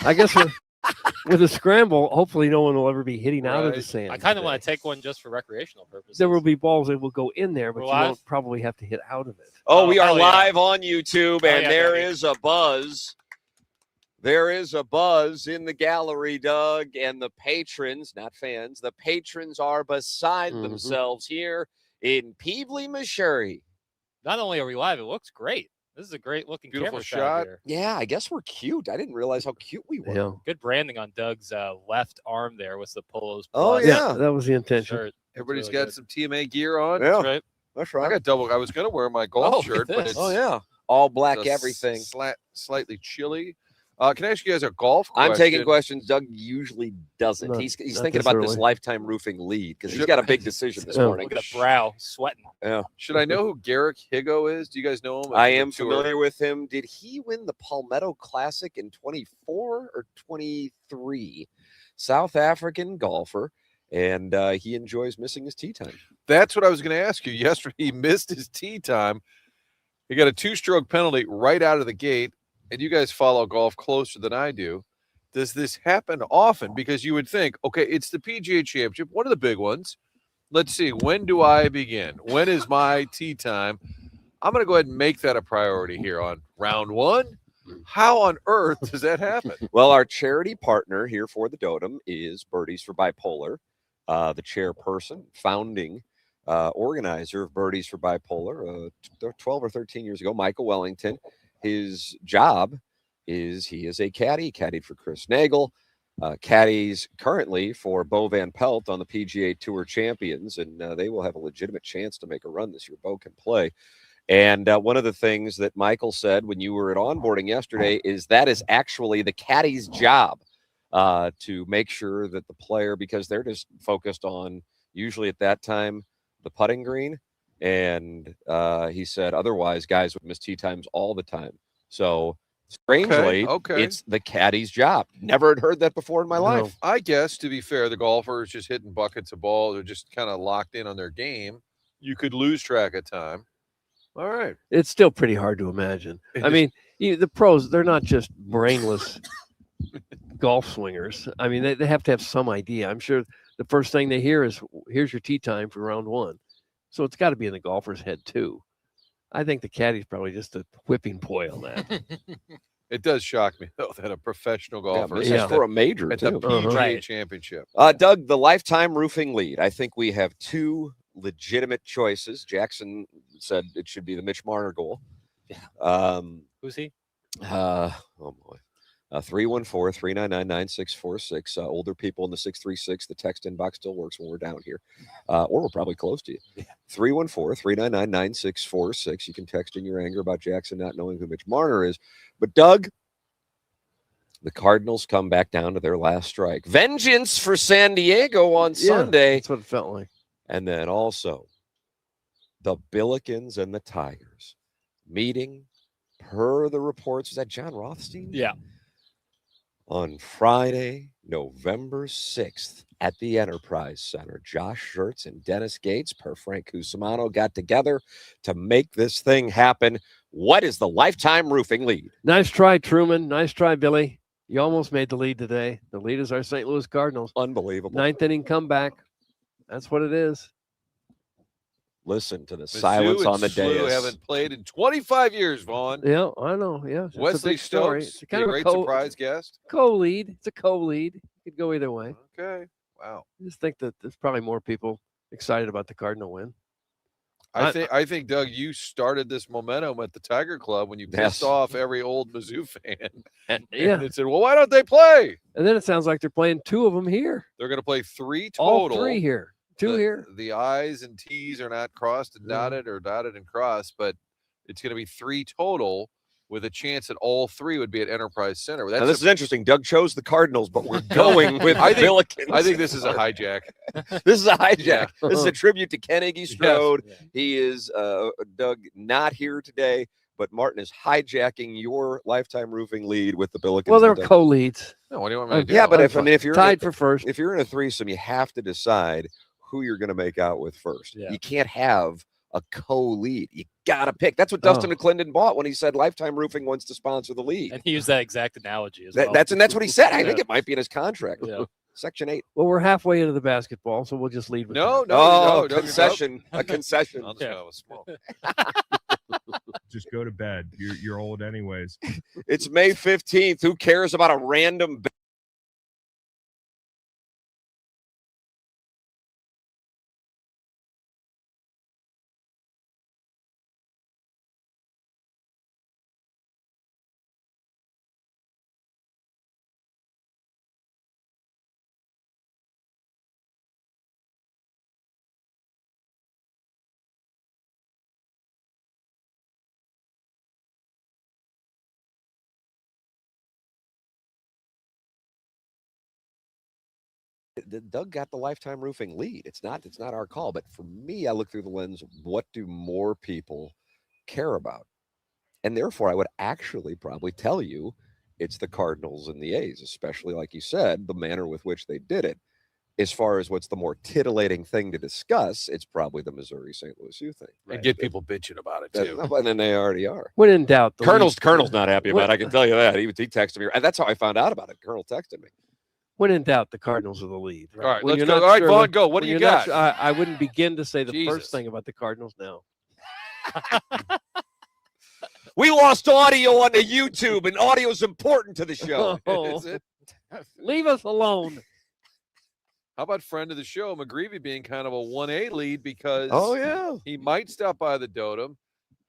I guess with a scramble, hopefully no one will ever be hitting out of the sand. I kind of want to take one just for recreational purposes. There will be balls that will go in there, but you won't probably have to hit out of it. Oh, we are live on YouTube, and there is a buzz. There is a buzz in the gallery, Doug, and the patrons, not fans, the patrons are beside themselves here in Peevely, Missouri. Not only are we live, it looks great. This is a great looking beautiful camera shot here. Yeah, I guess we're cute. I didn't realize how cute we were. Yeah. Good branding on Doug's left arm there with the polos. Oh, yeah. That was the intention. Shirt. Everybody's really got some TMA gear on. Yeah. That's right. That's right. I got double. I was going to wear my golf shirt, but it's all black it's everything. Slightly chilly. Can I ask you guys a golf question? I'm taking questions. Doug usually doesn't. Not- He's not thinking this about this early. lifetime roofing lead because he's got a big decision this morning. Look at the brow sweating. Yeah. Should I know who Garrick Higo is? Do you guys know him? I am familiar with him. Did he win the Palmetto Classic in 24 or 23? South African golfer, and he enjoys missing his tee time. That's what I was going to ask you. Yesterday, he missed his tee time. He got a 2-stroke penalty right out of the gate, and you guys follow golf closer than I do. Does this happen often? Because you would think, okay, it's the PGA Championship, one of the big ones. Let's see, when do I begin? When is my tee time? I'm going to go ahead and make that a priority here on round one. How on earth does that happen? Well, our charity partner here for the Dotem is Birdies for Bipolar. The chairperson, founding organizer of Birdies for Bipolar 12 or 13 years ago, Michael Wellington. His job is he is a caddy, caddied for Chris Nagel, caddies currently for Bo Van Pelt on the PGA Tour Champions, and they will have a legitimate chance to make a run this year. Bo can play. And one of the things that Michael said when you were at onboarding yesterday is that is actually the caddy's job to make sure that the player, because they're just focused on usually at that time the putting green. And he said otherwise guys would miss tee times all the time. So strangely, it's the caddy's job. Never had heard that before in my life. I guess, to be fair, the golfers just hitting buckets of balls are just kind of locked in on their game. You could lose track of time. All right. It's still pretty hard to imagine. I mean, the pros, they're not just brainless golf swingers. I mean, they have to have some idea. I'm sure the first thing they hear is, here's your tee time for round one. So it's got to be in the golfer's head, too. I think the caddy's probably just a whipping boy on that. It does shock me, though, that a professional golfer this is for a major, at too. the PGA Championship. Doug, the lifetime roofing lead. I think we have two legitimate choices. Jackson said it should be the Mitch Marner goal. Who's he? Oh boy. 314-399-9646. Older people in the 636, the text inbox still works when we're down here. Or we're probably close to you. 314-399-9646. You can text in your anger about Jackson not knowing who Mitch Marner is. But Doug, the Cardinals come back down to their last strike. Vengeance for San Diego on Sunday. That's what it felt like. And then also the Billikens and the Tigers meeting, per the reports. Was that John Rothstein? Yeah. On Friday, November 6th at the Enterprise Center. Josh Schertz and Dennis Gates, per Frank Cusimano, got together to make this thing happen. What is the lifetime roofing lead? Nice try, Truman. Nice try, Billy. You almost made the lead today. The lead is our St. Louis Cardinals. Unbelievable. Ninth inning comeback. That's what it is. Listen to the silence on the SLU dais. Haven't played in 25 years, Vaughn. Yeah, I know. Yeah, it's Wesley a big story. Stokes, It's kind of a great surprise guest. Co-lead. It's a co-lead. Could go either way. Okay. Wow. I just think that there's probably more people excited about the Cardinal win. I think, Doug, you started this momentum at the Tiger Club when you pissed off every old Mizzou fan. And it said, well, why don't they play? And then it sounds like they're playing two of them here. They're going to play 3 total. All 3 here. 2 here. The I's and T's are not crossed and dotted or dotted and crossed, but it's going to be 3 total with a chance that all 3 would be at Enterprise Center. Now, this is interesting. Doug chose the Cardinals, but we're going with the Billikens. I think this is a hijack. This is a hijack. Yeah. This is a tribute to Ken Iggy Strode. Yes. He is, Doug, not here today, but Martin is hijacking your lifetime roofing lead with the Billikens. Well, they're co-leads. No, what do you want me to do? Yeah, but if you're tied for first, if you're in a threesome, you have to decide who you're going to make out with first. Yeah. You can't have a co-lead. You got to pick. That's what Dustin McClendon bought when he said Lifetime Roofing wants to sponsor the lead. And he used that exact analogy as well. That's what he said. I think it might be in his contract. Yeah. Section 8. Well, we're halfway into the basketball, so we'll just lead with No, that. no, concession. A concession. I'll just go with small. Just go to bed. You're old anyways. It's May 15th. Who cares about a random Doug got the Lifetime Roofing lead. It's not our call. But for me, I look through the lens of what do more people care about? And therefore, I would actually probably tell you it's the Cardinals and the A's, especially like you said, the manner with which they did it. As far as what's the more titillating thing to discuss, it's probably the Missouri-St. Louis U thing. And get people bitching about it, too. And then they already are. When in doubt, the Colonel's lead- not happy about it. I can tell you that. He texted me. And that's how I found out about it. Colonel texted me. When in doubt, the Cardinals are the lead. All right, When let's you're go. not All right, sure Vaughn, go. What do when you you're not got? I wouldn't begin to say the Jesus. first thing about the Cardinals now. We lost audio on the YouTube, and audio is important to the show. Oh, Is it? leave us alone. How about friend of the show, McGreevy being kind of a 1A lead because Yeah. he might stop by the Dotem.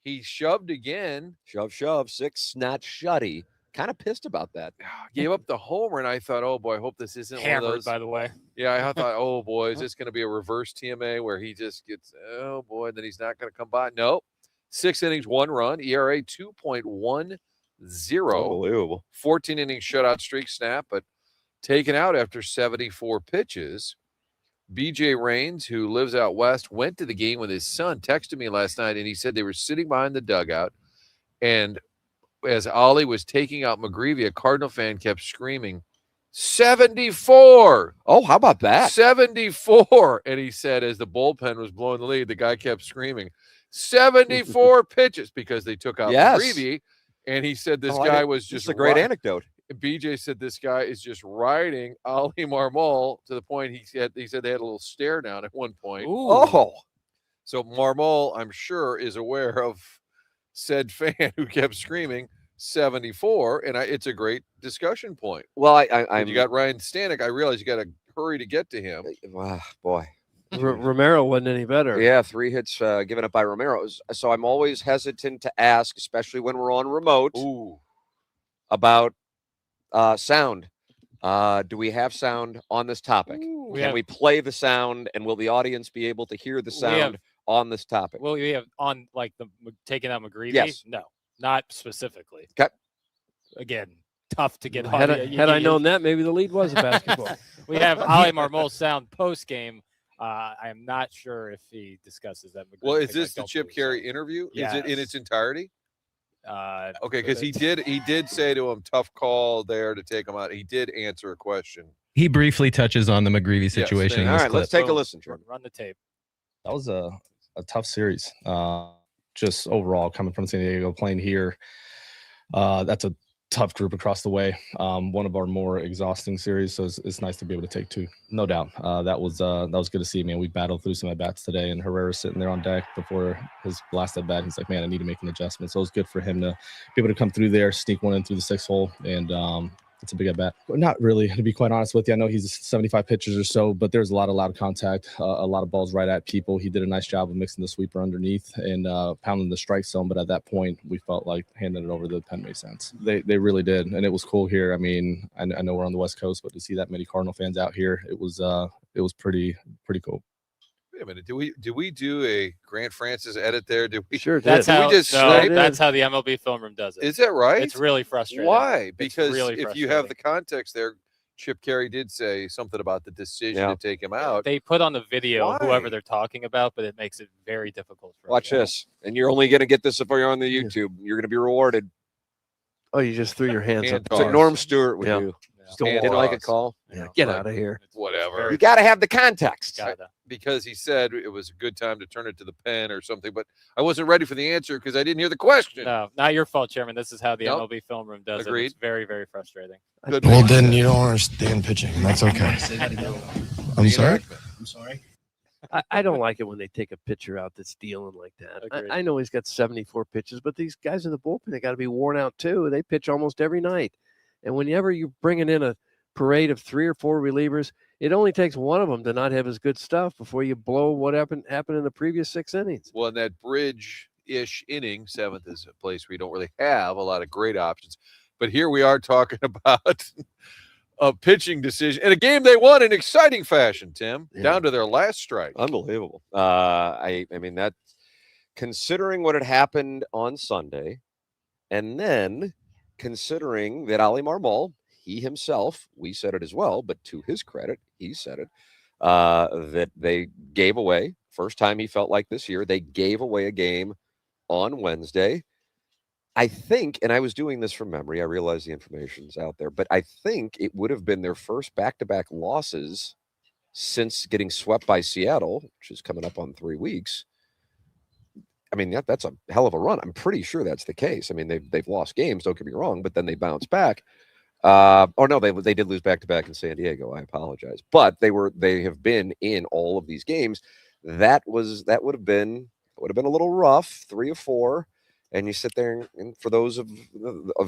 He shoved again. Shove, 6, not shutty. Kind of pissed about that. Gave up the homer, and I thought, oh, boy, I hope this isn't one of Hammered, those. by the way. Yeah, I thought, oh, boy, is this going to be a reverse TMA where he just gets, oh, boy, and then he's not going to come by? Nope. 6 innings, 1 run, ERA 2.10. Unbelievable. 14 inning shutout streak snap, but taken out after 74 pitches. BJ Raines, who lives out west, went to the game with his son, texted me last night, and he said they were sitting behind the dugout. And as Ollie was taking out McGreevy, a Cardinal fan kept screaming, 74. Oh, how about that? 74. And he said, as the bullpen was blowing the lead, the guy kept screaming, 74 pitches because they took out Yes. McGreevy. And he said this Oh, guy was just It's a great ri- anecdote. BJ said this guy is just riding Ollie Marmol to the point he said they had a little stare down at one point. Oh, So Marmol, I'm sure, is aware of said fan who kept screaming 74, and it's a great discussion point. well, And you got Ryan Stanek. I realize you got to hurry to get to him. boy. Romero wasn't any better. Yeah, 3 hits given up by Romero. So I'm always hesitant to ask, especially when we're on remote, Ooh, about sound. Do we have sound on this topic? Can we play the sound, and will the audience be able to hear the sound on this topic? Well, we have on like the taking out McGreevy. Yes. No, not specifically. Okay. Again, tough to get. Had audio. I known that, maybe the lead was a basketball. We have Ali Marmol sound post game. I am not sure if he discusses that. McGreevy well, is thing. I this the don't Chip believe so. Carey interview? Is it in Yes. its entirety? Okay, because he it's- did say to him, tough call there to take him out. He did answer a question. He briefly touches on the McGreevy situation. thank in All this right, let's clip. take a listen, Jordan. Run the tape. That was a tough series. Just overall, coming from San Diego, playing here, that's a tough group across the way. One of our more exhausting series, so it's nice to be able to take 2. No doubt. That was good to see, man. We battled through some at bats today, and Herrera's sitting there on deck before his last at bat. He's like, man, I need to make an adjustment. So it was good for him to be able to come through there, sneak one in through the 6th hole, and it's a big at bat. Not really, to be quite honest with you. I know he's 75 pitches or so, but there's a lot of loud contact, a lot of balls right at people. He did a nice job of mixing the sweeper underneath and pounding the strike zone. But at that point, we felt like handing it over to the pen made sense. They really did, and it was cool here. I mean, I know we're on the West Coast, but to see that many Cardinal fans out here, it was pretty cool. Wait a minute. Do we do a Grant Francis edit there? Did we? Sure did. That's Did we how. just no, snipe? that's how the MLB film room does it. Is that right? It's really frustrating. Why? Because really if you have frustrating. the context there, Chip Carey did say something about the decision Yeah. to take him out. They put on the video Why? whoever they're talking about, but it makes it very difficult for Watch everyone. this. And you're only going to get this if you're on the YouTube. You're going to be rewarded. Oh, you just threw your hands Hand up. It's like Toss. Norm Stewart would Yeah. do. Don't Hand Didn't like a toss. call. Yeah, get Like- out of here. Whatever. heard. You got to have the context. Gotta. Because he said it was a good time to turn it to the pen or something, but I wasn't ready for the answer because I didn't hear the question. No, not your fault, Chairman. This is how the Nope. MLB film room does Agreed. it. It's very, very frustrating. Good Well, man. then you don't understand pitching. That's okay. I'm sorry. I'm sorry. I don't like it when they take a pitcher out that's dealing like that. Agreed. I know he's got 74 pitches, but these guys in the bullpen, they got to be worn out too. They pitch almost every night. And whenever you're bringing in a parade of 3 or 4 relievers, it only takes one of them to not have his good stuff before you blow what happened in the previous 6 innings. Well, in that bridge-ish inning, 7th is a place where you don't really have a lot of great options. But here we are talking about a pitching decision in a game they won in exciting fashion, Tim, down to their last strike. Unbelievable. I mean, that considering what had happened on Sunday, and then considering that Ali Marmol, he himself, we said it as well, but to his credit, he said it, that they gave away, first time he felt like this year, they gave away a game on Wednesday. I think, and I was doing this from memory, I realize the information's out there, but I think it would have been their first back-to-back losses since getting swept by Seattle, which is coming up on 3 weeks. I mean, that's a hell of a run. I'm pretty sure that's the case. I mean, they've lost games, don't get me wrong, but then they bounce back. Or no, they did lose back-to-back in San Diego. I apologize. But they have been in all of these games. That would have been a little rough, 3 or 4. And you sit there, and for those of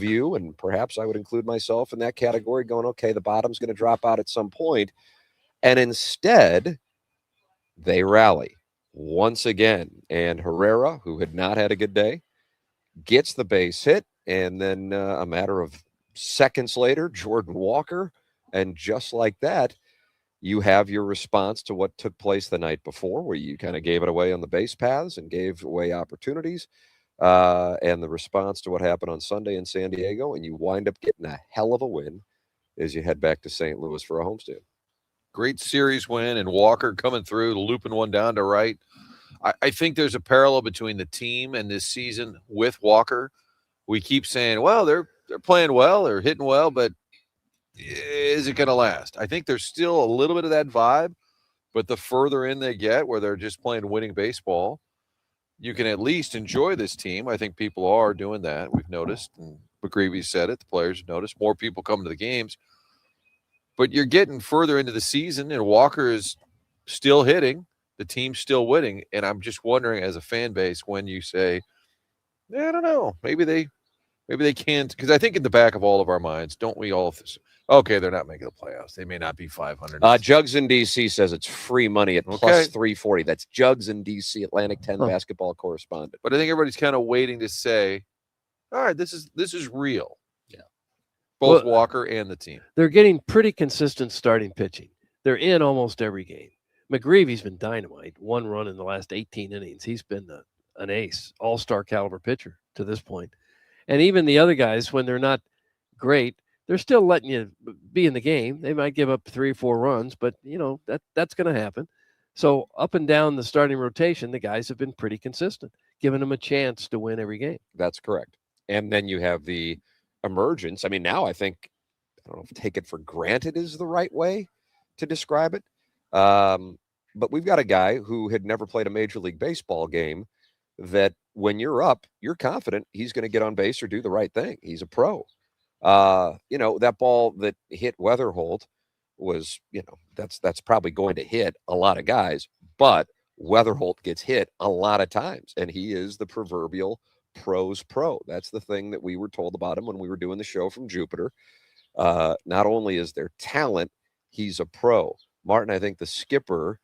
you, and perhaps I would include myself in that category, going, okay, the bottom's going to drop out at some point. And instead, they rally once again. And Herrera, who had not had a good day, gets the base hit. And then a matter of seconds later, Jordan Walker. And just like that, you have your response to what took place the night before, where you kind of gave it away on the base paths and gave away opportunities. And the response to what happened on Sunday in San Diego, and you wind up getting a hell of a win as you head back to St. Louis for a homestand. Great series win, and Walker coming through, looping one down to right. I think there's a parallel between the team and this season with Walker. We keep saying, well, they're playing well, they're hitting well, but is it going to last? I think there's still a little bit of that vibe, but the further in they get where they're just playing winning baseball, you can at least enjoy this team. I think people are doing that. We've noticed, and McGreevy said it, the players have noticed, more people come to the games. But you're getting further into the season, and Walker is still hitting. The team's still winning. And I'm just wondering, as a fan base, when you say, I don't know, maybe they can't. Because I think in the back of all of our minds, don't we all okay, they're not making the playoffs. They may not be 500. Jugs in D.C. says it's free money at plus 340. That's Jugs in D.C., Atlantic 10 basketball correspondent. But I think everybody's kind of waiting to say, all right, this is real. Yeah. Both Walker and the team. They're getting pretty consistent starting pitching. They're in almost every game. McGreevy's been dynamite. 1 run in the last 18 innings. He's been an ace, all-star caliber pitcher to this point. And even the other guys, when they're not great, they're still letting you be in the game. They might give up 3 or 4 runs, but that's going to happen. So up and down the starting rotation, the guys have been pretty consistent, giving them a chance to win every game. That's correct. And then you have the emergence. I mean, now I think, I don't know if take it for granted is the right way to describe it. But we've got a guy who had never played a Major League Baseball game that when you're up, you're confident he's going to get on base or do the right thing. He's a pro. That ball that hit Weatherholt was, that's probably going to hit a lot of guys, but Weatherholt gets hit a lot of times, and he is the proverbial pro's pro. That's the thing that we were told about him when we were doing the show from Jupiter. Not only is there talent, he's a pro. Martin, I think the skipper,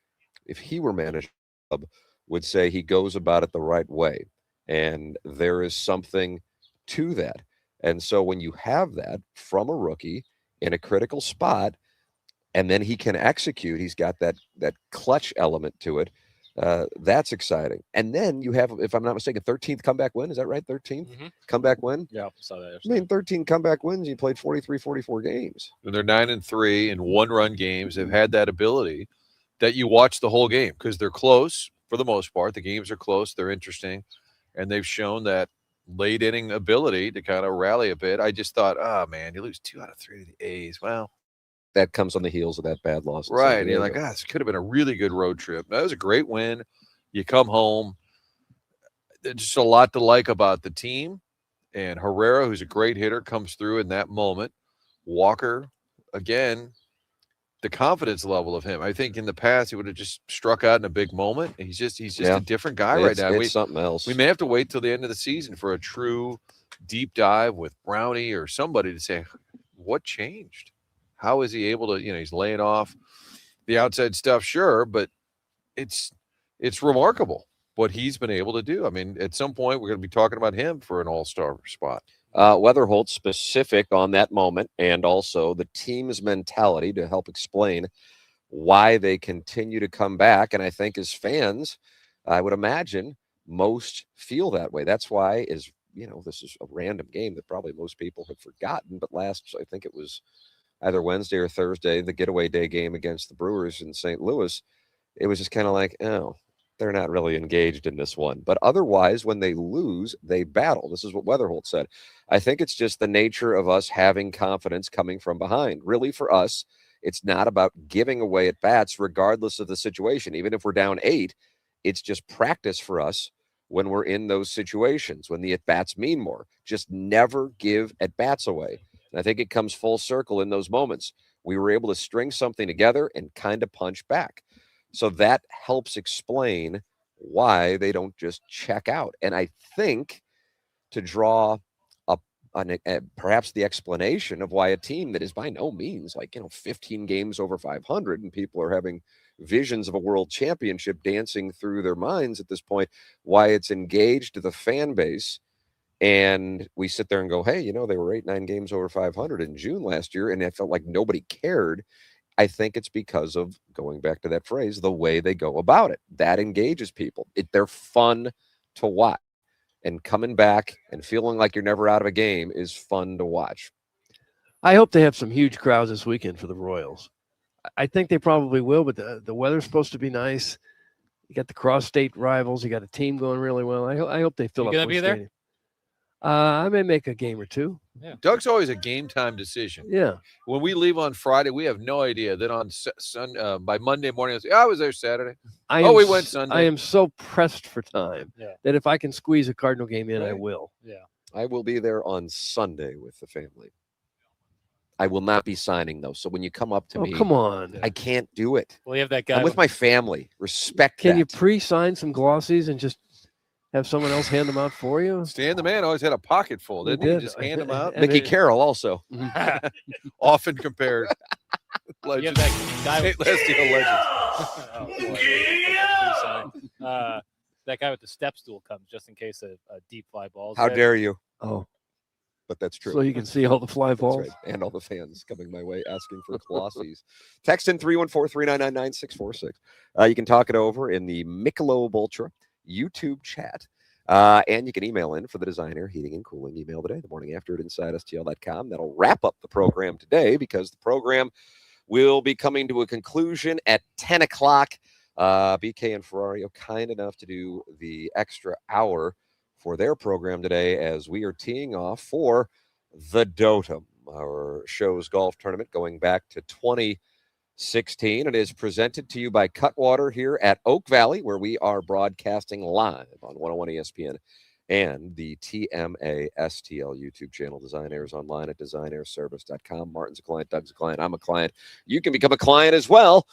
if he were managing the club, would say he goes about it the right way. And there is something to that. And so when you have that from a rookie in a critical spot, and then he can execute, he's got that clutch element to it. That's exciting. And then you have, if I'm not mistaken, 13th comeback win. Is that right? 13th comeback win? Yeah, saw that. I mean, 13 comeback wins. You played 43, 44 games. And they're 9-3 in 1-run games. They've had that ability that you watch the whole game because they're close for the most part. The games are close. They're interesting. And they've shown that late inning ability to kind of rally a bit. I just thought, man, you lose 2 out of 3 to the A's. Well, that comes on the heels of that bad loss. in San Right. And you're like, Diego. this could have been a really good road trip. That was a great win. You come home. There's just a lot to like about the team. And Herrera, who's a great hitter, comes through in that moment. Walker, again, the confidence level of him. I think in the past he would have just struck out in a big moment. He's just Yeah. a different guy right now. It's something else. We may have to wait till the end of the season for a true deep dive with Brownie or somebody to say what changed. How is he able to? He's laying off the outside stuff, sure, but it's remarkable what he's been able to do. I mean, at some point we're going to be talking about him for an all-star spot. Weatherholt specific on that moment and also the team's mentality to help explain why they continue to come back. And I think as fans, I would imagine most feel that way. That's why this is a random game that probably most people have forgotten. But I think it was either Wednesday or Thursday, the getaway day game against the Brewers in St. Louis, it was just kind of like, oh, they're not really engaged in this one. But otherwise, when they lose, they battle. This is what Weatherholt said. I think it's just the nature of us having confidence coming from behind. Really, for us, it's not about giving away at bats regardless of the situation. Even if we're down 8, it's just practice for us when we're in those situations, when the at bats mean more. Just never give at bats away. And I think it comes full circle in those moments. We were able to string something together and kind of punch back. So that helps explain why they don't just check out. And I think to draw perhaps the explanation of why a team that is by no means 15 games over 500 and people are having visions of a world championship dancing through their minds at this point, why it's engaged the fan base. And we sit there and go, hey, they were 8-9 games over 500 in June last year, and it felt like nobody cared. I think it's because of, going back to that phrase, the way they go about it. That engages people. They're fun to watch. And coming back and feeling like you're never out of a game is fun to watch. I hope they have some huge crowds this weekend for the Royals. I think they probably will, but the weather's supposed to be nice. You got the cross-state rivals. You got a team going really well. I hope they fill up. You gonna be there? Stadium. I may make a game or two. Yeah. Doug's always a game time decision. Yeah. When we leave on Friday, we have no idea. Then on by Monday morning, I was there Saturday. We went Sunday. I am so pressed for time that if I can squeeze a Cardinal game in, I will. Yeah. I will be there on Sunday with the family. I will not be signing, though. So when you come up to me, come on. I can't do it. Well, you have that guy. I'm with my family. Respect Can that. you pre-sign some glossies and just have someone else hand them out for you? Stan the man always had a pocket full, didn't he? did. Just hand them out. Mickey Carroll also. Often compared. You have that guy St. with that guy with the step stool comes just in case a deep fly ball. How dare you? Oh, but that's true. So you can see all the fly balls. Right. And all the fans coming my way asking for glossies. Text in 314-399-9646. You can talk it over in the Michelob Ultra YouTube chat. And you can email in for the Design Air Heating and Cooling email today, the morning after at InsideSTL.com. That'll wrap up the program today because the program will be coming to a conclusion at 10 o'clock. BK and Ferrario kind enough to do the extra hour for their program today as we are teeing off for the Dotem, our show's golf tournament going back to 2016. It is presented to you by Cutwater here at Oak Valley, where we are broadcasting live on 101 ESPN and the TMA STL YouTube channel. Design Air is online at designairservice.com. Martin's a client, Doug's a client, I'm a client. You can become a client as well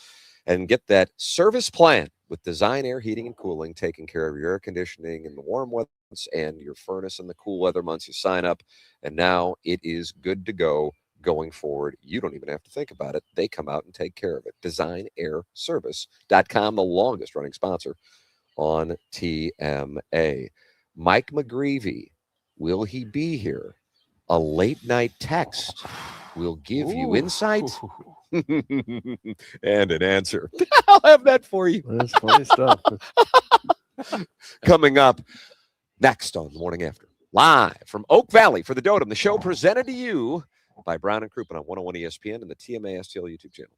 and get that service plan with Design Air Heating and Cooling, taking care of your air conditioning in the warm weather months and your furnace in the cool weather months. You sign up, and now it is good to go going forward. You don't even have to think about it. They come out and take care of it. DesignAirService.com, the longest running sponsor on TMA. Mike McGreevy, will he be here? A late night text will give you insight and an answer. I'll have that for you. That's funny stuff. Coming up next on the morning after, live from Oak Valley for the Dotem, the show presented to you by Brown and Crouppen on 101 ESPN and the TMA STL YouTube channel.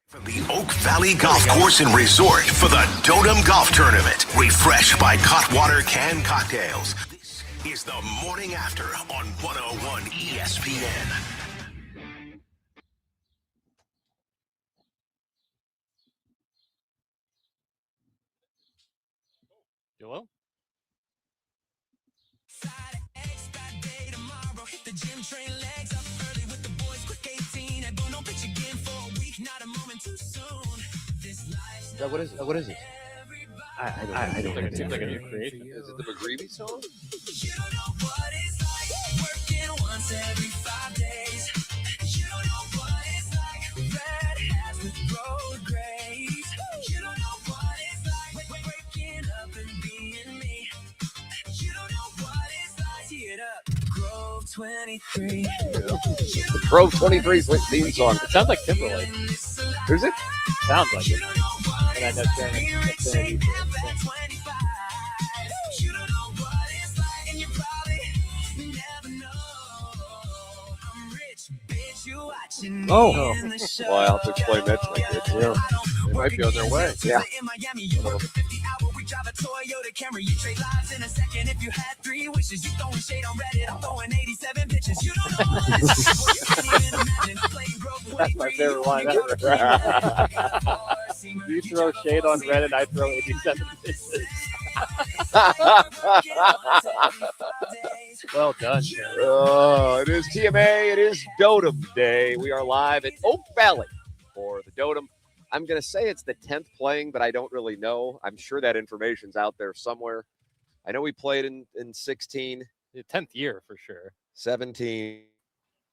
From the Oak Valley Golf Course and Resort for the Dotem Golf Tournament. Refreshed by Cutwater Canned Cocktails. This is the Morning After on 101 ESPN. Hello? What is it? What is it? I don't know. It seems like a new creation. Is it the McGreevy song? You don't know what it's like working once every 5 days. You don't know what it's like red hats with road grays. You don't know what it's like waking up and being me. You don't know what it's like. See it up. Grove 23. The Grove 23 theme song. It sounds like Timberlake. Is it? Sounds like it. And I know Shannon. You don't know what it's like, and you probably never know. I'm rich, bitch, you watching me in the show. Well, I have to explain that to my kids. Yeah. They might be on their way. Yeah. In Miami, you work a 50-hour, we drive a Toyota Camry. You trade lives in a second if you had 3 wishes. You throwing shade on Reddit, I'm throwing 87 pitches. You don't know what it's like. Boy, you can't even imagine playing Grove 23. That's my favorite line ever. You throw shade on Reddit, I throw 87 pitches. Well done, Shannon. Oh, it is TMA. It is Dotem Day. We are live at Oak Valley for the Dotem. I'm going to say it's the 10th playing, but I don't really know. I'm sure that information's out there somewhere. I know we played in 16, The 10th year for sure. 17,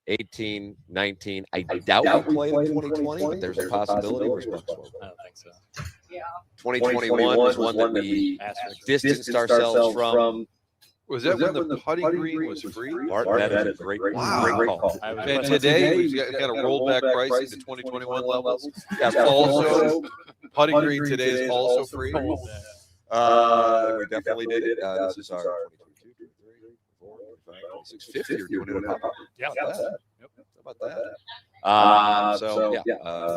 18, 19. I doubt we played in 2020, but there's a possibility we're supposed to. I don't think so. 2021 was one that we distanced ourselves from. Was that when the putting green was free? Art, that is a great call. And today we've got a rollback pricing to 2021 levels. Also, putting green today is also free. We definitely did it. This is our 650. You're doing it up. Yeah. How about that?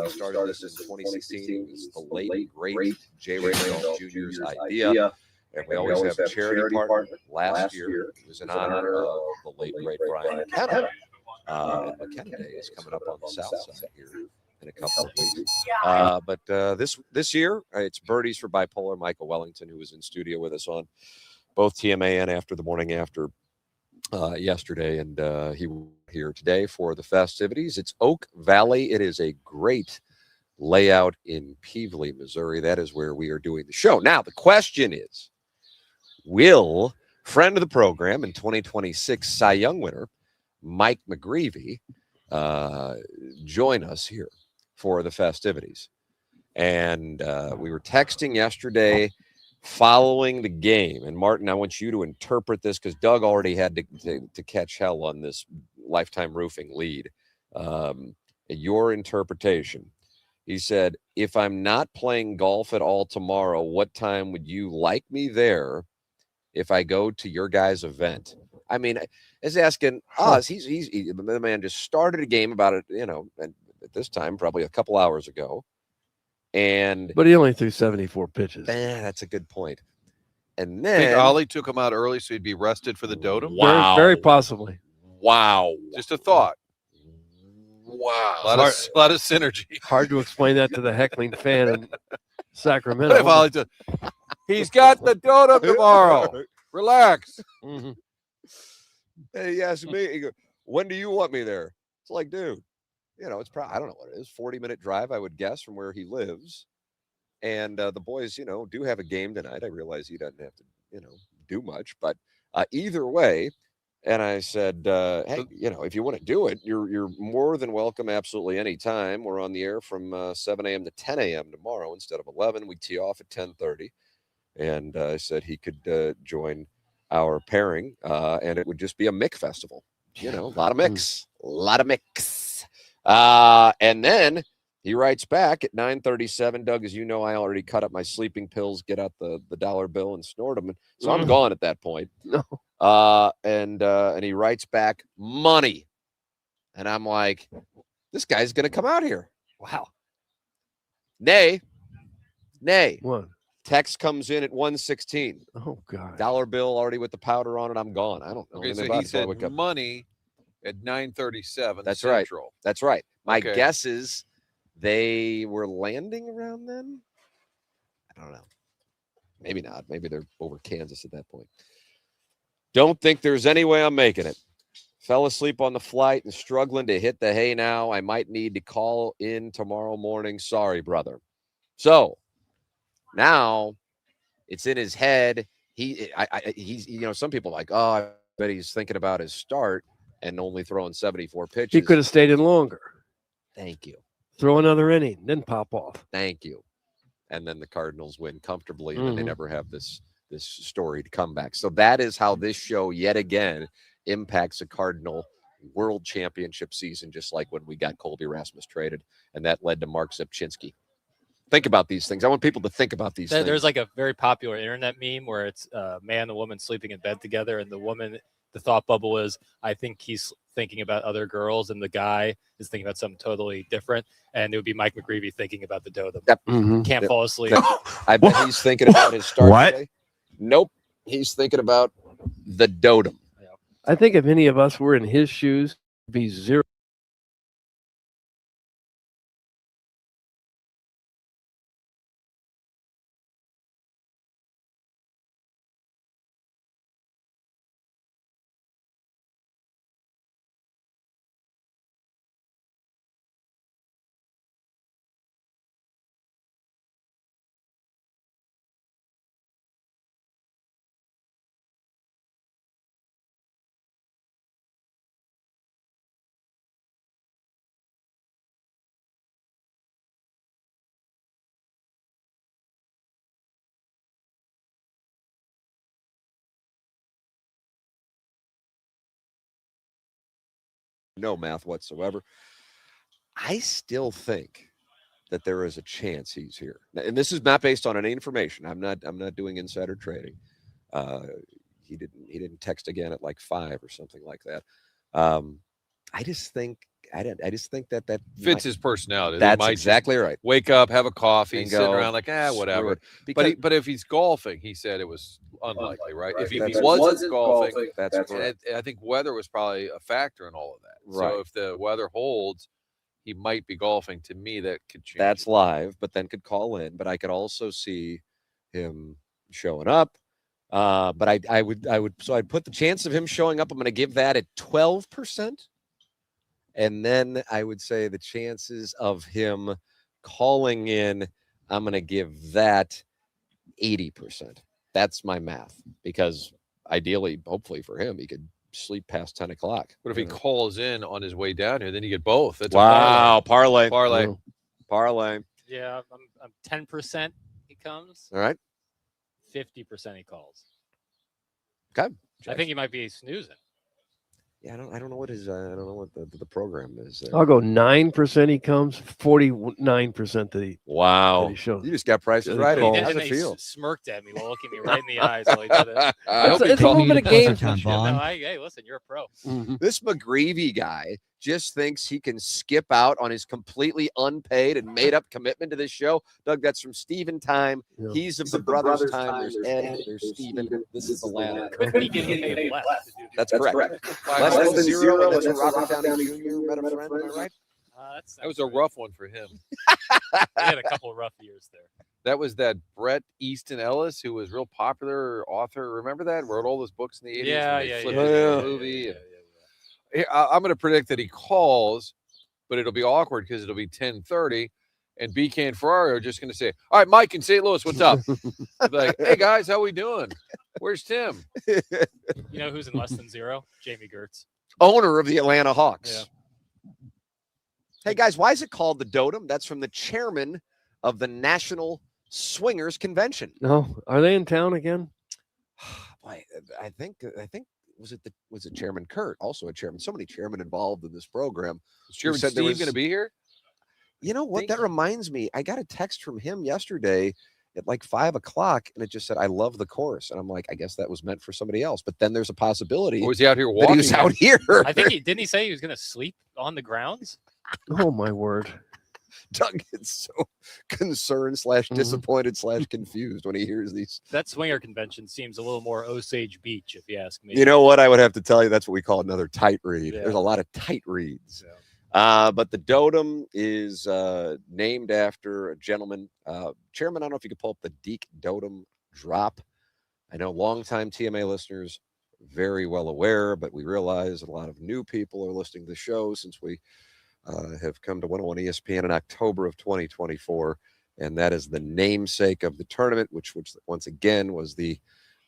We started this in 2016. It was the late, great J. Ray Randolph Jr.'s idea. And we always have a charity partner. Last year, it was in honor of the late, great Brian McKernan. And McKernan Day is coming up on the south side here in a couple of weeks. But this year, it's Birdies for Bipolar. Michael Wellington, who was in studio with us on both TMA and After the Morning After yesterday. And he was here today for the festivities. It's Oak Valley. It is a great layout in Peevely, Missouri. That is where we are doing the show. Now, the question is, will friend of the program and 2026 Cy Young winner, Mike McGreevy, join us here for the festivities? And we were texting yesterday following the game. And Martin, I want you to interpret this because Doug already had to catch hell on this Lifetime Roofing lead. Your interpretation. He said, if I'm not playing golf at all tomorrow, what time would you like me there if I go to your guys' event? I mean, is asking us. The man just started a game about it, and at this time, probably a couple hours ago. But he only threw 74 pitches. That's a good point. And I think then Ollie took him out early so he'd be rested for the Dotem. Wow. Very possibly. Wow. Just a thought. Wow. A lot of synergy. Hard to explain that to the heckling fan in Sacramento. Ollie he's got the Dotem tomorrow. Relax. Mm-hmm. Hey, he asked me, he goes, when do you want me there? It's like, dude, it's probably, I don't know what it is, 40-minute drive, I would guess, from where he lives. And the boys, do have a game tonight. I realize he doesn't have to, do much. But either way, and I said, hey, if you want to do it, you're more than welcome absolutely any time. We're on the air from 7 a.m. to 10 a.m. tomorrow instead of 11. We tee off at 10:30. And I said he could join our pairing, and it would just be a Mick festival. A lot of mix. And then he writes back at 9:37. Doug, as you know, I already cut up my sleeping pills, get out the dollar bill and snort them. So I'm gone at that point. No. And he writes back money. And I'm like, this guy's going to come out here. Wow. Nay. What? Text comes in at 116. Oh God. Dollar bill already with the powder on it. I'm gone. I don't know. Okay, anything so about he it. So I said wake up. money at 9:37. That's right. Central. That's right. My Okay. guess is they were landing around then. I don't know. Maybe not. Maybe they're over Kansas at that point. Don't think there's any way I'm making it. Fell asleep on the flight and struggling to hit the hay now. I might need to call in tomorrow morning. Sorry, brother. So now it's in his head. He's, some people are like, oh, I bet he's thinking about his start and only throwing 74 pitches. He could have stayed in longer. Thank you. Throw another inning, then pop off. Thank you. And then the Cardinals win comfortably, and then they never have this storied comeback. So that is how this show yet again impacts a Cardinal World Championship season, just like when we got Colby Rasmus traded, and that led to Mark Zepchinski. Think about these things. I want people to think about these things. There's like a very popular internet meme where it's a man and a woman sleeping in bed together, and the woman, the thought bubble is, I think he's thinking about other girls, and the guy is thinking about something totally different. And it would be Mike McGreevy thinking about the Dotem. Yep. Can't fall asleep. I bet he's thinking about his start today. Nope. He's thinking about the Dotem. I think if any of us were in his shoes, it'd be zero. No math whatsoever. I still think that there is a chance he's here. And this is not based on any information. I'm not doing insider trading. He didn't text again at like 5 or something like that. I just think that fits his personality. That's exactly right. Wake up, have a coffee, And sitting go, around like, whatever. Because, But if he's golfing, he said it was unlikely, right? If he That's wasn't golfing, that's correct. I think weather was probably a factor in all of that. Right. So if the weather holds, he might be golfing. To me, that could change. That's live, but then could call in. But I could also see him showing up. But I would so I'd put the chance of him showing up. I'm going to give that at 12%. And then I would say the chances of him calling in, I'm going to give that 80%. That's my math, because ideally, hopefully for him, he could sleep past 10 o'clock. But if he calls in on his way down here, then you get both. That's wow, parlay. Yeah, I'm 10% he comes. All right. 50% he calls. Okay. I think he might be snoozing. Yeah, I don't know what his I don't know what the program is there. I'll go 9% he comes, 49% that he Wow. that he shows. You just got prices That he right. calls. How's And it he feel? smirked at me while looking me right in the eyes while he did it. It's a little bit of game. Hey, listen, you're a pro. This McGreevy guy just thinks he can skip out on his completely unpaid and made up commitment to this show. Doug, that's from Steven Time. Yeah. He's of the brothers time. There's Ed, there's Steven. This is the ladder. Couldn't be getting paid less. That's correct. Less than zero, and that's a Robert Downey Jr. met a friend, am I right? That was a rough one for him. He had a couple of rough years there. That was that Bret Easton Ellis, who was real popular author. Remember that? Wrote all those books in the 80s. Yeah, and they yeah, flipped yeah, it yeah, into a yeah, movie. yeah, and- I'm going to predict that he calls, but it'll be awkward because it'll be 10:30, and BK and Ferrari are just going to say, "All right, Mike in St. Louis, what's up?" Like, "Hey guys, how we doing? Where's Tim?" You know who's in less than zero? Jamie Gertz. Owner of the Atlanta Hawks. Yeah. Hey guys, why is it called the Dotem? That's from the chairman of the National Swingers Convention. No, are they in town again? Boy, I think was it Chairman Kurt, also a chairman? So many chairmen involved in this program. Is Chairman said there Steve was- going to be here? You know what? That reminds me. I got a text from him yesterday at like 5 o'clock, and it just said, "I love the course," and I'm like, I guess that was meant for somebody else. But then there's a possibility. Or was he out here that walking? he was out here. I think didn't he say he was going to sleep on the grounds? Oh my word! Doug gets so concerned / disappointed / confused when he hears these. That swinger convention seems a little more Osage Beach, if you ask me. You know what? I would have to tell you that's what we call another tight read. Yeah. There's a lot of tight reads. Yeah. But the Dotem is named after a gentleman. Chairman, I don't know if you could pull up the Deke Dotem drop. I know longtime TMA listeners very well aware, but we realize a lot of new people are listening to the show since we have come to 101 ESPN in October of 2024. And that is the namesake of the tournament, which once again was the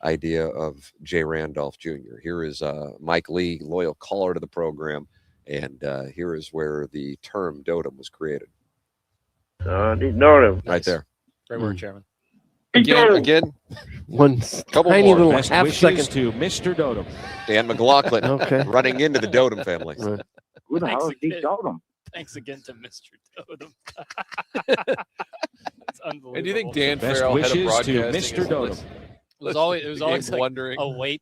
idea of Jay Randolph Jr. Here is Mike Lee, loyal caller to the program. And here is where the term Dotem was created. Dotem. Right there. Great work, Chairman. Again. One couple tiny more. little Best half wishes second. to Mr. Dotem. Dan McLaughlin Okay. running into the Dotem family. Right. Who the Thanks hell is Deke again. Dotem? Thanks again to Mr. Totem. It's unbelievable. And do you think Dan Best Farrell, head of wishes to broadcasting, Mr. is Dotem. listening? It was always like wondering. a late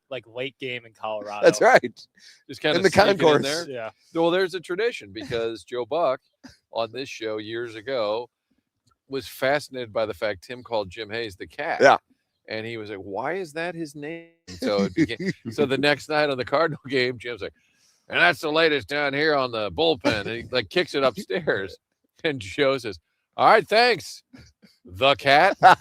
game in Colorado. That's right. Just kind In of the sneaking concourse. there. Yeah. Well, there's a tradition because Joe Buck on this show years ago was fascinated by the fact Tim called Jim Hayes the cat. Yeah. And he was like, why is that his name? So it became, so the next night on the Cardinal game, Jim's like, and that's the latest down here on the bullpen. And he like kicks it upstairs. And Joe says, all right, thanks. The cat. That's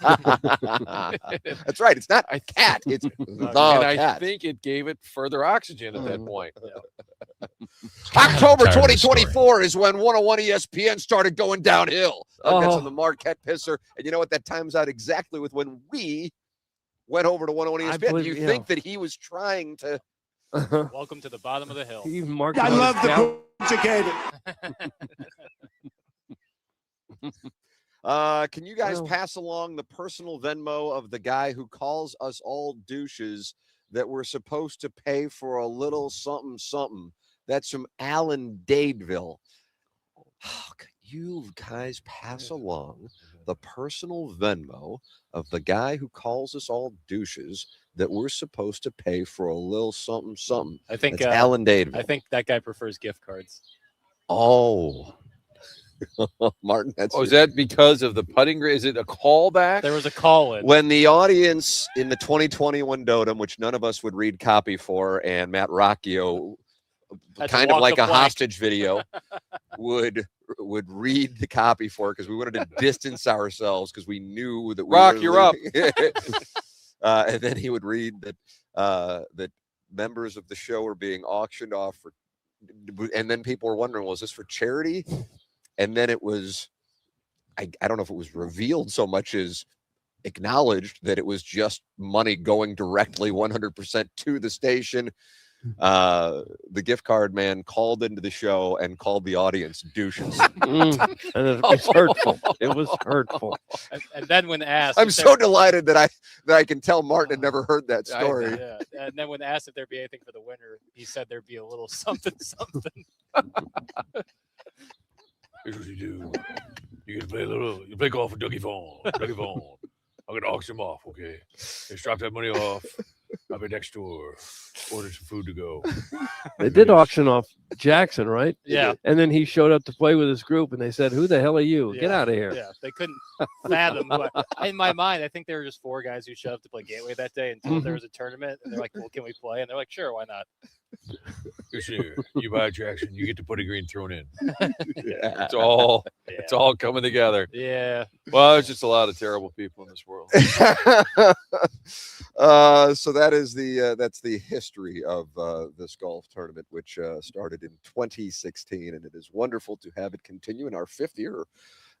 right. It's not a cat. It's the And I cat. think it gave it further oxygen at that point. October Tired of this 2024 is when 101 ESPN started going downhill. That's Oh. on the Marquette Pisser. And you know what? That times out exactly with when we went over to 101 I ESPN. Do believe- you yeah. think that he was trying to? Welcome to the bottom of the hill. Even Mark. I love the Educated. Can you guys Well- pass along the personal Venmo of the guy who calls us all douches that we're supposed to pay for a little something something? That's from Alan Dadeville. Can you guys pass along the personal Venmo of the guy who calls us all douches that we're supposed to pay for a little something something? I think That's Alan Dadeville. I think that guy prefers gift cards. Oh. Martin, that's Oh, is that because of the putting green? Is it a callback? There was a call in. when the audience in the 2021 Dotem, which none of us would read copy for, and Matt Rocchio, Had to kind of walk like the a plank. hostage video, would read the copy for, because we wanted to distance ourselves because we knew that we Rock, were you're up. And then he would read that that members of the show were being auctioned off for, and then people were wondering, was this for charity? And then it was, I don't know if it was revealed so much as acknowledged that it was just money going directly 100% to the station. The gift card man called into the show and called the audience douches. And it was hurtful. It was hurtful. And then when asked, I'm if so delighted that I can tell Martin had never heard that I- story. yeah. And then when asked if there'd be anything for the winner, he said there'd be a little something. Here's what you do. You get to play a little. You play golf with Dougie Vaughn. Dougie Vaughn. I'm gonna auction him off. Okay. Just drop that money off. I'll be next door. Order some food to go. They did auction off Jackson, right? Yeah. And then he showed up to play with his group, and they said, "Who the hell are you? Get Yeah. out of here!" Yeah, they couldn't fathom. In my mind, I think there were just 4 guys who showed up to play Gateway that day and told there was a tournament. And they're like, "Well, can we play?" And they're like, "Sure, why not?" Here, you buy a Jackson, you get to put a green thrown in. It's all it's all coming together. Yeah. Well, there's just a lot of terrible people in this world. So that is that's the history of this golf tournament, which started in 2016, and it is wonderful to have it continue in our 5th year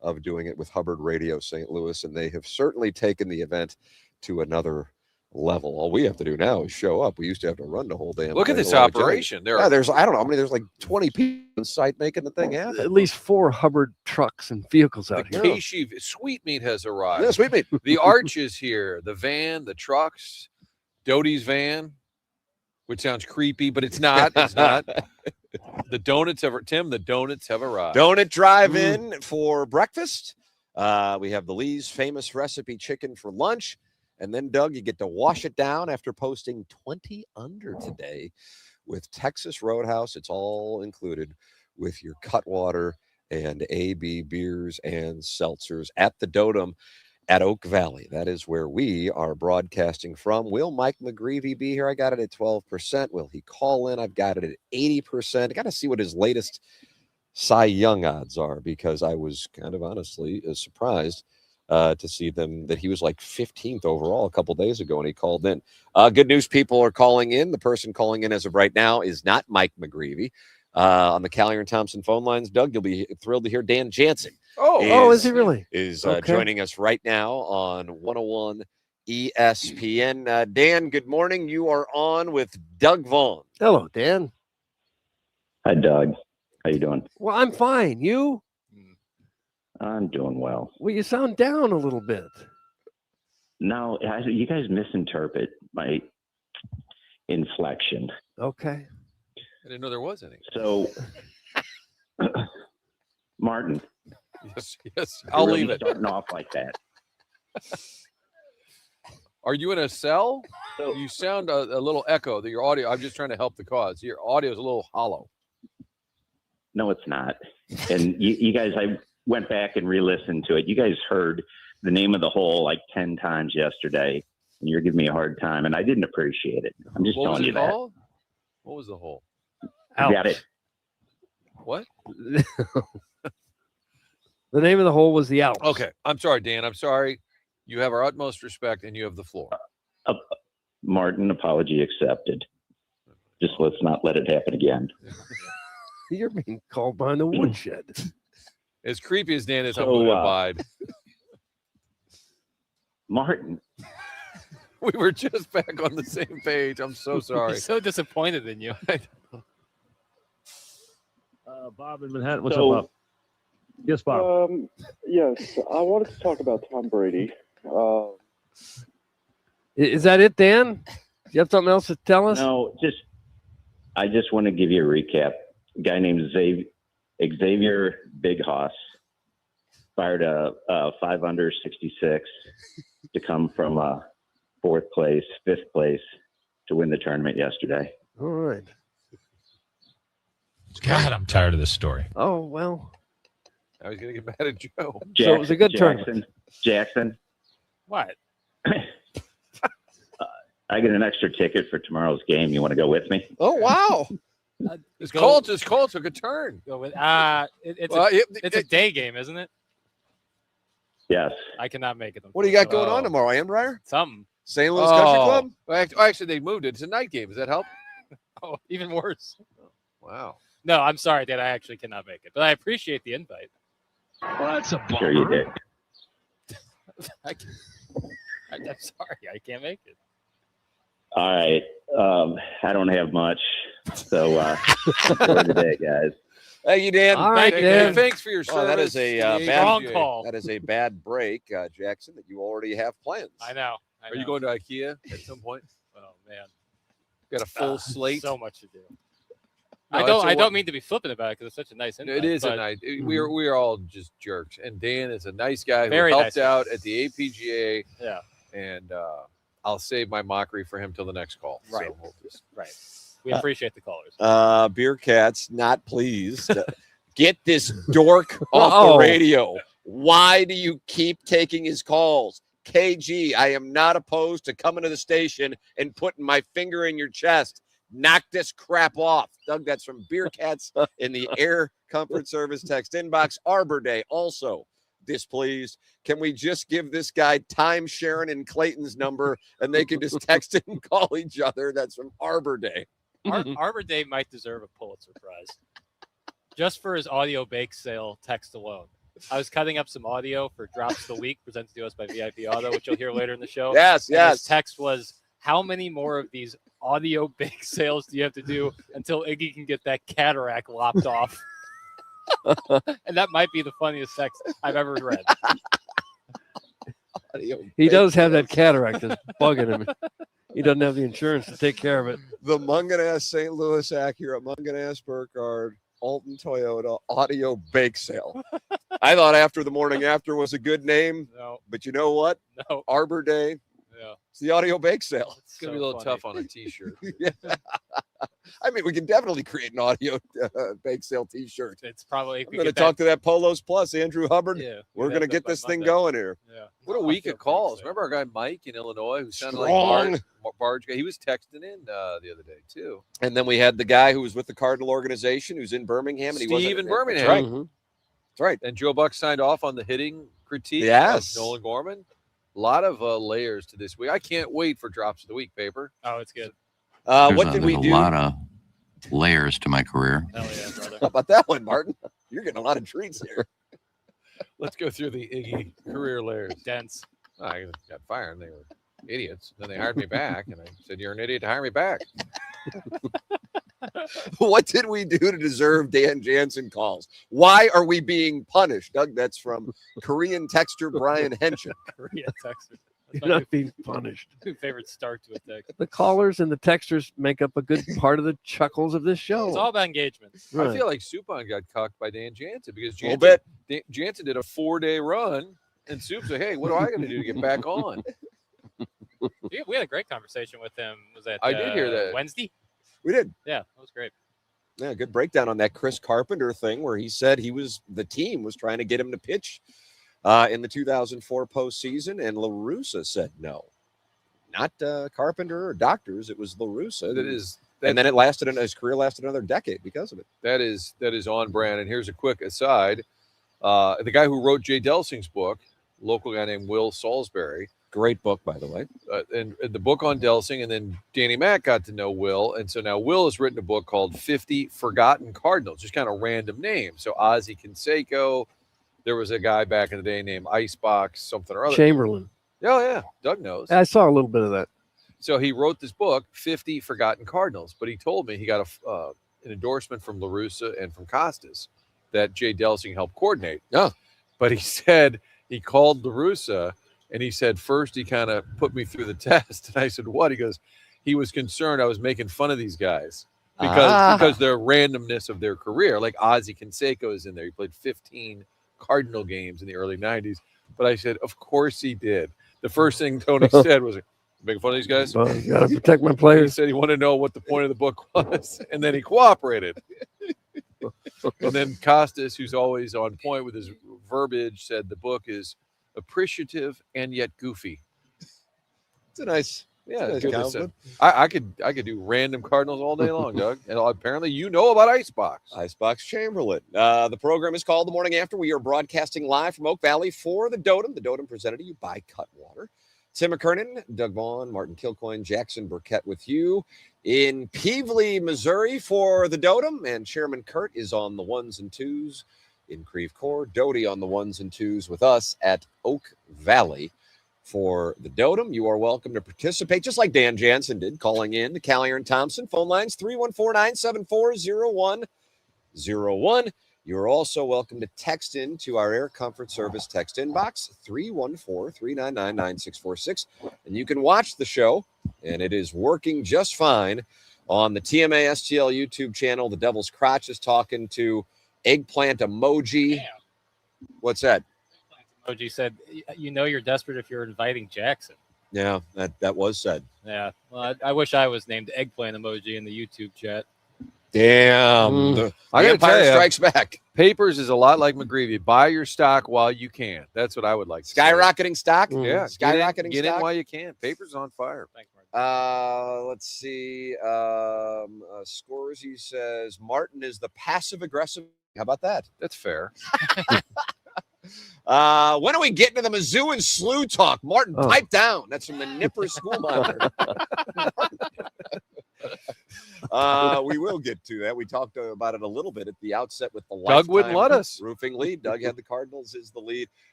of doing it with Hubbard Radio St. Louis, and they have certainly taken the event to another level. All we have to do now is show up. We used to have to run the whole damn Look at thing this a lot of times. operation. There Yeah, are there's I don't know how many. There's like 20 people on site making the thing happen. At least 4 Hubbard trucks and vehicles the out here. Casey Sweetmeat has arrived. Yeah, sweet meat. The arch is here. The van, the trucks, Doty's van, which sounds creepy, but it's not. It's not. The donuts have Tim. The donuts have arrived. Donut drive-in for breakfast. We have the Lee's famous recipe chicken for lunch. And then, Doug, you get to wash it down after posting 20 under today with Texas Roadhouse. It's all included with your Cutwater and AB Beers and Seltzers at the Dotem at Oak Valley. That is where we are broadcasting from. Will Mike McGreevy be here? I got it at 12%. Will he call in? I've got it at 80%. I got to see what his latest Cy Young odds are, because I was kind of honestly surprised to see them that he was like 15th overall a couple days ago when he called in. Good news, people are calling in. The person calling in as of right now is not Mike McGreevy. On the Callier and Thompson phone lines, Doug, you'll be thrilled to hear Dan Jansen. Is he really? Is Okay. joining us right now on 101 ESPN. Dan, good morning. You are on with Doug Vaughn. Hello, Dan. Hi, Doug. How you doing? Well, I'm fine. You? I'm doing well. Well, you sound down a little bit. No, you guys misinterpret my inflection. Okay. I didn't know there was any. So, Martin. Yes, I'll really leave it. Starting off like that. Are you in a cell? So, You sound a little echo. That your audio. I'm just trying to help the cause. Your audio is a little hollow. no, it's not. And you guys, I went back and re-listened to it. You guys heard the name of the hole like 10 times yesterday, and you're giving me a hard time, and I didn't appreciate it. I'm just What was telling you it that. called? What was the hole? You got it. What? The name of the hole was the Alps. Okay. I'm sorry, Dan. I'm sorry. You have our utmost respect, and you have the floor. Martin, apology accepted. Just let's not let it happen again. You're being called behind the woodshed. As creepy as Dan is, I'm So, going to abide. Martin, We were just back on the same page. I'm so sorry. He's so disappointed in you. Bob in Manhattan. What's So- up, Bob? Yes, Bob. Yes, I wanted to talk about Tom Brady. Is that it, Dan? Do you have something else to tell us? no, I just want to give you a recap. A guy named Xavier Big Hoss fired a 5 under 66 to come from fourth place, fifth place to win the tournament yesterday. All right. God, I'm tired of this story. Oh, well. I was going to get mad at Joe. So it was a good tournament. Jackson, What? I get an extra ticket for tomorrow's game. You want to go with me? Oh, wow. His call took a turn. Go with it's a day game, isn't it? Yes. I cannot make it. What do you got going Oh. on tomorrow, Ambrier? Something. St. Louis Country Club? Well, actually, they moved it. It's a night game. Does that help? Oh, even worse. Wow. No, I'm sorry, Dad. I actually cannot make it, but I appreciate the invite. Well, that's a bummer. Sure you did. I'm sorry, I can't make it. All right. I don't have much. So enjoy the day, guys. Thank you, Dan. All right, Thank Dan. you. Thanks for your service. Oh, that is a Wrong bad call. That is a bad break, Jackson, that you already have plans. I know. Are you going to IKEA at some point? Oh man, Got a full slate. so much to do. No, I it's a don't mean to be flippant about it because it's such a nice invite. It is a but nice. We are all just jerks, and Dan is a nice guy Very who nice helped out at the APGA. Yeah. And I'll save my mockery for him till the next call. Right. So we'll just- Right. We appreciate the callers. Beer Cat's not pleased. Get this dork off Uh-oh. the radio. Why do you keep taking his calls? KG, I am not opposed to coming to the station and putting my finger in your chest. Knock this crap off. Doug, that's from Beer Cats in the Air Comfort Service text inbox. Arbor Day also displeased. Can we just give this guy Time Sharon and Clayton's number and they can just text and call each other? That's from Arbor Day. Arbor Day might deserve a Pulitzer Prize just for his audio bake sale text alone. I was cutting up some audio for Drops of the Week presented to us by VIP Auto, which you'll hear later in the show. Yes, And yes. his text was, how many more of these audio bake sales do you have to do until Iggy can get that cataract lopped off? And that might be the funniest text I've ever read. He does have that cataract that's bugging him. He doesn't have the insurance to take care of it. The Munganass St. Louis Acura, Munganass Burkhardt, Alton Toyota audio bake sale. I thought After the Morning After was a good name, No, but you know what? no. Arbor Day, Yeah. It's the audio bake sale. It's going to be a little tough on a T-shirt. Yeah. I mean, we can definitely create an audio bake sale T-shirt. It's probably. I'm going to talk to that Polos Plus, Andrew Hubbard. Yeah, we're going to get this thing going here. Yeah. What a week of calls. Remember our guy Mike in Illinois who sounded Strong. like Barge guy? He was texting in the other day, too. And then we had the guy who was with the Cardinal organization who's in Birmingham. And he wasn't Steve in Birmingham. That's right. Mhm. That's right. And Joe Buck signed off on the hitting critique Yes. of Nolan Gorman. A lot of layers to this week. I can't wait for Drops of the Week, Paper. Oh, it's good. What did we there's do? a lot of layers to my career. Hell yeah, brother. How about that one, Martin? You're getting a lot of treats here. Let's go through the Iggy career layers. Dense. I got fired and they were idiots. Then they hired me back and I said, "You're an idiot to hire me back." What did we do to deserve Dan Jansen calls? Why are we being punished? Doug, that's from Korean texter Brian Henshin. Korean texter. You're not being punished. Two favorite start to a text. The callers and the texters make up a good part of the chuckles of this show. It's all about engagement. Right. I feel like Supon got cucked by Dan Jansen because A little bit. Jansen did a 4-day run and Soup said, "Hey, what do I got to do to get back on?" We had a great conversation with him. Was that I did hear that. Wednesday? We did. Yeah, that was great. Yeah, good breakdown on that Chris Carpenter thing where he said the team was trying to get him to pitch in the 2004 postseason, and La Russa said no. Not Carpenter or doctors. It was La Russa. And then his career lasted another decade because of it. That is on brand. And here's a quick aside. The guy who wrote Jay Delsing's book, local guy named Will Salisbury. Great book, by the way. And the book on Delsing, and then Danny Mack got to know Will. And so now Will has written a book called 50 Forgotten Cardinals, just kind of random names. So Ozzie Canseco. There was a guy back in the day named Icebox, something or other. Chamberlain. Oh, yeah. Doug knows. I saw a little bit of that. So he wrote this book, 50 Forgotten Cardinals. But he told me he got an endorsement from La Russa and from Costas that Jay Delsing helped coordinate. Yeah. But he said he called La Russa and he said, first he kind of put me through the test. And I said, what? He goes, he was concerned I was making fun of these guys because their randomness of their career. Like Ozzie Canseco is in there. He played 15 Cardinal games in the early 90s. But I said, of course he did. The first thing Tony said was, making fun of these guys? Well, you got to protect my He players. said he wanted to know what the point of the book was. And then he cooperated. And then Costas, who's always on point with his verbiage, said the book is appreciative and yet goofy. It's a nice, good compliment. I could do random Cardinals all day long, Doug. And apparently you know about Icebox. Icebox Chamberlain. The program is called The Morning After. We are broadcasting live from Oak Valley for the Dotem. The Dotem presented to you by Cutwater. Tim McKernan, Doug Vaughn, Martin Kilcoyne, Jackson Burkett with you in Peevely, Missouri for the Dotem. And Chairman Kurt is on the ones and twos in Creve Coeur. Doty on the ones and twos with us at Oak Valley for the Dotem. You are welcome to participate, just like Dan Jansen did, calling in to Callier and Thompson. Phone lines 314-974-0101. You're also welcome to text in to our Air Comfort Service text inbox, 314-399-9646. And you can watch the show, and it is working just fine on the TMA STL YouTube channel. The Devil's Crotch is talking to Eggplant Emoji. Damn. What's that? Emoji said, you know you're desperate if you're inviting Jackson. Yeah, that was said. Yeah. Well, I wish I was named Eggplant Emoji in the YouTube chat. Damn. The I gotta Empire tell ya, Strikes Back. Papers is a lot like McGreevy. Buy your stock while you can. That's what I would like to say. Skyrocketing stock? Yeah. Skyrocketing Get stock? in while you can. Papers on fire. Thanks, Martin. Let's see. Scoresy says Martin is the passive aggressive. How about that? That's fair. When are we getting to the Mizzou and Slew talk? Martin, pipe down. That's from the Nipper School Monitor. We will get to that. We talked about it a little bit at the outset with the Doug wouldn't Lifetime let us. Roofing lead. Doug had the Cardinals as the lead.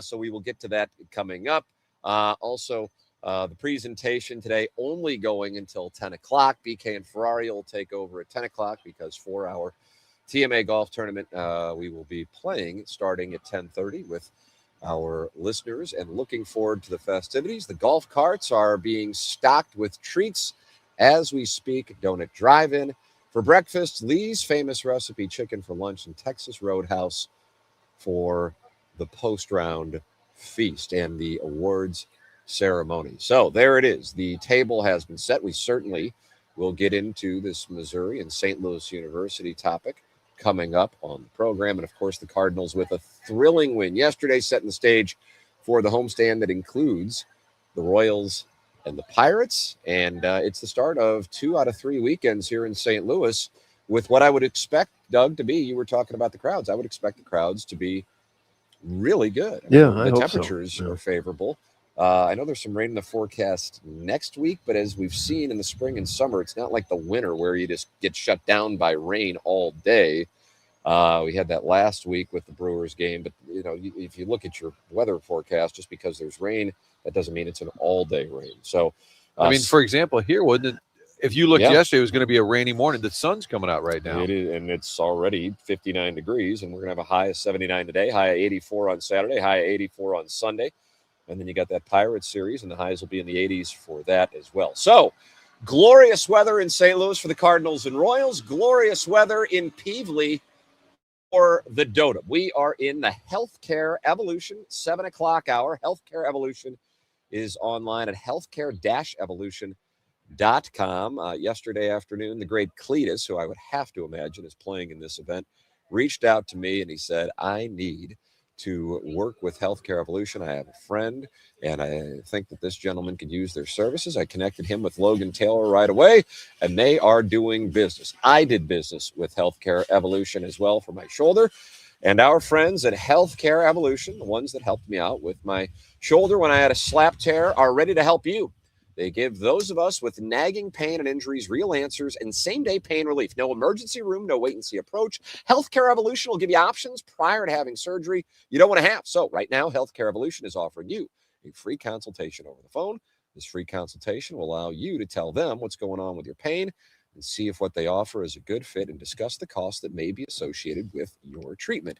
So we will get to that coming up. Also, the presentation today only going until 10 o'clock. BK and Ferrari will take over at 10 o'clock because for our TMA golf tournament, we will be playing starting at 10:30 with our listeners and looking forward to the festivities. The golf carts are being stocked with treats as we speak. Donut Drive-In for breakfast. Lee's famous recipe chicken for lunch, and Texas Roadhouse for the post-round feast. And the awards ceremony. So there it is. The table has been set. We certainly will get into this Missouri and St. Louis University topic coming up on the program. And of course, the Cardinals with a thrilling win yesterday, setting the stage for the homestand that includes the Royals and the Pirates. And it's the start of 2 out of 3 weekends here in St. Louis with what I would expect, Doug, to be. You were talking about the crowds. I would expect the crowds to be really good. I the hope temperatures so. Yeah. are favorable. I know there's some rain in the forecast next week, but as we've seen in the spring and summer, it's not like the winter where you just get shut down by rain all day. We had that last week with the Brewers game, but if you look at your weather forecast, just because there's rain, that doesn't mean it's an all-day rain. So, I mean, for example, here, wouldn't it? If you looked yesterday, it was going to be a rainy morning. The sun's coming out right now. It is, and it's already 59 degrees, and we're going to have a high of 79 today, high of 84 on Saturday, high of 84 on Sunday. And then you got that Pirates series, and the highs will be in the 80s for that as well. So, glorious weather in St. Louis for the Cardinals and Royals. Glorious weather in Peevely for the Dotem. We are in the Healthcare Evolution 7 o'clock hour. Healthcare Evolution is online at healthcare-evolution.com. Yesterday afternoon, the great Cletus, who I would have to imagine is playing in this event, reached out to me and he said, I need to work with Healthcare Evolution. I have a friend, and I think that this gentleman could use their services. I connected him with Logan Taylor right away, and they are doing business. I did business with Healthcare Evolution as well for my shoulder, and our friends at Healthcare Evolution, the ones that helped me out with my shoulder when I had a slap tear, are ready to help you. They give those of us with nagging pain and injuries real answers and same-day pain relief. No emergency room, no wait-and-see approach. Healthcare Evolution will give you options prior to having surgery you don't want to have. So right now, Healthcare Evolution is offering you a free consultation over the phone. This free consultation will allow you to tell them what's going on with your pain and see if what they offer is a good fit and discuss the costs that may be associated with your treatment.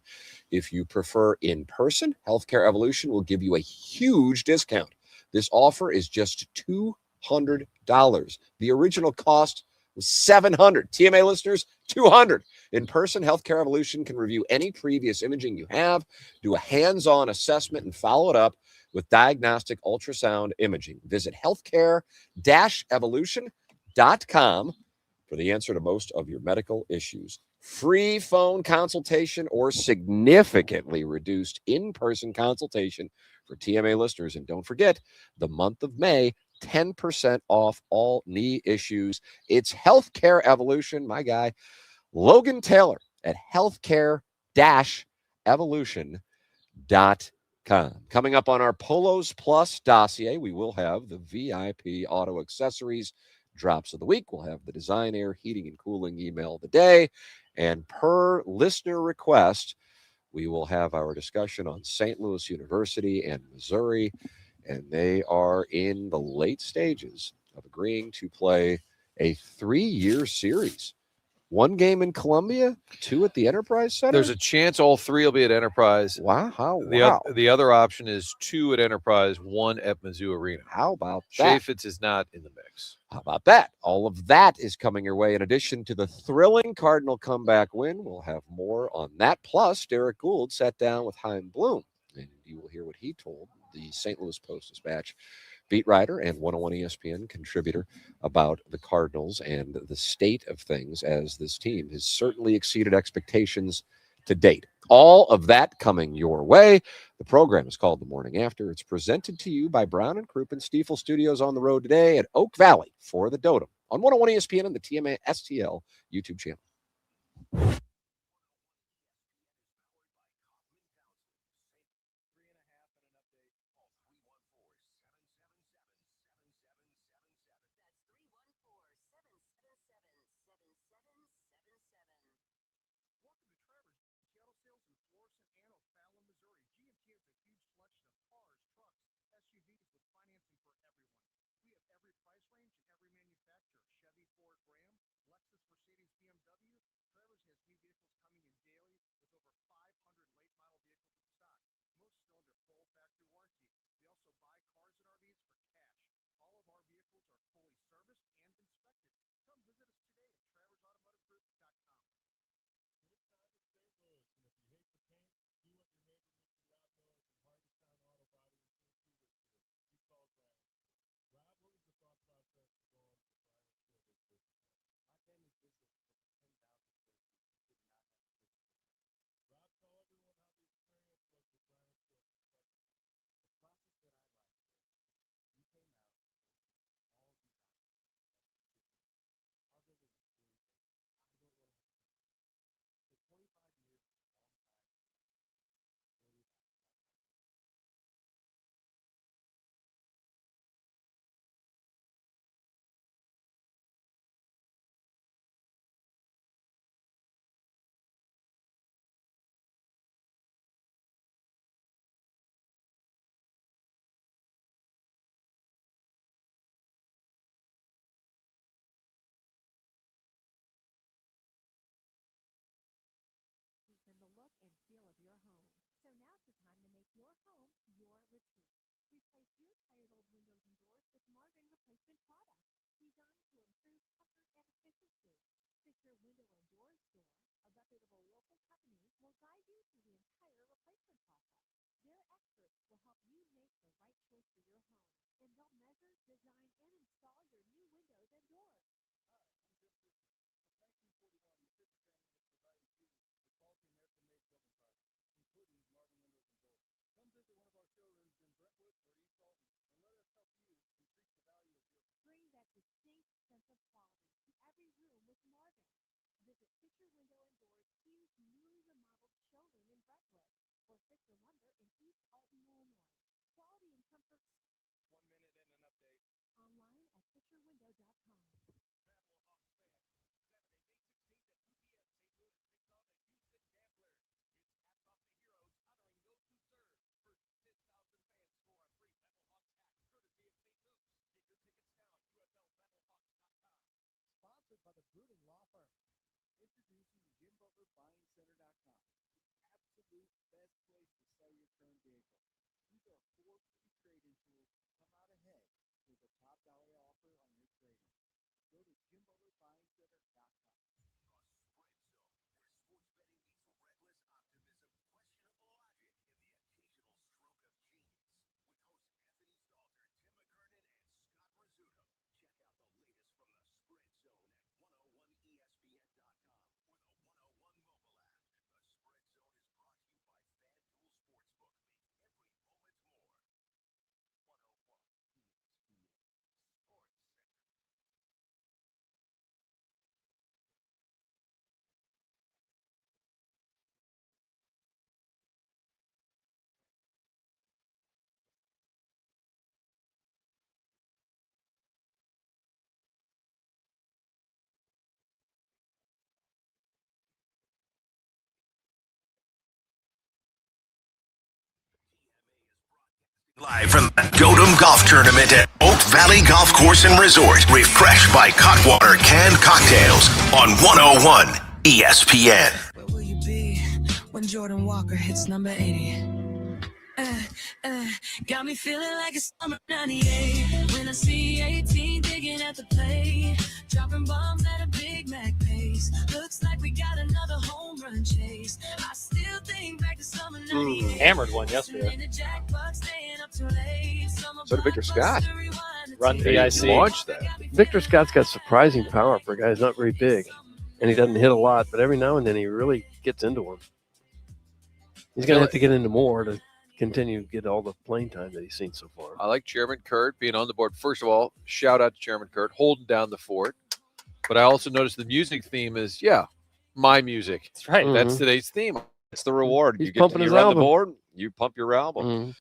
If you prefer in-person, Healthcare Evolution will give you a huge discount. This offer is just $200. The original cost was $700. TMA listeners, $200. In person, Healthcare Evolution can review any previous imaging you have, do a hands-on assessment, and follow it up with diagnostic ultrasound imaging. Visit healthcare-evolution.com for the answer to most of your medical issues. Free phone consultation or significantly reduced in-person consultation for TMA listeners. And don't forget, the month of May, 10% off all knee issues. It's Healthcare Evolution. My guy, Logan Taylor at healthcare-evolution.com. Coming up on our Polos Plus dossier, we will have the VIP auto accessories drops of the week. We'll have the Design Air Heating and Cooling email of the day. And per listener request, we will have our discussion on St. Louis University and Missouri. And they are in the late stages of agreeing to play a 3-year series. 1 game in Columbia, 2 at the Enterprise Center. There's a chance all 3 will be at Enterprise. Wow. The other option is 2 at Enterprise, 1 at Mizzou Arena. How about that? Chaffetz is not in the mix. How about that? All of that is coming your way. In addition to the thrilling Cardinal comeback win, we'll have more on that. Plus, Derek Gould sat down with Chaim Bloom, and you will hear what he told the St. Louis Post-Dispatch beat writer and 101 ESPN contributor about the Cardinals and the state of things, as this team has certainly exceeded expectations to date. All of that coming your way. The program is called The Morning After. It's presented to you by Brown and Crouppen Stiefel Studios on the road today at Oak Valley for the Dotem on 101 ESPN and the TMA STL YouTube channel. Live from the Dotem Golf Tournament at Oak Valley Golf Course and Resort. Refreshed by Cutwater Canned Cocktails on 101 ESPN. Where will you be when Jordan Walker hits number 80? Got me feeling like it's summer 98. When I see 18 digging at the plate, dropping bombs at a Big Mac pace. Looks like we got another home run chase. I still think back to summer 98. Hammered one yesterday. So did Victor Scott. Run VIC. Launched that. Victor Scott's got surprising power for a guy who's not very big, and he doesn't hit a lot, but every now and then he really gets into them. He's going to have to get into more to continue to get all the playing time that he's seen so far. I like Chairman Kurt being on the board. First of all, shout out to Chairman Kurt holding down the fort. But I also noticed the music theme is, my music. That's right. That's today's theme. It's the reward. He's You get pumping to his run the album. board, you pump your album. Mhm.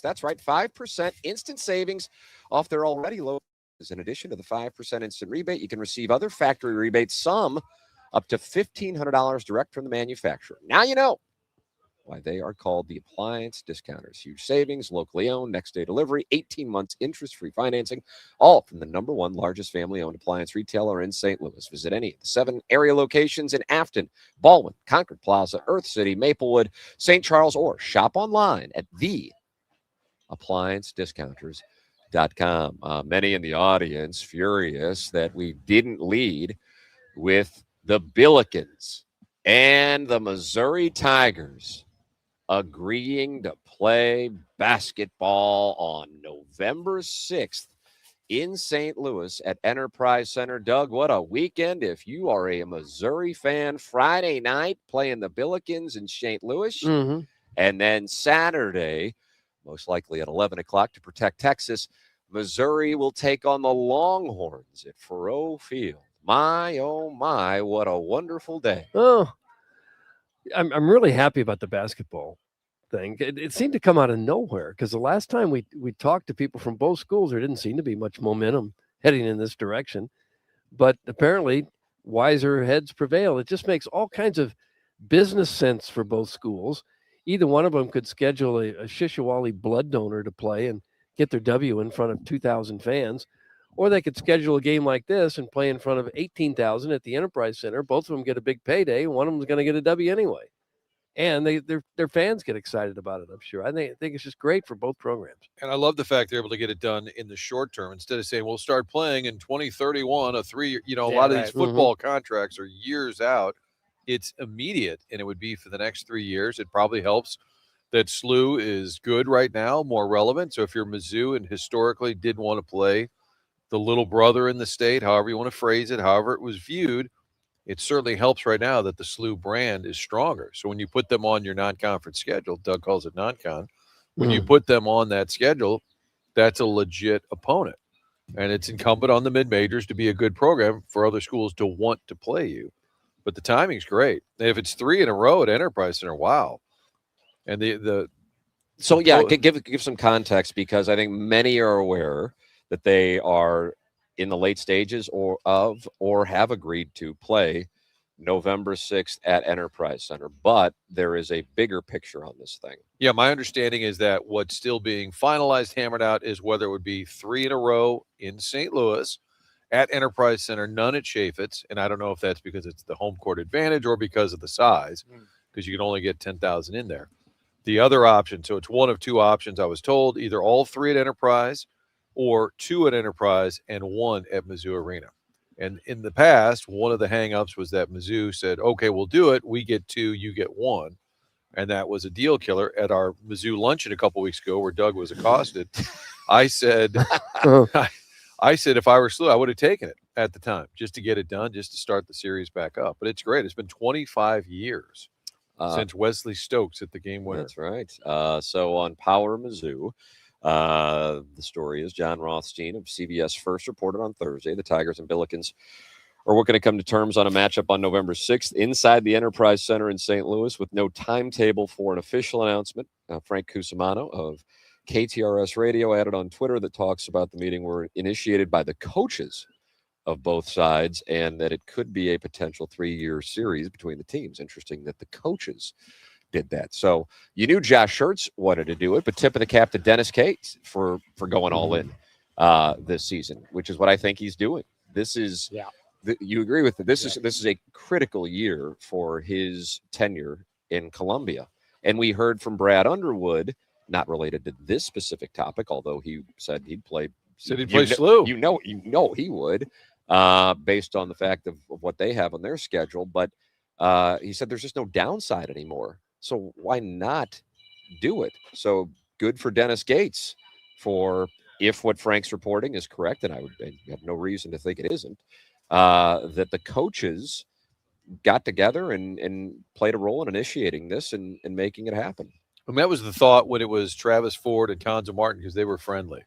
That's right, 5% instant savings off their already low. In addition to the 5% instant rebate, you can receive other factory rebates, some up to $1,500 direct from the manufacturer. Now you know why they are called the appliance discounters. Huge savings, locally owned, next day delivery, 18 months interest-free financing, all from the #1 largest family-owned appliance retailer in St. Louis. Visit any of the 7 area locations in Afton, Baldwin, Concord Plaza, Earth City, Maplewood, St. Charles, or shop online at theappliancediscounters.com. Many in the audience furious that we didn't lead with the Billikens and the Missouri Tigers agreeing to play basketball on November 6th in St. Louis at Enterprise Center. Doug, what a weekend if you are a Missouri fan. Friday night playing the Billikens in St. Louis. Mhm. And then Saturday, most likely at 11 o'clock to protect Texas. Missouri will take on the Longhorns at Faurot Field. My, oh my, what a wonderful day. Oh, I'm really happy about the basketball thing. It seemed to come out of nowhere because the last time we talked to people from both schools, there didn't seem to be much momentum heading in this direction. But apparently, wiser heads prevail. It just makes all kinds of business sense for both schools. Either one of them could schedule a Shishawali blood donor to play and get their W in front of 2,000 fans, or they could schedule a game like this and play in front of 18,000 at the Enterprise Center. Both of them get a big payday. One of them is going to get a W anyway. And their fans get excited about it, I'm sure. I think it's just great for both programs. And I love the fact they're able to get it done in the short term instead of saying we'll start playing in 2031, a 3-year, a lot of these football contracts are years out. It's immediate, and it would be for the next 3 years. It probably helps that SLU is good right now, more relevant. So if you're Mizzou and historically did want to play the little brother in the state, however you want to phrase it, however it was viewed, it certainly helps right now that the SLU brand is stronger. So when you put them on your non-conference schedule, Doug calls it non-con, when you put them on that schedule, that's a legit opponent. And it's incumbent on the mid-majors to be a good program for other schools to want to play you. But the timing's great. And if it's 3 in a row at Enterprise Center, wow. And give some context, because I think many are aware that they are in the late stages or have agreed to play November 6th at Enterprise Center. But there is a bigger picture on this thing. Yeah, my understanding is that what's still being finalized, hammered out, is whether it would be 3 in a row in St. Louis at Enterprise Center, none at Chaffetz. And I don't know if that's because it's the home court advantage or because of the size, because you can only get 10,000 in there. The other option, so it's one of two options, I was told, either all 3 at Enterprise or 2 at Enterprise and 1 at Mizzou Arena. And in the past, one of the hangups was that Mizzou said, okay, we'll do it. We get 2, you get 1. And that was a deal killer. At our Mizzou luncheon a couple weeks ago where Doug was accosted, I said, I said if I were SLU, I would have taken it at the time just to get it done, just to start the series back up. But it's great. It's been 25 years since Wesley Stokes hit the game winner. That's right. So on Power Mizzou, the story is John Rothstein of CBS First reported on Thursday the Tigers and Billikens are working to come to terms on a matchup on November 6th inside the Enterprise Center in St. Louis with no timetable for an official announcement. Frank Cusimano of KTRS Radio added on Twitter that talks about the meeting were initiated by the coaches of both sides and that it could be a potential 3-year series between the teams. Interesting that the coaches did that. So you knew Josh Schertz wanted to do it, but tip of the cap to Dennis Cates for going all in this season, which is what I think he's doing. This is you agree with it. This is a critical year for his tenure in Columbia. And we heard from Brad Underwood, not related to this specific topic, although he said he'd play. Said he'd play SLU. You know he would, based on the fact of what they have on their schedule. But he said there's just no downside anymore. So why not do it? So good for Dennis Gates for, if what Frank's reporting is correct, and I have no reason to think it isn't, that the coaches got together and played a role in initiating this and making it happen. I mean, that was the thought when it was Travis Ford and Konza Martin, because they were friendly,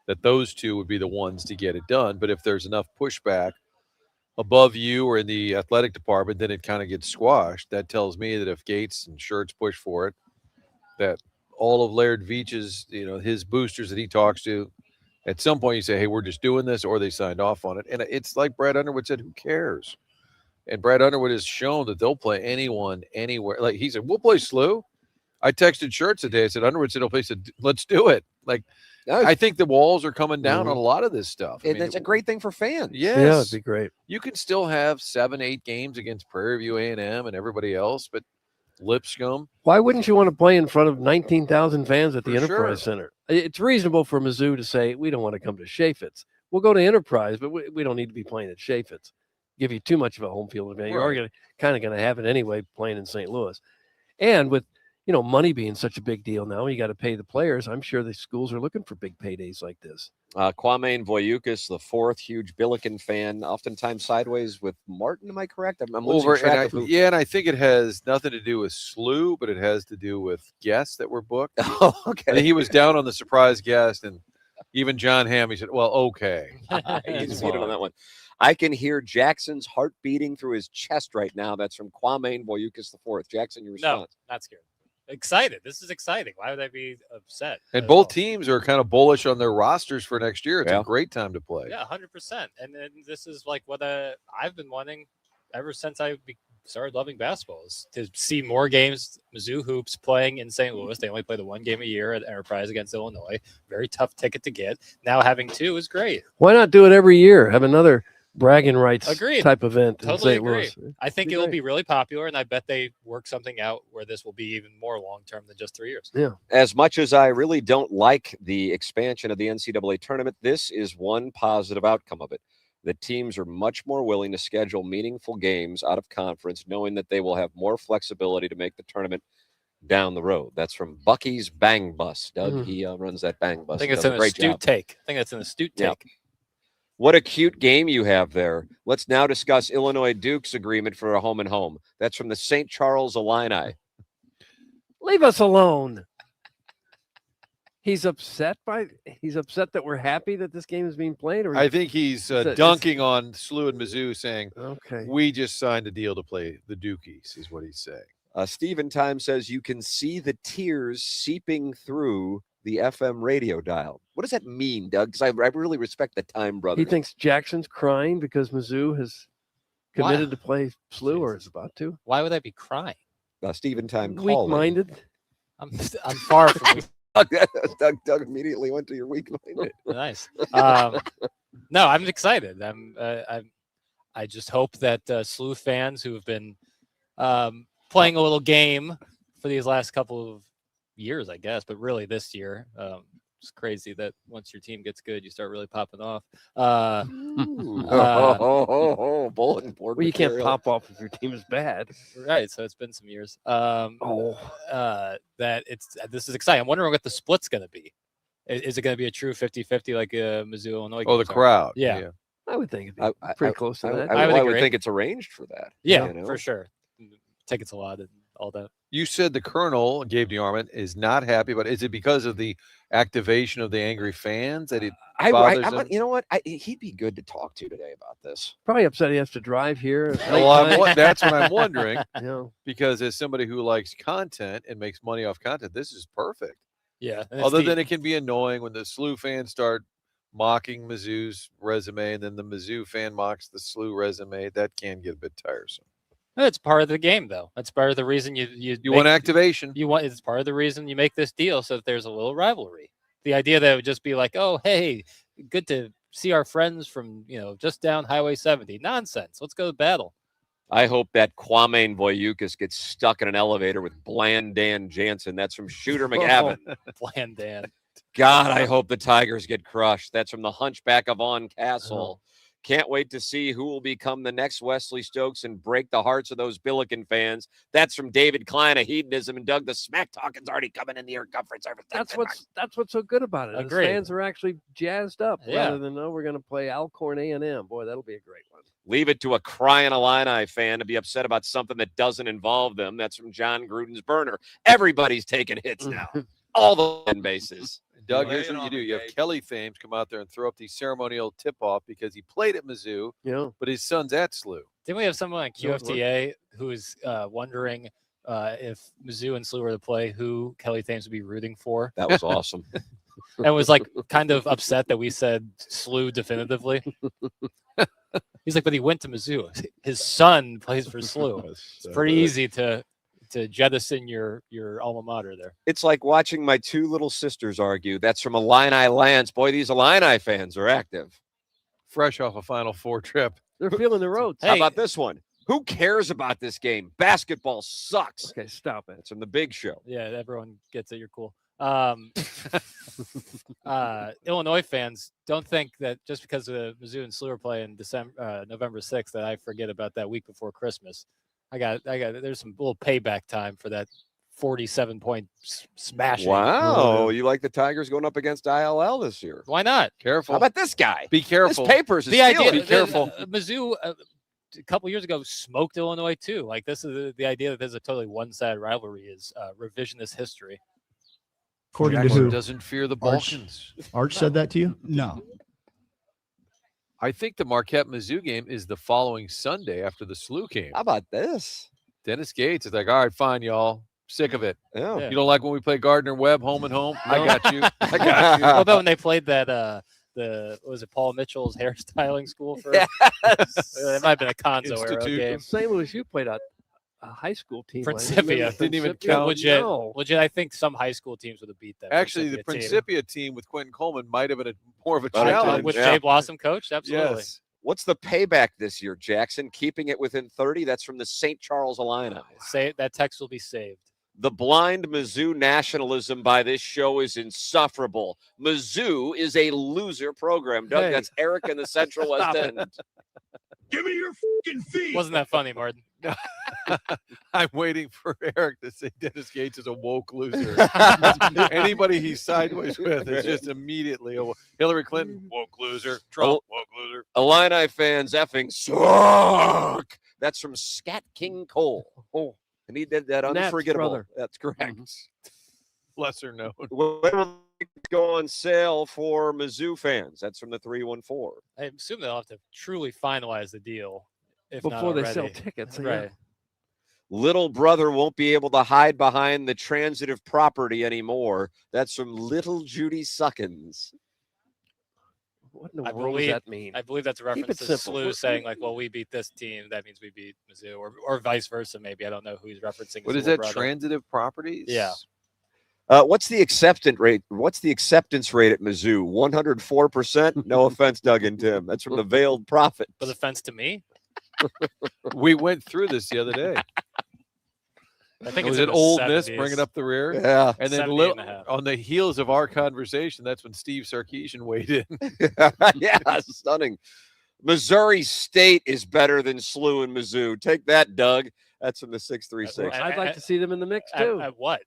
that those two would be the ones to get it done. But if there's enough pushback above you or in the athletic department, then it kind of gets squashed. That tells me that if Gates and Schertz push for it, that all of Laird Veach's, his boosters that he talks to, at some point you say, hey, we're just doing this, or they signed off on it. And it's like Brad Underwood said, who cares? And Brad Underwood has shown that they'll play anyone, anywhere. Like he said, we'll play SLU. I texted Schertz today. I said, Underwood said, he said, let's do it. Like, I think the walls are coming down on a lot of this stuff. And that's a great thing for fans. Yes. Yeah, it'd be great. You can still have 7-8 games against Prairie View A&M and everybody else, but Lipscomb. Why wouldn't you want to play in front of 19,000 fans at the For Enterprise sure. Center? It's reasonable for Mizzou to say, we don't want to come to Chaffetz. We'll go to Enterprise, but we don't need to be playing at Chaffetz. Give you too much of a home field advantage. You are Right. kind of going to have it anyway playing in St. Louis. And with money being such a big deal now, you got to pay the players. I'm sure the schools are looking for big paydays like this. Kwame Voyukis, the fourth, huge Billiken fan, oftentimes sideways with Martin. Am I correct? I'm losing track of who. Yeah, and I think it has nothing to do with SLU, but it has to do with guests that were booked. Oh, okay. I think he was down on the surprise guest, and even John Hamm, he said, well, okay. He's beat him on that one. I can hear Jackson's heart beating through his chest right now. That's from Kwame Voyukis the fourth. Jackson, your response? No, not scared. Excited. This is exciting. Why would I be upset? And both teams are kind of bullish on their rosters for next year. It's Yeah. a great time to play. Yeah, 100%. And this is like what I've been wanting ever since I started loving basketball, is to see more games. Mizzou hoops playing in St. Louis. They only play the one game a year at Enterprise against Illinois. Very tough ticket to get. Now having two is great. Why not do it every year? Have another bragging rights Agreed. type event in Totally St. agree. Louis. I think Be it will great. be really popular, and I bet they work something out where this will be even more long-term than just 3 years. Yeah. As much as I really don't like the expansion of the NCAA tournament, this is one positive outcome of it. The teams are much more willing to schedule meaningful games out of conference, knowing that they will have more flexibility to make the tournament down the road. That's from Bucky's Bang Bus. Doug, he runs that Bang Bus. I think He it's does an a great astute job. take. I think that's an astute Yeah. take. What a cute game you have there. Let's now discuss Illinois Duke's agreement for a home and home. That's from the St. Charles Illini. Leave us alone. He's upset that we're happy that this game is being played. Or I think he's dunking on SLU and Mizzou, saying, okay, we just signed a deal to play the Dukies, is what he's saying. Stephen Time says you can see the tears seeping through the FM radio dial. What does that mean, Doug? Because I really respect the Time brothers. he thinks Jackson's crying because Mizzou has committed to play SLU or is about to. Why would I be crying? Stephen Time calling. Weak-minded. I'm far from Doug immediately went to your weak-minded. Nice. No, I'm excited. I just hope that SLU fans who have been playing a little game for these last couple of years, I guess, but really this year, it's crazy that once your team gets good, you start really popping off. Bulletin board Well, you can't material. pop off if your team is bad. Right, so it's been some years. That this is exciting. I'm wondering what the split's going to be. Is it going to be a true 50-50 like Mizzou Illinois? Oh, the games are? crowd. Yeah. I would think it'd be pretty close to that. I would think it's arranged for that. Yeah, you know? for sure. Tickets a lot and all that. You said the Colonel, Gabe DeArmond, is not happy, but is it because of the activation of the angry fans that it bothers him? You know what? He'd be good to talk to today about this. Probably upset he has to drive here. at Well, nighttime. that's what I'm wondering. Yeah. Because as somebody who likes content and makes money off content, this is perfect. Yeah. and it's Other the- than it can be annoying when the SLU fans start mocking Mizzou's resume, and then the Mizzou fan mocks the SLU resume. That can get a bit tiresome. It's part of the game, though. That's part of the reason you want activation. It's part of the reason you make this deal so that there's a little rivalry. The idea that it would just be like, oh, hey, good to see our friends from just down Highway 70. Nonsense. Let's go to battle. I hope that Kwame Voyukis gets stuck in an elevator with Bland Dan Jansen. That's from Shooter McGavin. Bland Dan. God, I hope the Tigers get crushed. That's from the Hunchback of On Castle. Can't wait to see who will become the next Wesley Stokes and break the hearts of those Billiken fans. That's from David Klein of Hedonism. And Doug, the smack talking's already coming in the air conference. That's what's so good about it. Is Agreed. fans are actually jazzed up Yeah. rather than we're going to play Alcorn A&M. Boy, that'll be a great one. Leave it to a crying Illini fan to be upset about something that doesn't involve them. That's from John Gruden's burner. Everybody's taking hits now. All the fan bases. Doug, here's what you do. You have Kelly Thames come out there and throw up the ceremonial tip-off because he played at Mizzou, but his son's at SLU. Didn't we have someone on QFTA who is wondering if Mizzou and SLU were to play, who Kelly Thames would be rooting for? That was awesome. And was like kind of upset that we said SLU definitively. He's like, but he went to Mizzou. His son plays for SLU. It's pretty easy to jettison your alma mater there. It's like watching my two little sisters argue. That's from Illini Lance. Boy, these Illini fans are active. Fresh off a Final Four trip. They're feeling the road. How about this one? Who cares about this game? Basketball sucks. Okay, stop it. It's from the Big Show. Yeah, everyone gets it. You're cool. Illinois fans, don't think that just because Mizzou and SLU are playing November 6th that I forget about that week before Christmas. I got there's some little payback time for that 47-point smashing. Wow, you like the Tigers going up against ILL this year? Why not? Careful. How about this guy? Be careful. This Papers is The idea, stealing. Be careful. Mizzou a couple years ago smoked Illinois too. Like this is the idea that there's a totally one-sided rivalry is revisionist history. According to Jackson who? doesn't fear the Arch? Balkans. Arch said that to you? No. I think the Marquette Mizzou game is the following Sunday after the SLU game. How about this? Dennis Gates is like, all right, fine, y'all. Sick of it. Yeah. You don't like when we play Gardner Webb home and home? I No. got you. I got you. What about when they played that what was it, Paul Mitchell's hairstyling school for Yes. It might have been a Conzo era Institute. game. St. Louis, you played a high school team. Principia Didn't even Principia? count. Legit, No. legit. I think some high school teams would have beat them. Actually, the Principia team. Principia team with Quentin Coleman might have been more of a Better challenge. with Yeah. Jay Blossom coached, absolutely. Yes. What's the payback this year, Jackson? Keeping it within 30? That's from the St. Charles Illini. Say that text will be saved. The blind Mizzou nationalism by this show is insufferable. Mizzou is a loser program. Doug, Hey. that's Eric in the Central West Stop it. End. Give me your fucking feet. Wasn't that funny, Martin? I'm waiting for Eric to say Dennis Gates is a woke loser. Anybody he's sideways with is just immediately a Hillary Clinton, woke loser. Trump, woke loser. Illini fans effing suck. That's from Scat King Cole. Oh, and he did that Nat's unforgettable. brother. That's correct. Lesser known. When will it go on sale for Mizzou fans? That's from the 314. I assume they'll have to truly finalize the deal if not Before they sell already. tickets. Right. Little brother won't be able to hide behind the transitive property anymore. That's from Little Judy Suckins. What in the I world believe, does that mean? I believe that's a Keep reference it to simple. SLU saying like, well, we beat this team. That means we beat Mizzou or vice versa. Maybe. I don't know who he's referencing. What his is little that? brother. Transitive properties? Yeah. What's the acceptance rate? What's the acceptance rate at Mizzou? 104%. No offense, Doug and Tim. That's from the Veiled Prophet. With offense to me, We went through this the other day. I think Was it's it in the Old Miss 70s. bringing up the rear? Yeah. And then 70 and a half. on the heels of our conversation, that's when Steve Sarkisian weighed in. Yeah, stunning. Missouri State is better than SLU and Mizzou. Take that, Doug. That's from the 636. I'd like to see them in the mix too. At what?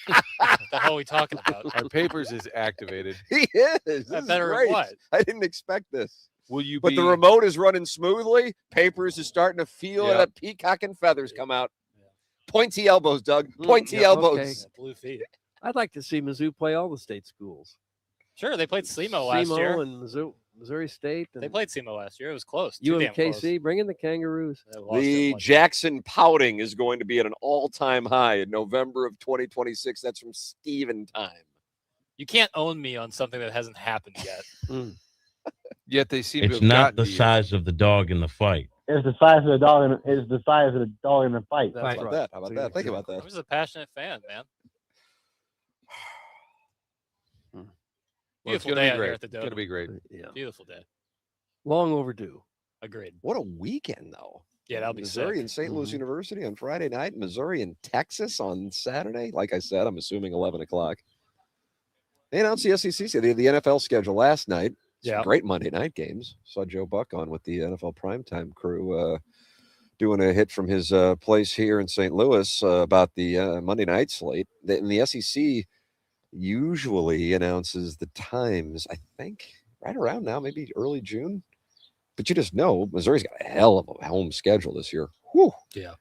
What the hell are we talking about? Our papers is activated. He is. This I is better great. what? I didn't expect this. Will you But be the remote is running smoothly. Papers is starting to feel Yeah. that peacock and feathers come out. Pointy elbows, Doug. Pointy yeah, elbows. okay. Blue feet. I'd like to see Mizzou play all the state schools. Sure, they played SEMO last SEMO year. and Missouri State. And They played SEMO last year. It was close. Too damn close. UMKC. Bring in the Kangaroos. They lost The it once. Jackson pouting is going to be at an all-time high in November of 2026. That's from Steven Time. You can't own me on something that hasn't happened yet. Yet they seem to It's have not gotten the to you. size of the dog in the fight. It's the size of the dog. It's the size of the dog in the fight. That's How about right. that? How about That's that? Think about I that. was a passionate fan, man. Well, it's Beautiful gonna day be out here great. at the It's gonna Dome. be great. Yeah. Beautiful day. Long overdue. Agreed. What a weekend, though. Yeah, that'll be Missouri sick. and St. Louis Mhm. University on Friday night, Missouri and Texas on Saturday. Like I said, I'm assuming 11 o'clock. They announced the SEC, the NFL schedule last night. Some Yeah. great Monday night games. Saw Joe Buck on with the NFL primetime crew doing a hit from his place here in St. Louis about the Monday night slate. And the SEC usually announces the times, I think, right around now, maybe early June. But you just know Missouri's got a hell of a home schedule this year. Whew. Yeah.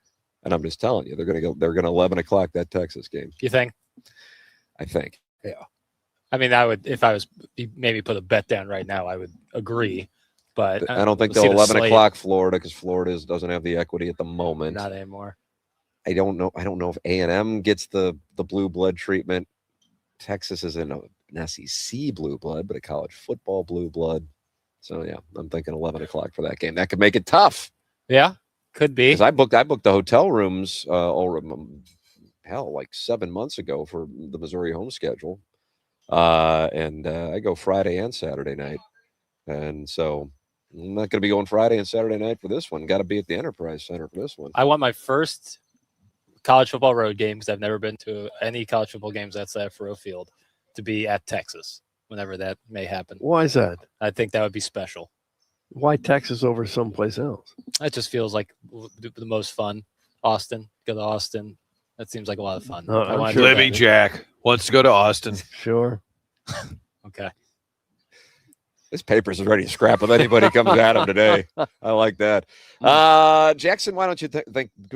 And I'm just telling you, they're gonna 11 o'clock that Texas game. You think? I think. Yeah. I mean, I would, if I was maybe put a bet down right now, I would agree. But I don't think we'll see they'll the 11 slate. o'clock Florida because Florida doesn't have the equity at the moment. Not anymore. I don't know if A&M gets the blue blood treatment. Texas is in an SEC blue blood, but a college football blue blood. So yeah, I'm thinking 11 o'clock for that game. That could make it tough. Yeah, could be. Because I booked the hotel rooms like 7 months ago for the Missouri home schedule. And I go Friday and Saturday night. And so I'm not going to be going Friday and Saturday night for this one. Got to be at the Enterprise Center for this one. I want my first college football road game because I've never been to any college football games outside of Faurot Field to be at Texas whenever that may happen. Why is that? I think that would be special. Why Texas over someplace else? It just feels like the most fun. Austin, go to Austin. That seems like a lot of fun. I'm I wanna sure do Living that. Jack wants to go to Austin. Sure. Okay. This paper's ready to scrap with anybody comes at him today. I like that. Jackson, why don't you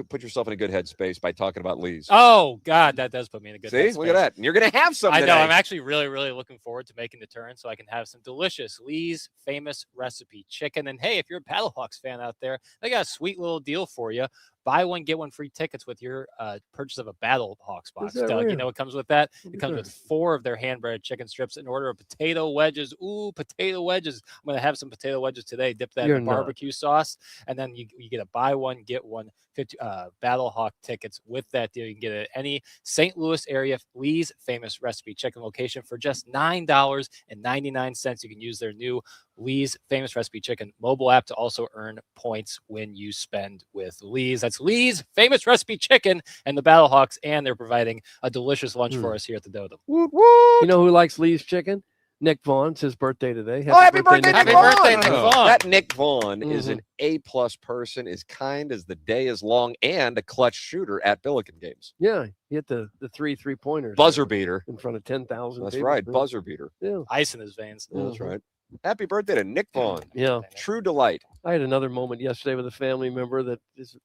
put yourself in a good headspace by talking about Lee's? Oh God, that does put me in a good. See, look at that. And you're gonna have some. I know. today. I'm actually really, really looking forward to making the turn so I can have some delicious Lee's famous recipe chicken. And hey, if you're a Battlehawks fan out there, they got a sweet little deal for you. Buy one, get one free tickets with your purchase of a Battlehawks box. that Doug, real? you know what comes with that? What It is comes that? with 4 of their hand-breaded chicken strips in order of potato wedges. Ooh, potato wedges. I'm going to have some potato wedges today. Dip that You're in not. barbecue sauce. And then you get a buy one, get one 50 Battlehawk tickets with that deal. You can get it at any St. Louis area Lee's famous recipe chicken location for just $9.99. You can use their new Lee's famous recipe chicken mobile app to also earn points when you spend with Lee's. That's Lee's famous recipe chicken and the Battlehawks, and they're providing a delicious lunch for us here at the Dotem. You know who likes Lee's chicken? Nick Vaughn. It's his birthday today. Happy birthday, Nick Vaughn! birthday, Nick Vaughn. That Nick Vaughn is an A-plus person, as kind as the day is long, and a clutch shooter at Billiken games. Yeah, he hit the 3-3-pointers. Buzzer beater. In front of 10,000 That's people. right, buzzer beater. Yeah. Ice in his veins. That's right. Happy birthday to Nick Vaughn. Yeah. True delight. I had another moment yesterday with a family member that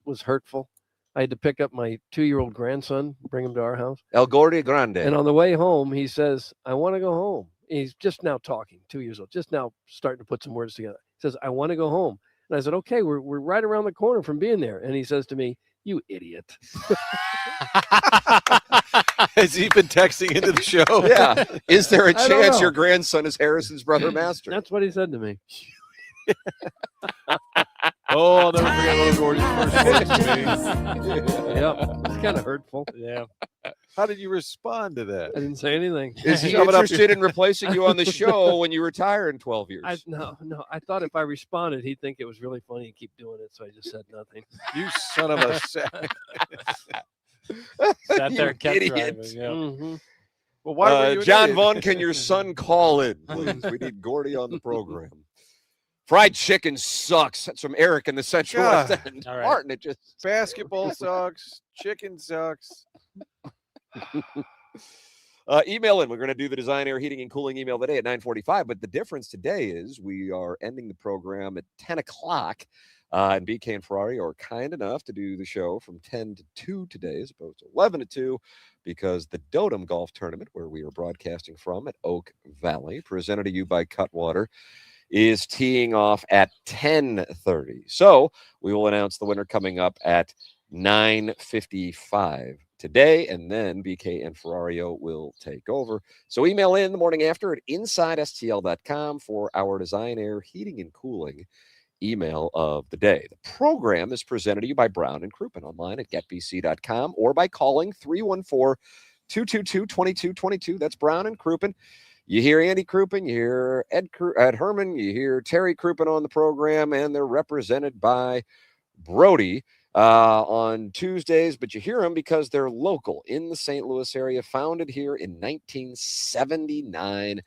was hurtful. I had to pick up my 2-year-old grandson, bring him to our house. El Gordi Grande. And on the way home, he says, I want to go home. He's just now talking, 2 years old, just now starting to put some words together. He says, I want to go home. And I said, okay, we're right around the corner from being there. And he says to me, you idiot. Has he been texting into the show? Yeah. Is there a I don't chance know. your grandson is Harrison's brother master? That's what he said to me. Oh, I'll never forget little Gordy's first words to me. Yep. It's kind of hurtful. Yeah. How did you respond to that? I didn't say anything. Is he Shove it up interested in replacing you on the show when you retire in 12 years? No. I thought if I responded, he'd think it was really funny and keep doing it. So I just said nothing. You son of a sack. Sat there and kept idiot. driving. Yeah. Well, why were you an John idiot? Vaughn, can your son call in, please? We need Gordy on the program. Fried chicken sucks. That's from Eric in the Central God. West End. All right. Martin, it just Basketball sucks. Chicken sucks. email in. We're going to do the Design, Air, Heating, and Cooling email today at 9:45. But the difference today is we are ending the program at 10 o'clock. And BK and Ferrari are kind enough to do the show from 10 to 2 today as opposed to 11 to 2 because the Dotem Golf Tournament, where we are broadcasting from at Oak Valley, presented to you by Cutwater, is teeing off at 10:30. So we will announce the winner coming up at 9:55 today, and then BK and Ferrario will take over. So email in the morning after at InsideSTL.com for our Design, Air, Heating, and Cooling email of the day. The program is presented to you by Brown and Crouppen online at getbc.com or by calling 314-222-2222. That's Brown and Crouppen. You hear Andy Crouppen, you hear Ed Herman, you hear Terry Crouppen on the program, and they're represented by Brody on Tuesdays, but you hear them because they're local in the St. Louis area, founded here in 1979.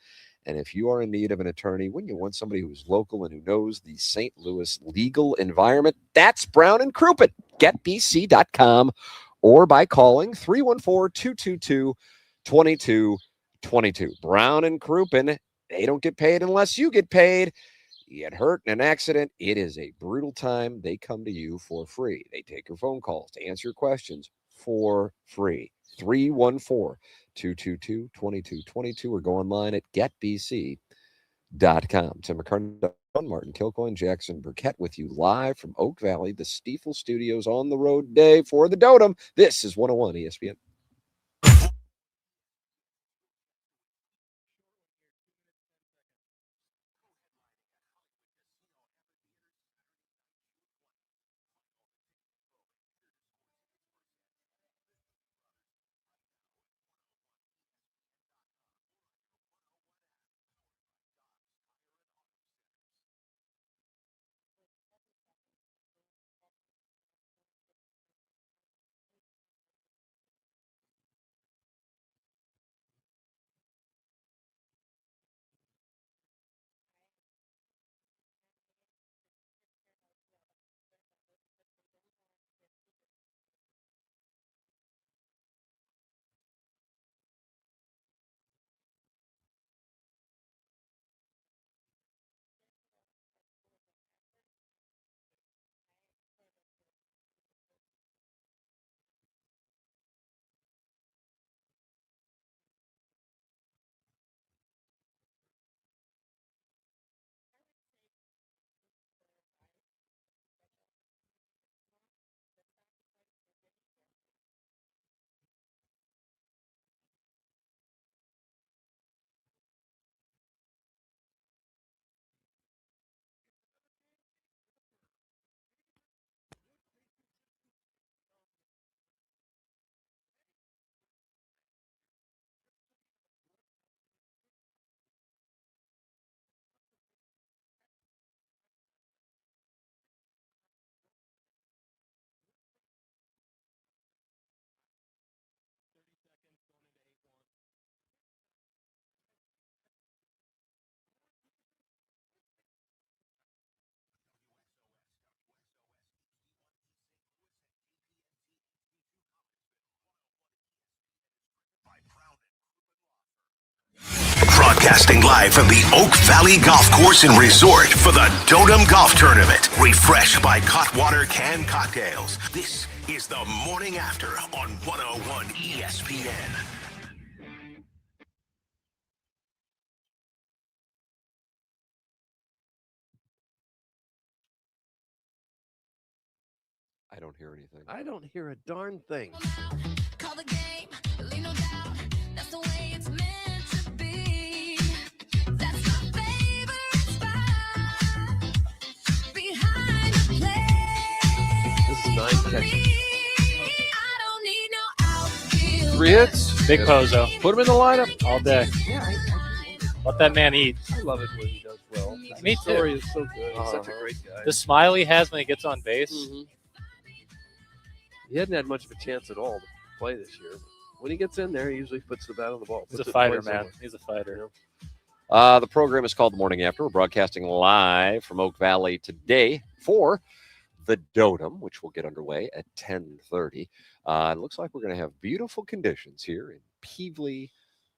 And if you are in need of an attorney, when you want somebody who's local and who knows the St. Louis legal environment, that's Brown and Crouppen. GetBC.com or by calling 314-222-2222. Brown and Crouppen, they don't get paid unless you get paid. You get hurt in an accident, it is a brutal time. They come to you for free. They take your phone calls to answer your questions for free. 314-222-2222 or go online at getbc.com. Tim McKernan, Martin Kilcoyne, Jackson Burkett with you live from Oak Valley, the Stiefel Studios on the road day for the Dotem. This is 101 ESPN. Broadcasting live from the Oak Valley Golf Course and Resort for the Dotem Golf Tournament. Refreshed by Cutwater Canned Cocktails. This is the Morning After on 101 ESPN. I don't hear anything. I don't hear a darn thing. Call the game, leave no doubt. That's the way it's meant to be. That's my favorite spot. Behind the play. This is 9 catches. I don't need no outfield. 3 hits. Big Pozo. Put him in the lineup. All day. Let that man eat. I love it when he does well. Me His story too. is so good. He's such a great guy. The smile he has when he gets on base. Mhm. He hadn't had much of a chance at all to play this year. When he gets in there, he usually puts the bat on the ball. He's puts a it fighter, twice man. over. He's a fighter. The program is called The Morning After. We're broadcasting live from Oak Valley today for the Dotem, which will get underway at 10:30. It looks like we're going to have beautiful conditions here in Peevely,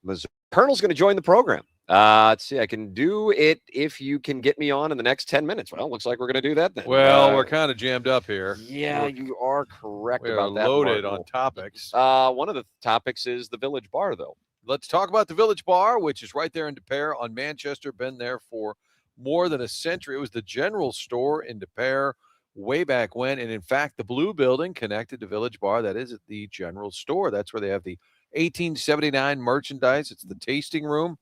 Missouri. Colonel's going to join the program. Let's see. I can do it if you can get me on in the next 10 minutes. Well, looks like we're going to do that then. Well, we're kind of jammed up here. Yeah, you are correct We are about that. loaded Martin. on topics. One of the topics is the Village Bar, though. Let's talk about the Village Bar, which is right there in De Pere on Manchester. Been there for more than a century. It was the general store in De Pere way back when. And in fact, the blue building connected to Village Bar, that is at the general store. That's where they have the 1879 merchandise. It's the tasting room,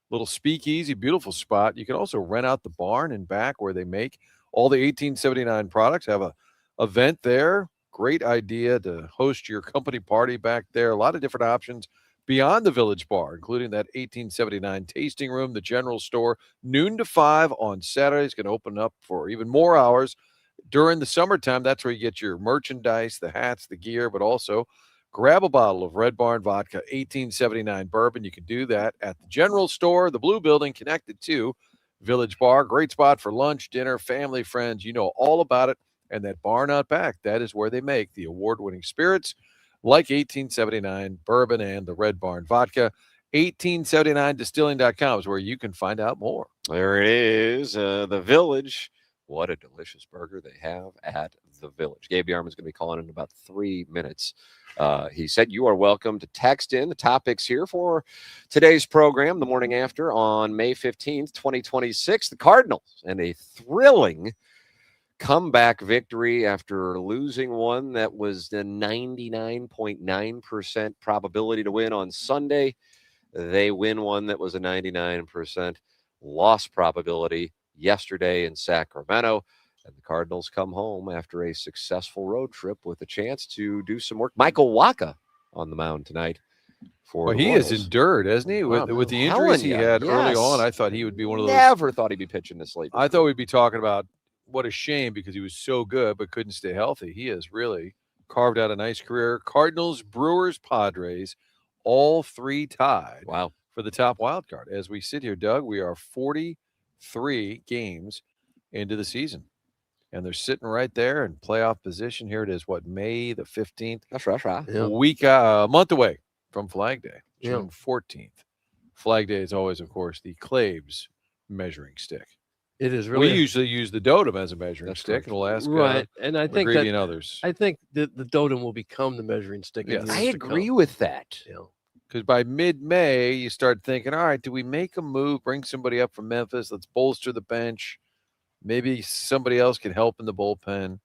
little speakeasy, beautiful spot. You can also rent out the barn and back where they make all the 1879 products. Have a event there. Great idea to host your company party back there. A lot of different options beyond the Village Bar, including that 1879 tasting room, the general store, noon to 5 on Saturdays. Going to open up for even more hours during the summertime. That's where you get your merchandise, the hats, the gear, but also grab a bottle of Red Barn Vodka 1879 bourbon. You can do that at the general store, the blue building connected to Village Bar. Great spot for lunch, dinner, family, friends. You know all about it. And that barn out back, that is where they make the award-winning spirits like 1879 bourbon and the Red Barn Vodka. 1879distilling.com is where you can find out more. There it is, the Village. What a delicious burger they have at the Village. Gabe Yarman's going to be calling in about 3 minutes. He said you are welcome to text in the topics here for today's program, The Morning After, on May 15th, 2026. The Cardinals and a thrilling comeback victory after losing one that was the 99.9% probability to win on Sunday. They win one that was a 99% loss probability yesterday in Sacramento. And the Cardinals come home after a successful road trip with a chance to do some work. Michael Wacha on the mound tonight. Well, he has endured, hasn't he? Wow, With the I'm injuries telling he ya, had early yes. on, I thought he would be one of those. Never thought he'd be pitching this late. I thought we'd be talking about what a shame because he was so good but couldn't stay healthy. He has really carved out a nice career. Cardinals, Brewers, Padres, all three tied. Wow. For the top wild card. As we sit here, Doug, we are 43 games into the season. And they're sitting right there in playoff position. Here it is, what, May the 15th? That's right. A month away from Flag Day, Yeah. June 14th. Flag Day is always, of course, the Claves measuring stick. It is really. We usually use the Dotem as a measuring stick, and we'll ask Right, and I think McGreevy that and others. I think that the Dotem will become the measuring stick. in Yes. years I to agree come. with that. You know, Because by mid-May, you start thinking, all right, do we make a move, bring somebody up from Memphis? Let's bolster the bench. Maybe somebody else can help in the bullpen.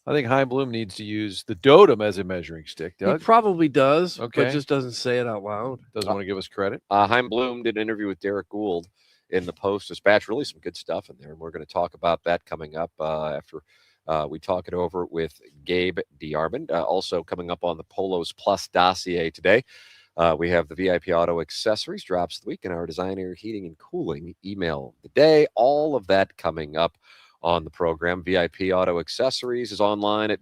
I think Chaim Bloom needs to use the Dotem as a measuring stick, he Doug. probably does, Okay. but just doesn't say it out loud. Doesn't want to give us credit. Chaim Bloom did an interview with Derek Gould in the Post-Dispatch. Really some good stuff in there, and we're going to talk about that coming up after we talk it over with Gabe DeArmond. Also coming up on the Polos Plus dossier today, we have the VIP Auto Accessories drops of the week and our designer heating and cooling email of the day. All of that coming up on the program. VIP Auto Accessories is online at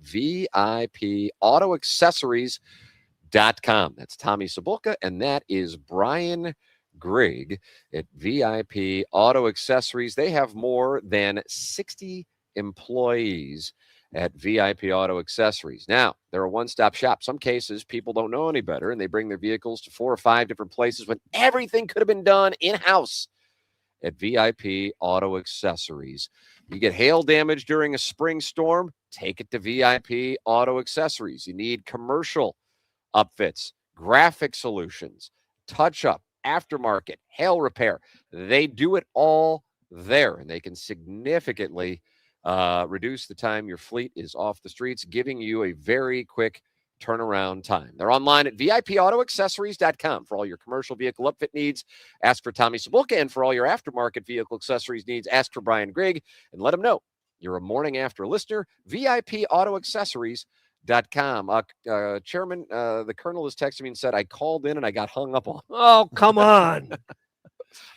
VIPAutoaccessories.com. That's Tommy Sabulka, and that is Brian Grigg at VIP Auto Accessories. They have more than 60 employees at VIP Auto Accessories. Now, they're a one-stop shop. Some cases, people don't know any better, and they bring their vehicles to 4 or 5 different places when everything could have been done in-house. at VIP Auto Accessories. You get hail damage during a spring storm, take it to VIP Auto Accessories. You need commercial upfits, graphic solutions, touch-up, aftermarket, hail repair. They do it all there, and they can significantly reduce the time your fleet is off the streets, giving you a very quick turnaround time. They're online at VIPAutoAccessories.com for all your commercial vehicle upfit needs. Ask for Tommy Sabulka, and for all your aftermarket vehicle accessories needs, ask for Brian Grigg and let him know you're a Morning After listener. VIPAutoAccessories.com. Chairman, the Colonel has texted me and said, I called in and I got hung up on. Oh, come on.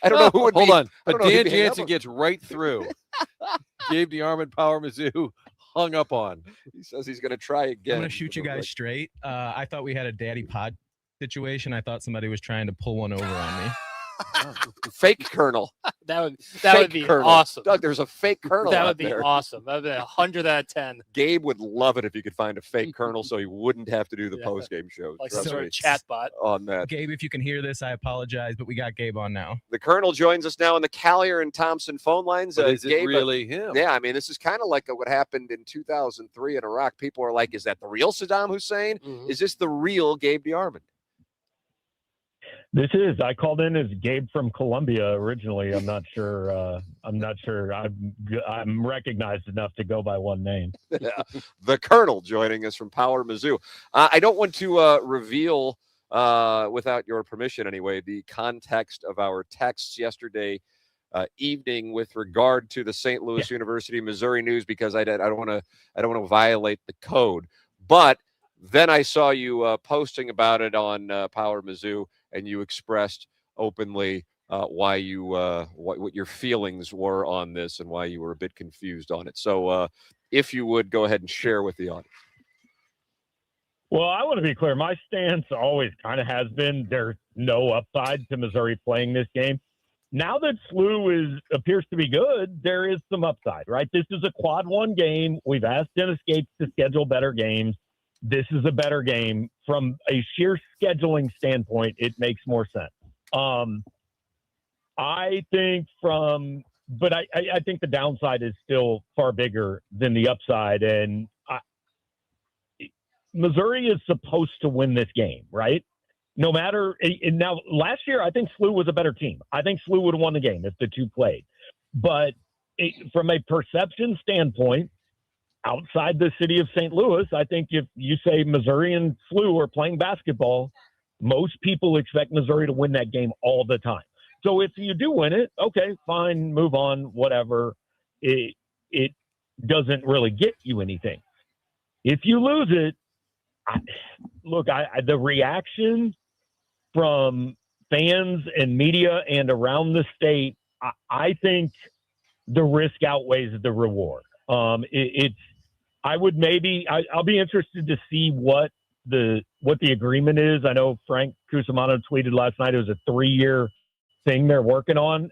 I don't know who would Hold be. on. I But don't know who'd Dan be hanging up Jansen on. gets right through. Gabe DeArmond, Power Mizzou, hung up on. He says he's going to try again. I'm going to shoot you guys straight. I thought we had a daddy pod situation. I thought somebody was trying to pull one over on me. Fake Colonel. That would Fake be Colonel. awesome. Doug, there's a fake Colonel That out would be there. awesome. That would be 100 out of 10. Gabe would love it if he could find a fake Colonel so he wouldn't have to do the Yeah. post-game show. Like Trust some sort me. of chatbot. On that. Gabe, if you can hear this, I apologize, but we got Gabe on now. The Colonel joins us now on the Callier and Thompson phone lines. But is it Gabe, really him? Yeah, I mean, this is kind of like what happened in 2003 in Iraq. People are like, is that the real Saddam Hussein? Mm-hmm. Is this the real Gabe DeArmond? This is. I called in as Gabe from Columbia originally. I'm not sure. I'm recognized enough to go by one name. The Colonel joining us from Power Mizzou. I don't want to reveal, without your permission anyway, the context of our texts yesterday evening with regard to the St. Louis University, Missouri news, because I don't want to violate the code. But then I saw you posting about it on Power Mizzou, and you expressed openly why you what your feelings were on this and why you were a bit confused on it. So if you would go ahead and share with the audience. Well, I want to be clear. My stance always kind of has been there's no upside to Missouri playing this game. Now that SLU appears to be good, there is some upside, right? This is a quad one game. We've asked Dennis Gates to schedule better games. This is a better game. From a sheer scheduling standpoint, it makes more sense. I think I think the downside is still far bigger than the upside. And Missouri is supposed to win this game, right? No matter now, last year, I think SLU was a better team. I think SLU would have won the game if the two played. But from a perception standpoint, outside the city of St. Louis, I think if you say Missouri and SLU are playing basketball, most people expect Missouri to win that game all the time. So if you do win it, okay, fine, move on, whatever. It doesn't really get you anything. If you lose it, the reaction from fans and media and around the state, I think the risk outweighs the reward. I'll be interested to see what the agreement is. I know Frank Cusimano tweeted last night it was a 3-year thing they're working on.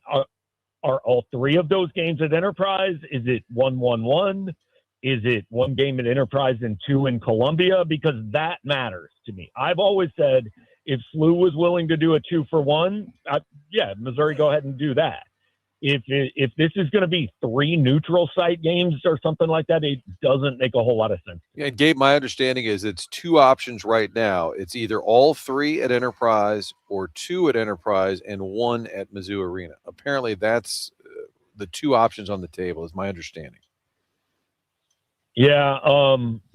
Are all three of those games at Enterprise? Is it 1-1-1? Is it one game at Enterprise and 2 in Columbia? Because that matters to me. I've always said if SLU was willing to do a 2-for-1, Missouri, go ahead and do that. If this is going to be 3 neutral site games or something like that, it doesn't make a whole lot of sense. Yeah, and Gabe, my understanding is it's 2 options right now. It's either all 3 at Enterprise or 2 at Enterprise and 1 at Mizzou Arena. Apparently that's the 2 options on the table is my understanding. Yeah,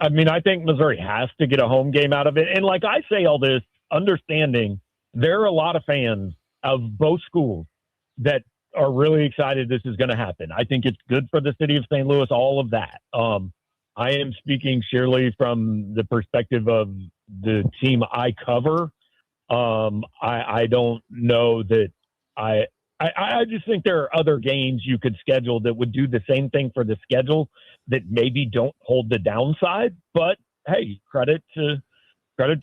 I think Missouri has to get a home game out of it. And like I say all this, understanding there are a lot of fans of both schools that are really excited this is going to happen. I think it's good for the city of St. Louis, all of that. I am speaking sheerly from the perspective of the team I cover. I don't know that I just think there are other games you could schedule that would do the same thing for the schedule that maybe don't hold the downside. But hey, credit to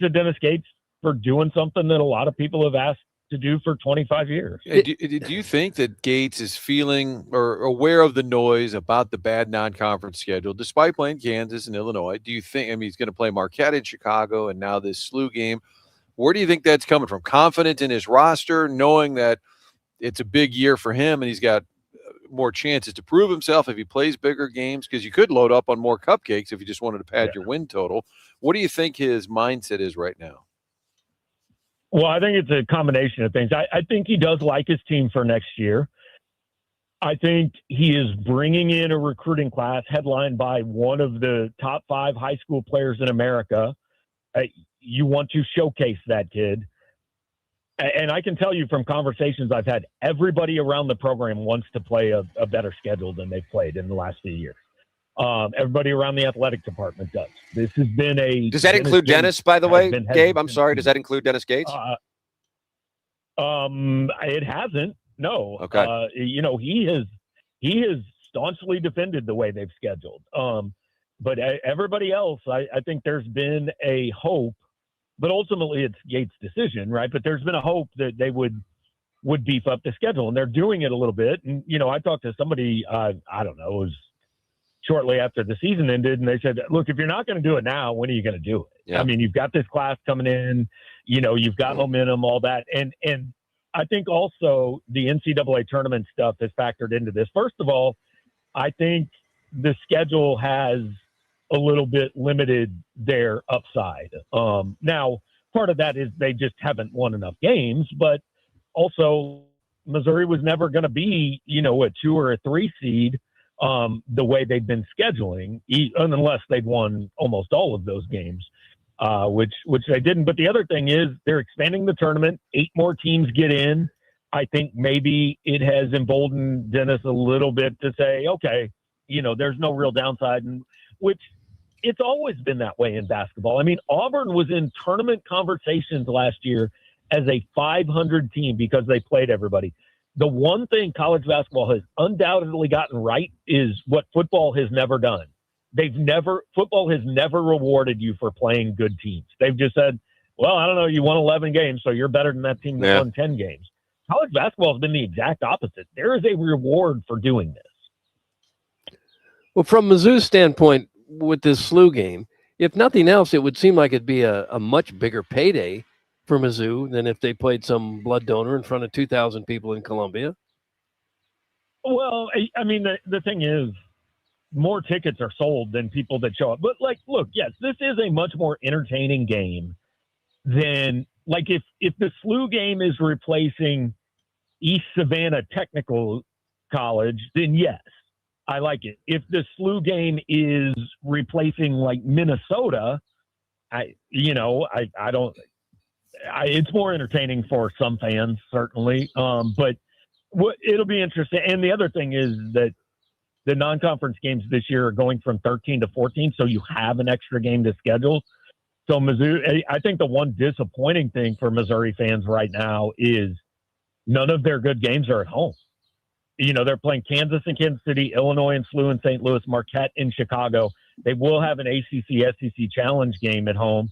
Dennis Gates for doing something that a lot of people have asked to do for 25 years. Do you think that Gates is feeling or aware of the noise about the bad non-conference schedule, despite playing Kansas and Illinois? Do you think, he's going to play Marquette in Chicago and now this SLU game? Where do you think that's coming from? Confident in his roster, knowing that it's a big year for him, and he's got more chances to prove himself if he plays bigger games, because you could load up on more cupcakes if you just wanted to pad your win total. What do you think his mindset is right now? Well, I think it's a combination of things. I think he does like his team for next year. I think he is bringing in a recruiting class headlined by one of the top 5 high school players in America. You want to showcase that kid. And I can tell you from conversations I've had, everybody around the program wants to play a better schedule than they've played in the last few years. Everybody around the athletic department does. This has been a. Does that include Dennis, by the way, Gabe? I'm sorry. Does that include Dennis Gates? It hasn't. No. Okay. He has staunchly defended the way they've scheduled. But everybody else, I think there's been a hope. But ultimately, it's Gates' decision, right? But there's been a hope that they would beef up the schedule, and they're doing it a little bit. And I talked to somebody, I don't know, it was shortly after the season ended, and they said, "Look, if you're not going to do it now, when are you going to do it?" Yeah. I mean, you've got this class coming in, you've got momentum, all that, and I think also the NCAA tournament stuff has factored into this. First of all, I think the schedule has a little bit limited their upside. Now, part of that is they just haven't won enough games, but also Missouri was never going to be, a 2 or a 3 seed the way they've been scheduling, unless they'd won almost all of those games, which they didn't. But the other thing is they're expanding the tournament. 8 more teams get in. I think maybe it has emboldened Dennis a little bit to say, okay, there's no real downside, and which it's always been that way in basketball. I mean, Auburn was in tournament conversations last year as a 500 team because they played everybody. The one thing college basketball has undoubtedly gotten right is what football has never done. Football has never rewarded you for playing good teams. They've just said, well, I don't know, you won 11 games, so you're better than that team that won 10 games. College basketball has been the exact opposite. There is a reward for doing this. Well, from Mizzou's standpoint, with this SLU game, if nothing else, it would seem like it'd be a much bigger payday for Mizzou than if they played some blood donor in front of 2,000 people in Columbia. Well, I mean, the thing is, more tickets are sold than people that show up. But, look, yes, this is a much more entertaining game than, if the SLU game is replacing East Savannah Technical College, then yes, I like it. If the SLU game is replacing Minnesota, it's more entertaining for some fans, certainly. But it'll be interesting. And the other thing is that the non-conference games this year are going from 13 to 14, so you have an extra game to schedule. So Mizzou, I think the one disappointing thing for Missouri fans right now is none of their good games are at home. They're playing Kansas and Kansas City, Illinois and SLU in St. Louis, Marquette in Chicago. They will have an ACC-SEC challenge game at home,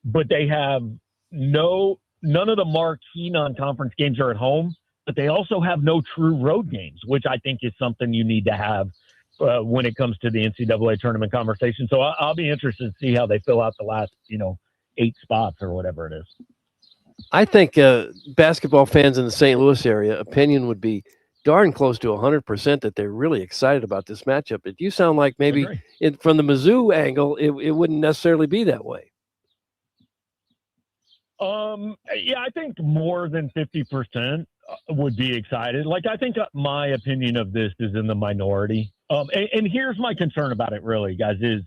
but they have none of the marquee non-conference games are at home, but they also have no true road games, which I think is something you need to have when it comes to the NCAA tournament conversation. So I'll be interested to see how they fill out the last, 8 spots or whatever it is. I think basketball fans in the St. Louis area opinion would be darn close to 100% that they're really excited about this matchup. But you sound like maybe from the Mizzou angle, it wouldn't necessarily be that way. Yeah, I think more than 50% would be excited. I think my opinion of this is in the minority. And here's my concern about it, really, guys, is,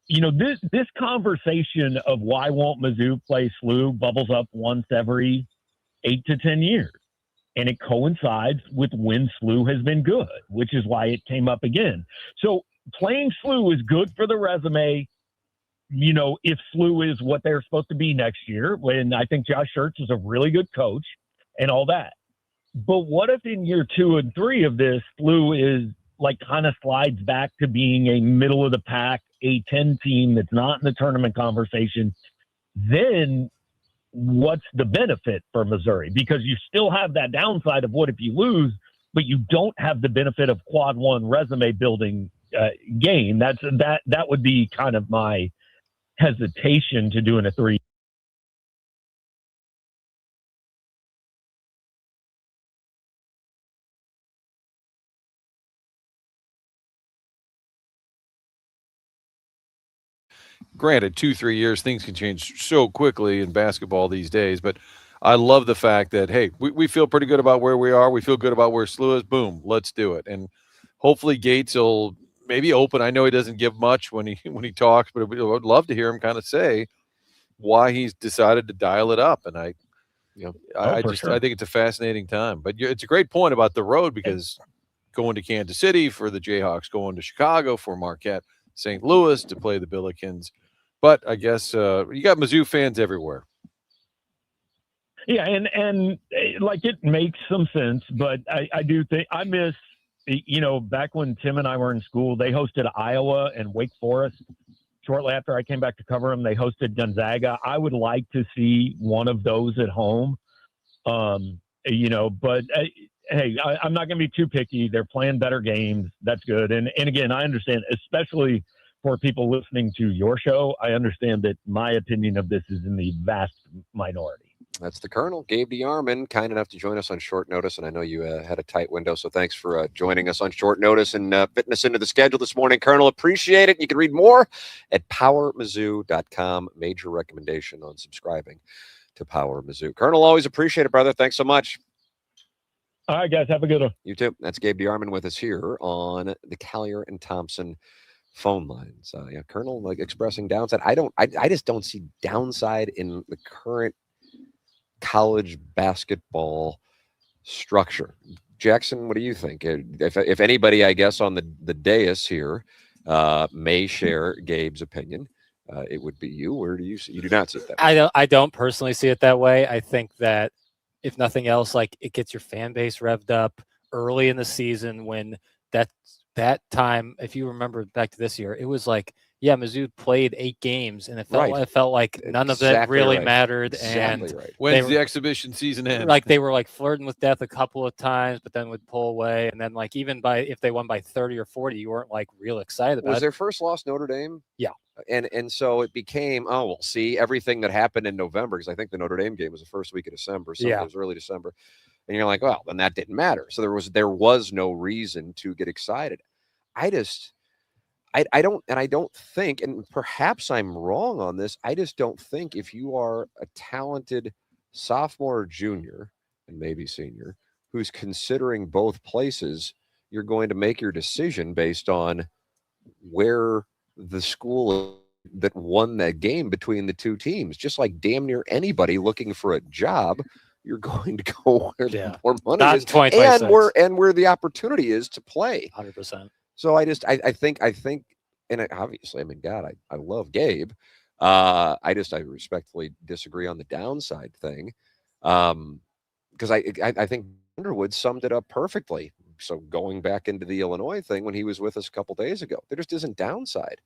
this conversation of why won't Mizzou play SLU bubbles up once every 8 to 10 years. And it coincides with when SLU has been good, which is why it came up again. So playing SLU is good for the resume, if SLU is what they're supposed to be next year, when I think Josh Schertz is a really good coach and all that. But what if in year 2 and 3 of this, SLU is kind of slides back to being a middle of the pack A-10 team that's not in the tournament conversation? Then what's the benefit for Missouri? Because you still have that downside of what if you lose, but you don't have the benefit of quad 1 resume building game. That would be kind of my hesitation to doing a 3 Granted, 2-3 years, things can change so quickly in basketball these days, but I love the fact that, hey, we feel pretty good about where we are. We feel good about where SLU is. Boom, let's do it. And hopefully Gates will maybe open. I know he doesn't give much when he talks, but I would love to hear him kind of say why he's decided to dial it up. And I think it's a fascinating time. But it's a great point about the road, because going to Kansas City for the Jayhawks, going to Chicago for Marquette, St. Louis to play the Billikens. But I guess you got Mizzou fans everywhere. Yeah, and like it makes some sense, but I do think I miss, back when Tim and I were in school, they hosted Iowa and Wake Forest. Shortly after I came back to cover them, they hosted Gonzaga. I would like to see one of those at home, but hey, I'm not going to be too picky. They're playing better games. That's good. And again, I understand, especially for people listening to your show, I understand that my opinion of this is in the vast minority. That's the Colonel, Gabe DeArmond, kind enough to join us on short notice. And I know you had a tight window, so thanks for joining us on short notice and fitting us into the schedule this morning. Colonel, appreciate it. You can read more at powermizzou.com. Major recommendation on subscribing to Power Mizzou. Colonel, always appreciate it, brother. Thanks so much. All right, guys, have a good one. You too. That's Gabe DeArmond with us here on the Collier and Thompson phone lines. Colonel, like expressing downside. I just don't see downside in the current college basketball structure. Jackson, what do you think? If anybody, I guess, on the dais here may share Gabe's opinion, it would be you. Where do you see? You do not see it that way. I don't personally see it that way. I think that if nothing else, like it gets your fan base revved up early in the season when that time, if you remember back to this year, it was like, yeah, Mizzou played 8 games, and it felt like none of it really mattered. Exactly and when's the exhibition season end? Like they were like flirting with death a couple of times, but then would pull away. And then like even if they won by 30 or 40, you weren't like real excited about it. Was their first loss Notre Dame? Yeah. And so it became, we'll see everything that happened in November, because I think the Notre Dame game was the first week of December. So it was early December. And you're like, well, then that didn't matter. So there was no reason to get excited. I don't think, and perhaps I'm wrong on this, I just don't think if you are a talented sophomore or junior, and maybe senior, who's considering both places, you're going to make your decision based on where the school that won that game between the two teams. Just like damn near anybody looking for a job, you're going to go where the more money is and where the opportunity is to play. 100%. So I think, and obviously, I mean, God, I love Gabe. I respectfully disagree on the downside thing, because I think Underwood summed it up perfectly. So going back into the Illinois thing when he was with us a couple days ago, there just isn't downside.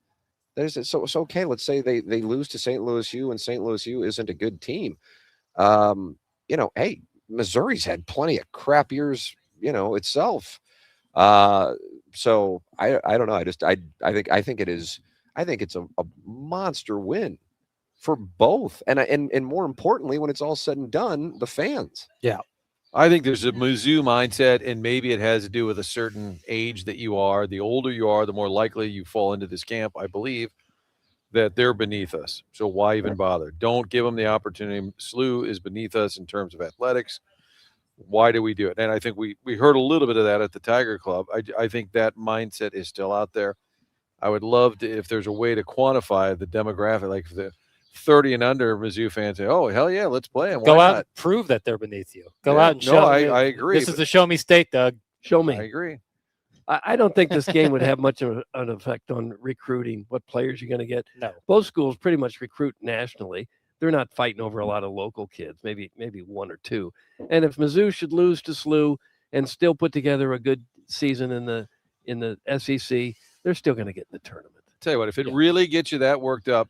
So it's okay. Let's say they lose to St. Louis U, and St. Louis U isn't a good team. Hey, Missouri's had plenty of crap years, itself. So I don't know. I think it's a monster win for both. And more importantly, when it's all said and done, the fans. Yeah. I think there's a Mizzou mindset, and maybe it has to do with a certain age that you are. The older you are, the more likely you fall into this camp, I believe, that they're beneath us. So why even bother? Don't give them the opportunity. SLU is beneath us in terms of athletics. Why do we do it? And I think we heard a little bit of that at the Tiger Club. I think that mindset is still out there. I would love to, if there's a way to quantify the demographic, like the 30 and under Mizzou fans say, oh, hell yeah, let's play them. Go out and prove that they're beneath you. Go out and show me. I agree. This is the show me state, Doug. Show me. I agree. I don't think this game would have much of an effect on recruiting, what players you're going to get. No. Both schools pretty much recruit nationally. They're not fighting over a lot of local kids, maybe one or two. And if Mizzou should lose to SLU and still put together a good season in the SEC, they're still going to get in the tournament. Tell you what, if it really gets you that worked up,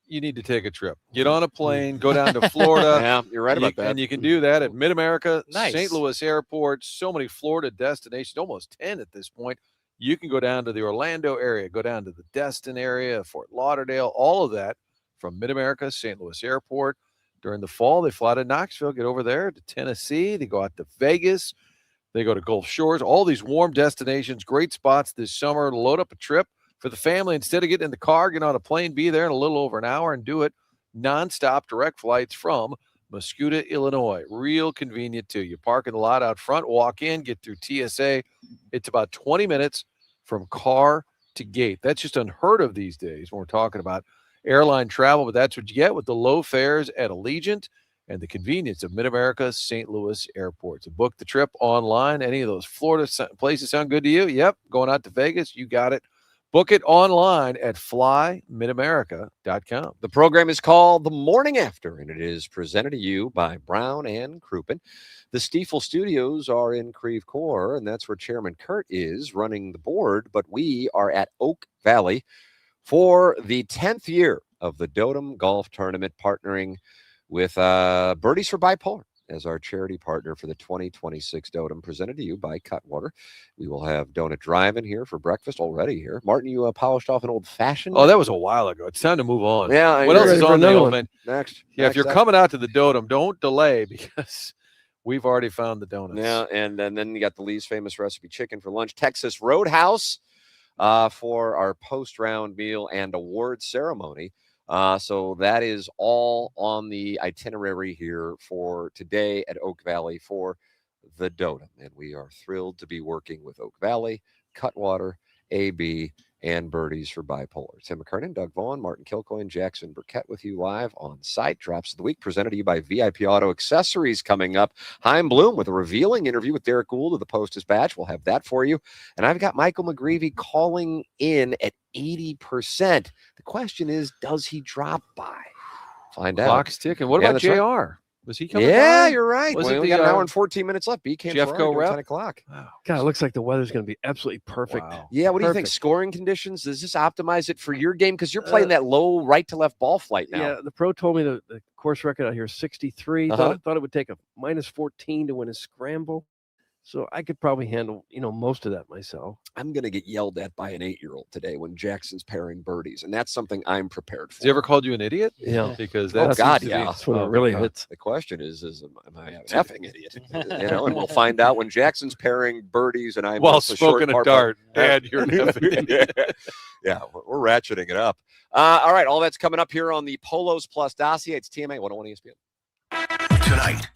you need to take a trip. Get on a plane, go down to Florida. Yeah, you're right about that. And you can do that at Mid-America, Nice. St. Louis Airport, so many Florida destinations, almost 10 at this point. You can go down to the Orlando area, go down to the Destin area, Fort Lauderdale, all of that from Mid-America, St. Louis Airport. During the fall, they fly to Knoxville, get over there to Tennessee. They go out to Vegas. They go to Gulf Shores, all these warm destinations, great spots this summer. Load up a trip. for the family. Instead of getting in the car, get on a plane, be there in a little over an hour, and do it nonstop direct flights from Muscuda, Illinois. Real convenient, too. You park in the lot out front, walk in, get through TSA. It's about 20 minutes from car to gate. That's just unheard of these days when we're talking about airline travel, but that's what you get with the low fares at Allegiant and the convenience of Mid-America St. Louis airports. So book the trip online. Any of those Florida places sound good to you? Yep. Going out to Vegas, you got it. Book it online at flymidamerica.com. The program is called The Morning After, and it is presented to you by Brown and Crouppen. The Stiefel Studios are in Creve Coeur, and that's where Chairman Kurt is running the board. But we are at Oak Valley for the 10th year of the Dotem Golf Tournament, partnering with Birdies for Bipolar as our charity partner for the 2026 Dotem, presented to you by Cutwater. We will have Donut Drive-In here for breakfast already here. Martin, you polished off an old-fashioned? Oh, that was a while ago. It's time to move on. Yeah. What else is on the oven? Next. Yeah, if you're coming out to the Dotem, don't delay because we've already found the donuts. Yeah, and then you got the Lee's Famous Recipe Chicken for lunch. Texas Roadhouse for our post-round meal and award ceremony. So that is all on the itinerary here for today at Oak Valley for the Dotem. And we are thrilled to be working with Oak Valley, Cutwater, AB, and Birdies for Bipolar. Tim McKernan, Doug Vaughn, Martin Kilcoyne, Jackson Burkett with you live on site. Drops of the week presented to you by VIP Auto Accessories coming up. Heim Bloom with a revealing interview with Derek Gould of the Post-Dispatch. We'll have that for you. And I've got Michael McGreevy calling in at 80%. The question is, does he drop by? Find out. Clock's ticking. What about JR? Right. Was he coming Yeah, by? you're right. Was We it only the, got an hour and 14 minutes left. B came Jeffco rep? 10 o'clock. Wow. God, it looks like the weather's going to be absolutely perfect. Wow. Yeah, what do you think? Perfect. Scoring conditions? Does this optimize it for your game? Because you're playing that low right to left ball flight now. Yeah, the pro told me the course record out here is 63. Uh-huh. Thought it would take a minus 14 to win a scramble. So I could probably handle, most of that myself. I'm going to get yelled at by an 8-year-old today when Jackson's pairing birdies, and that's something I'm prepared for. Has he ever called you an idiot? Yeah. Because Oh, that God, seems to be- yeah. That's when it really hits. The question is am I an effing idiot? And we'll find out when Jackson's pairing birdies and I'm While just a short smoking a par dart, putt. Dad, you're an effing idiot. Yeah, we're ratcheting it up. All right, all that's coming up here on the Polos Plus dossier. It's TMA 101 ESPN. Tonight,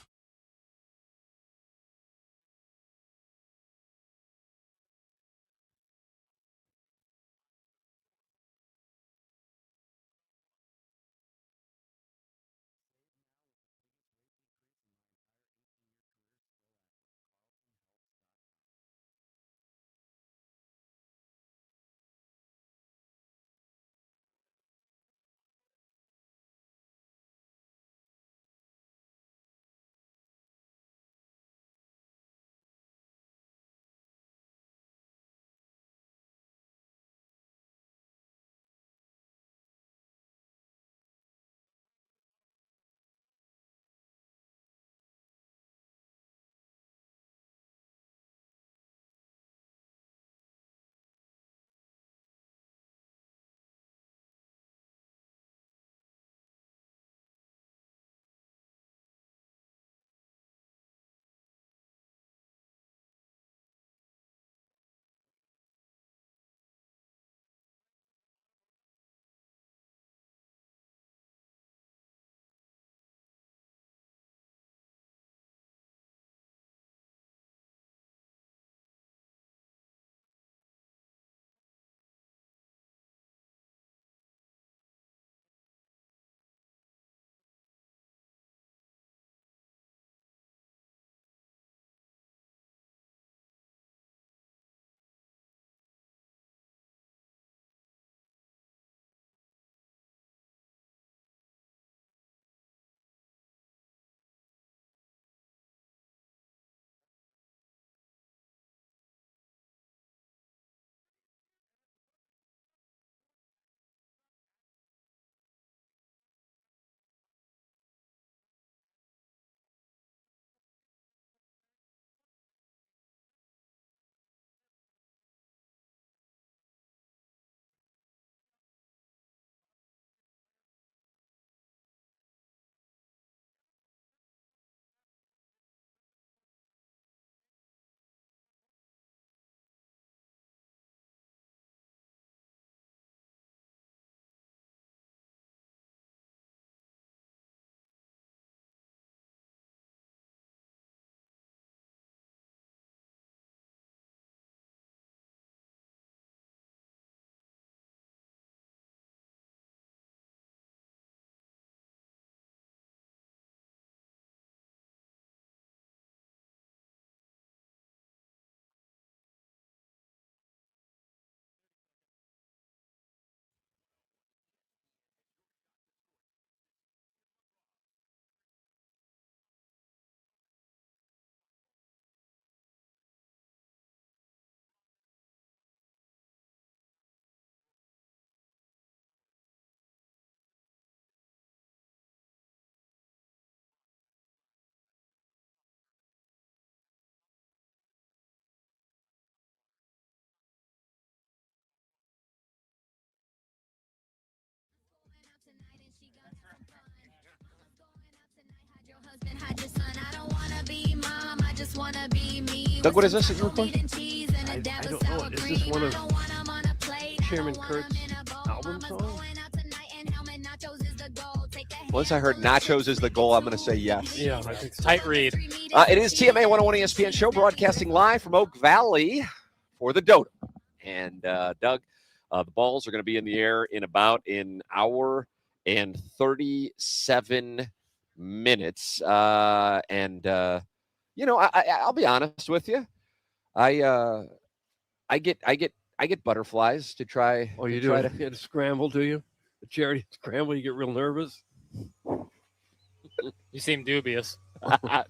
Doug, what is this that you recorded? I don't know. Is this one of Chairman Kurt's album songs? Once I heard Nachos is the goal, I'm going to say yes. Yeah, I think so. Tight read. It is TMA 101 ESPN show, broadcasting live from Oak Valley for the Dotem. And Doug, the balls are going to be in the air in about an hour and 37 minutes. I'll be honest with you. I get butterflies to try. Oh, you to do try it? You had to scramble, do you? The charity scramble, you get real nervous. You seem dubious. Yeah,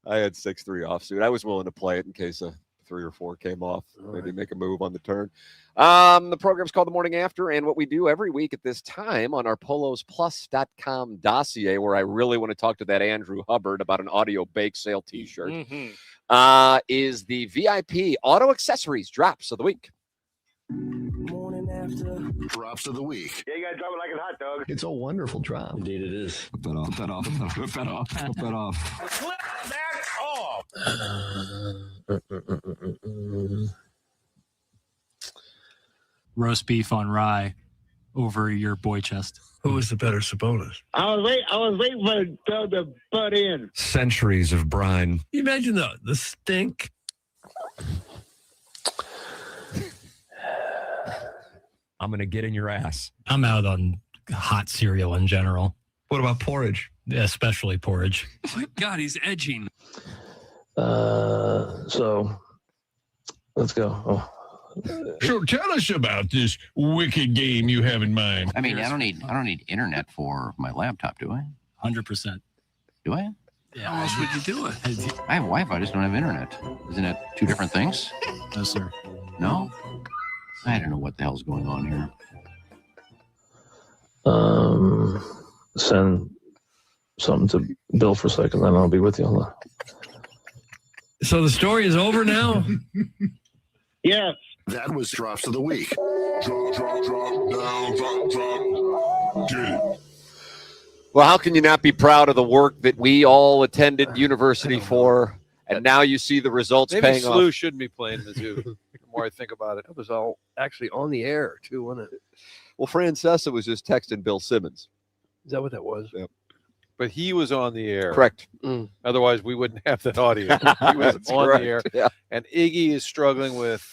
I had 6-3 offsuit. I was willing to play it in case a 3 or 4 came off. Maybe make a move on the turn. The program's called The Morning After, and what we do every week at this time on our polosplus.com dossier, where I really want to talk to that Andrew Hubbard about an audio bake sale T-shirt, is the VIP Auto Accessories Drops of the Week. Drops of the week. Yeah, you gotta drop it like a hot dog. It's a wonderful drop. Indeed, it is. Flip that off. Flip that off. Flip that off. Flip that off. Flip that off. Roast beef on rye over your boy chest. Who was the better Sabonis? I was waiting for Doug to butt in. Centuries of brine. You imagine the stink. I'm going to get in your ass. I'm out on hot cereal in general. What about porridge? Especially porridge. Oh my God, he's edging. So let's go. Oh. So tell us about this wicked game you have in mind. I mean, I don't need internet for my laptop, do I? 100%. Do I? Yeah. How else would you do it? I have Wi-Fi, I just don't have internet. Isn't it two different things? No, sir. No? I don't know what the hell's going on here. Send something to Bill for a second, then I'll be with you. Hold on. So the story is over now? Yes. That was Drops of the Week. Drop, down, drop. Get it. Well, how can you not be proud of the work that we all attended university for, and now you see the results Maybe paying Slew off? shouldn't be playing Mizzou. The more I think about it. That was all actually on the air, too, wasn't it? Well, Francesa was just texting Bill Simmons. Is that what that was? Yep. But he was on the air. Correct. Otherwise, we wouldn't have that audio. He was That's on correct, the air. yeah. And Iggy is struggling with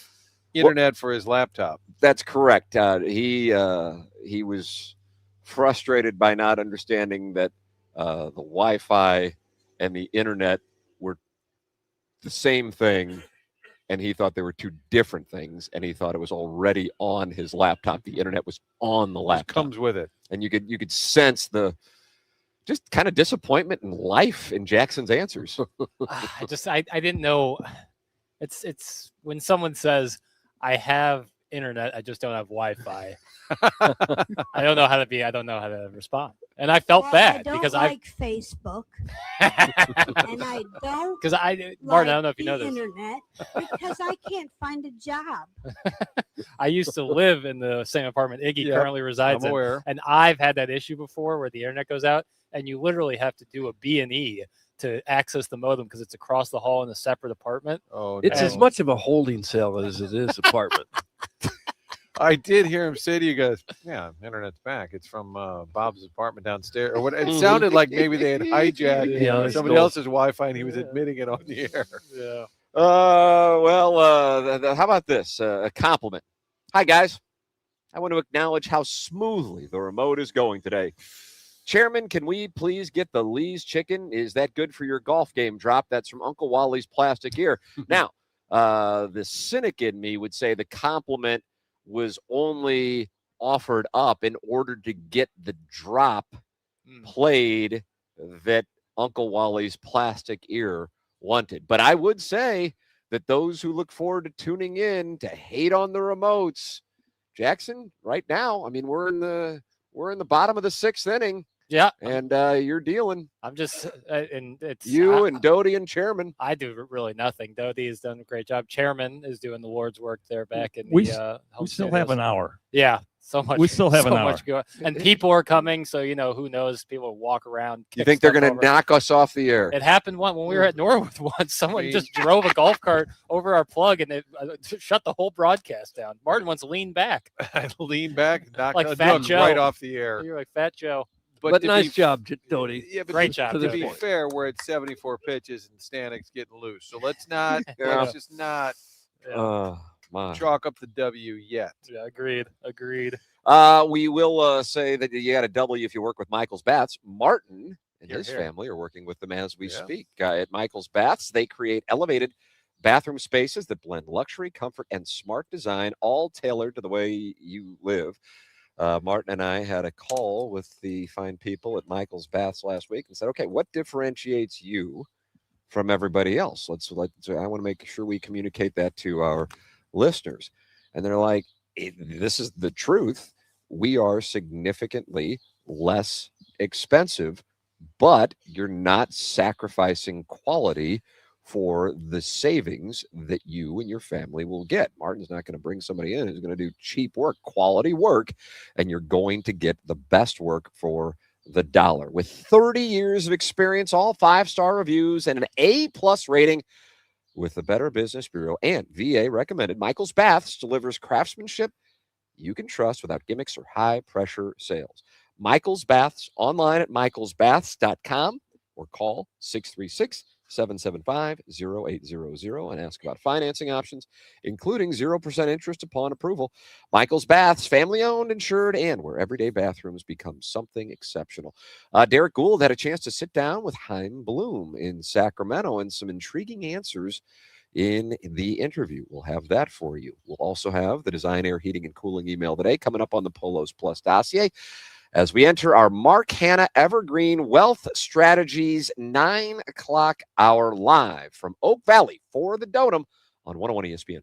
internet for his laptop. That's correct. He was frustrated by not understanding that the Wi-Fi and the internet were the same thing, and he thought they were two different things, and he thought it was already on his laptop. The internet was on the laptop. It comes with it. And you could sense the just kind of disappointment in life in Jackson's answers. I didn't know. It's when someone says, I have internet, I just don't have Wi-Fi. I don't know how to respond. And I felt bad because I like Facebook. And I don't because Martin, I don't know if you know this. Internet because I can't find a job. I used to live in the same apartment Iggy currently resides I'm in. aware. And I've had that issue before where the internet goes out and you literally have to do a B&E to access the modem because it's across the hall in a separate apartment. Oh, It's as much of a holding cell as it is apartment. I did hear him say to you guys, yeah, internet's back. It's from Bob's apartment downstairs. Or what? It sounded like maybe they had hijacked somebody else's Wi-Fi and he was admitting it on the air. Yeah. How about this? A compliment. Hi, guys. I want to acknowledge how smoothly the remote is going today. Chairman, can we please get the Lee's chicken? Is that good for your golf game drop? That's from Uncle Wally's Plastic Ear. Now, the cynic in me would say the compliment was only offered up in order to get the drop played that Uncle Wally's Plastic Ear wanted. But I would say that those who look forward to tuning in to hate on the remotes, Jackson, right now, I mean, we're in the bottom of the 6th inning. Yeah. And you're dealing. I'm just, and it's you and Doty and Chairman. I do really nothing. Doty has done a great job. Chairman is doing the Lord's work there back in We the home still studios. have an hour. Yeah. So much. We still have so an hour. much going, and people are coming. So who knows? People walk around. You kick think they're stuff going to over. knock us off the air? It happened when we were at Norwood once. Someone mean- just drove a golf cart over our plug and it shut the whole broadcast down. Martin wants to lean back. I lean back and knock Like the Fat Doug Joe. right off the air. You're like Fat Joe. But to nice be- job, Doty. Yeah, but Great to, job, To Doty. be fair, we're at 74 pitches and Stanek's getting loose. So let's not. Yeah. Let's just not My. chalk up the W yet. Yeah, agreed. We will say that you got a W if you work with Michael's Baths. Martin and his family are working with them as we speak. At Michael's Baths, they create elevated bathroom spaces that blend luxury, comfort, and smart design, all tailored to the way you live. Martin and I had a call with the fine people at Michael's Baths last week and said, okay, what differentiates you from everybody else? I want to make sure we communicate that to our listeners. And they're like, this is the truth. We are significantly less expensive, but you're not sacrificing quality for the savings that you and your family will get. Martin's not going to bring somebody in who's going to do cheap work, quality work, and you're going to get the best work for the dollar. With 30 years of experience, all 5-star reviews, and an A+ rating with the Better Business Bureau and VA recommended, Michael's Baths delivers craftsmanship you can trust without gimmicks or high-pressure sales. Michael's Baths, online at michaelsbaths.com or call 636-775-0800 and ask about financing options, including 0% interest upon approval. Michael's Baths, family-owned, insured, and where everyday bathrooms become something exceptional. Derek Gould had a chance to sit down with Chaim Bloom in Sacramento and some intriguing answers in the interview. We'll have that for you. We'll also have the Design, Air, Heating, and Cooling email today coming up on the Polos Plus dossier as we enter our Mark Hanna Evergreen Wealth Strategies 9 o'clock hour live from Oak Valley for the Dotem on 101 ESPN.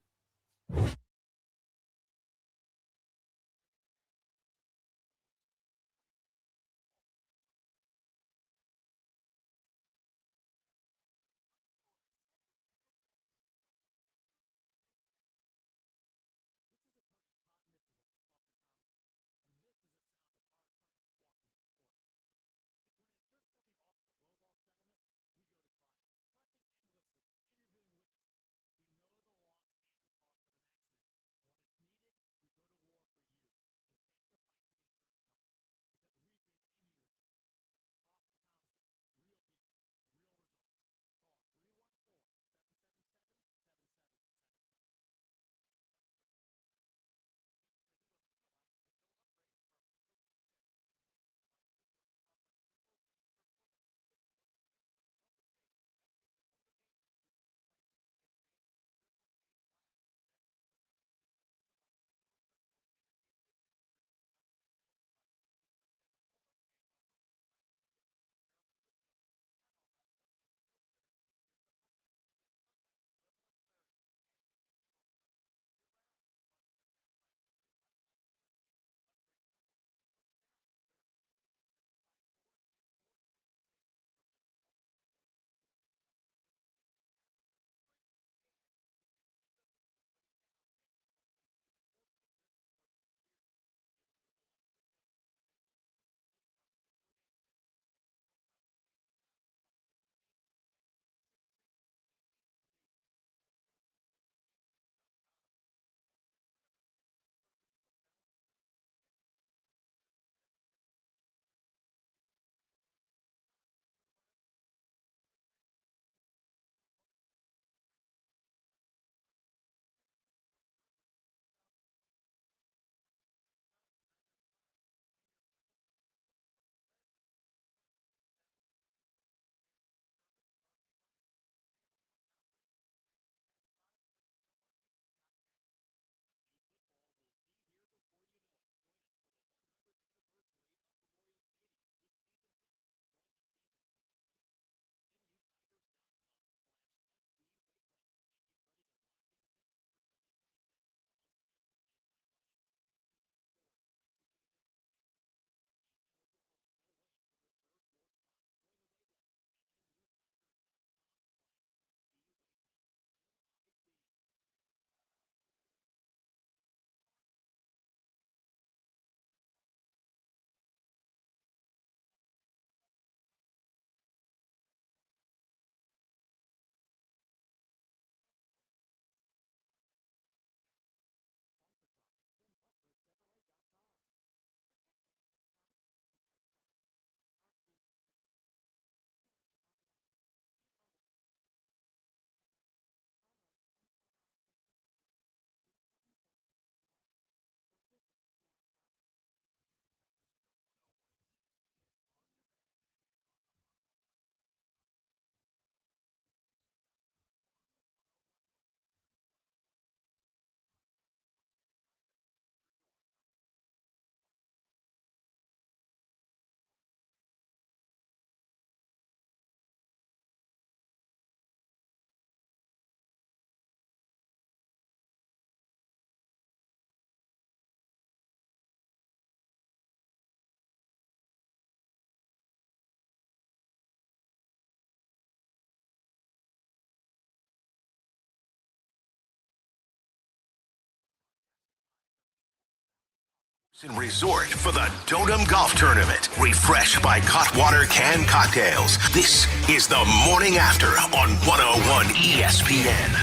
Resort for the Dotem Golf Tournament. Refreshed by Cutwater Canned Cocktails. This is the morning after on 101 ESPN.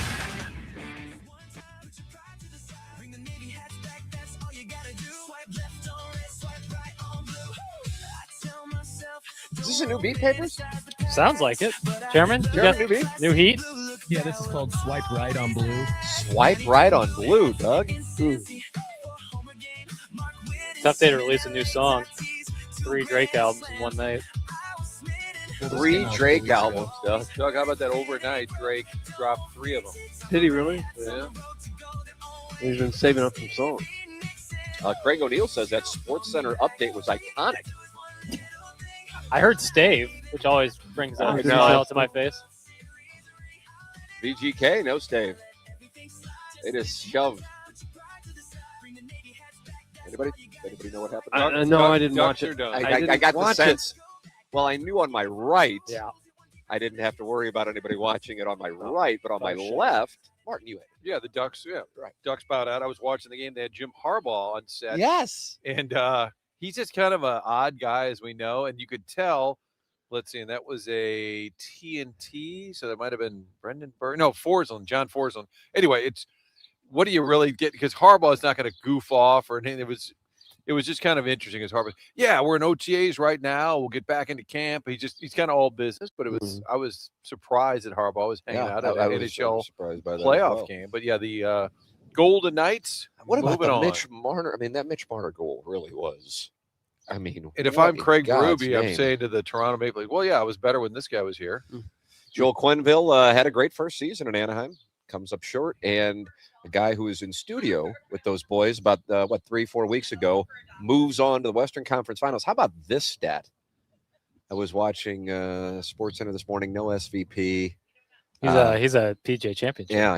Is this a new beat, Papers? Sounds like it. Chairman, you Chairman, got new beat? new heat? Yeah, this is called Swipe Right on Blue. Swipe right on blue, Doug. Tough day to release a new song. 3 Drake albums in one night. 3 Drake albums, Doug. Doug, how about that overnight? Drake dropped 3 of them. Did he really? Yeah. He's been saving up some songs. Craig O'Neill says that Sports Center update was iconic. I heard Stave, which always brings a I know. smile to my face. VGK, no Stave. They just shoved. Anybody know what happened? No, I didn't watch Ducks are it. done. I got the watch sense. Well, I knew on my right. Yeah. I didn't have to worry about anybody watching it on my right, but on my shit. left, Martin, you had it. Yeah, the Ducks. Yeah, Right. Ducks bowed out. I was watching the game. They had Jim Harbaugh on set. Yes. And he's just kind of an odd guy, as we know. And you could tell, let's see, and that was a TNT. So that might have been Brendan Burke. No, Forsland, John Forsland. Anyway, it's what do you really get? Because Harbaugh is not going to goof off or anything. It was just kind of interesting as Harbaugh. Yeah, we're in OTAs right now. We'll get back into camp. He's kind of all business, but it was I was surprised that Harbaugh was hanging out at an NHL surprised by that playoff game. But yeah, the Golden Knights. What about moving the on. Mitch Marner? I mean, that Mitch Marner goal really was. I mean, And if what I'm in Craig God's Berube, I'm name? saying to the Toronto Maple Leafs, well, yeah, I was better when this guy was here. Joel Quenneville had a great first season in Anaheim. Comes up short, and a guy who was in studio with those boys about 3-4 weeks ago moves on to the Western Conference Finals. How about this stat? I was watching SportsCenter this morning. No SVP. He's a PGA championship. Yeah,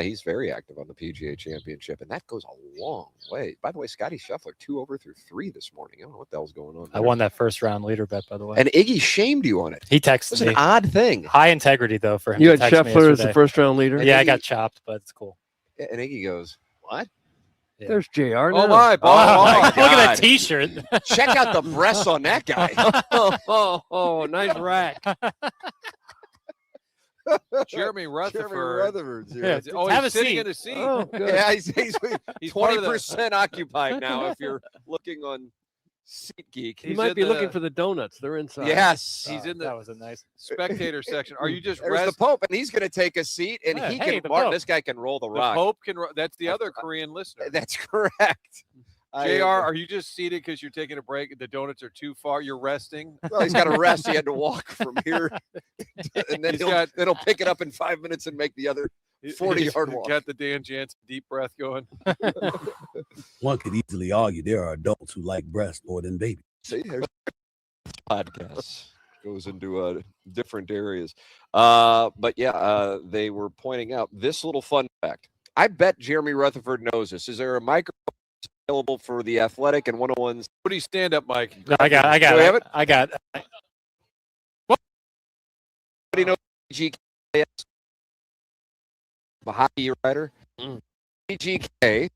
he's very active on the PGA Championship, and that goes a long way. By the way, Scotty Scheffler 2 over through 3 this morning. I don't know what the hell's going on. I won that first round leader bet, by the way. And Iggy shamed you on it. He It texted was me. an odd thing. High integrity, though, for him. You to had text me Scheffler as the yesterday. first round leader? Yeah, I got chopped, but it's cool. And Iggy goes, "What? Yeah. There's JR. Oh, now. my. Oh, look at God. that T-shirt. Check out the breasts on that guy." Nice rack. Jeremy Rutherford. Rutherford's here. Yeah, Oh, have he's a sitting seat. in a seat. Oh, good. Yeah, he's part of the- 20% occupied now. If you're looking on SeatGeek, He He's might in be looking the- for the donuts. They're inside. yes, He's in That the was a nice. spectator section. Are you just there's rest? the Pope, and he's going to take a seat, and Yeah, he hey, can. the Martin, Pope. this guy can roll the The rock. Pope can. That's the other Korean listener. That's correct. JR, are you just seated because you're taking a break? The donuts are too far. You're resting. Well, he's got to rest. He had to walk from here, and then He's he'll pick it up in 5 minutes and make the other 40-yard walk. Got the Dan Jansen deep breath going. One could easily argue there are adults who like breasts more than babies. See, there's podcasts goes into different areas. But yeah, they were pointing out this little fun fact. I bet Jeremy Rutherford knows this. Is there a microphone available for the Athletic and 101's? What do you stand up, Mike? No, I got Do we have it. it? I got it. Anybody know GK? A hockey writer. GK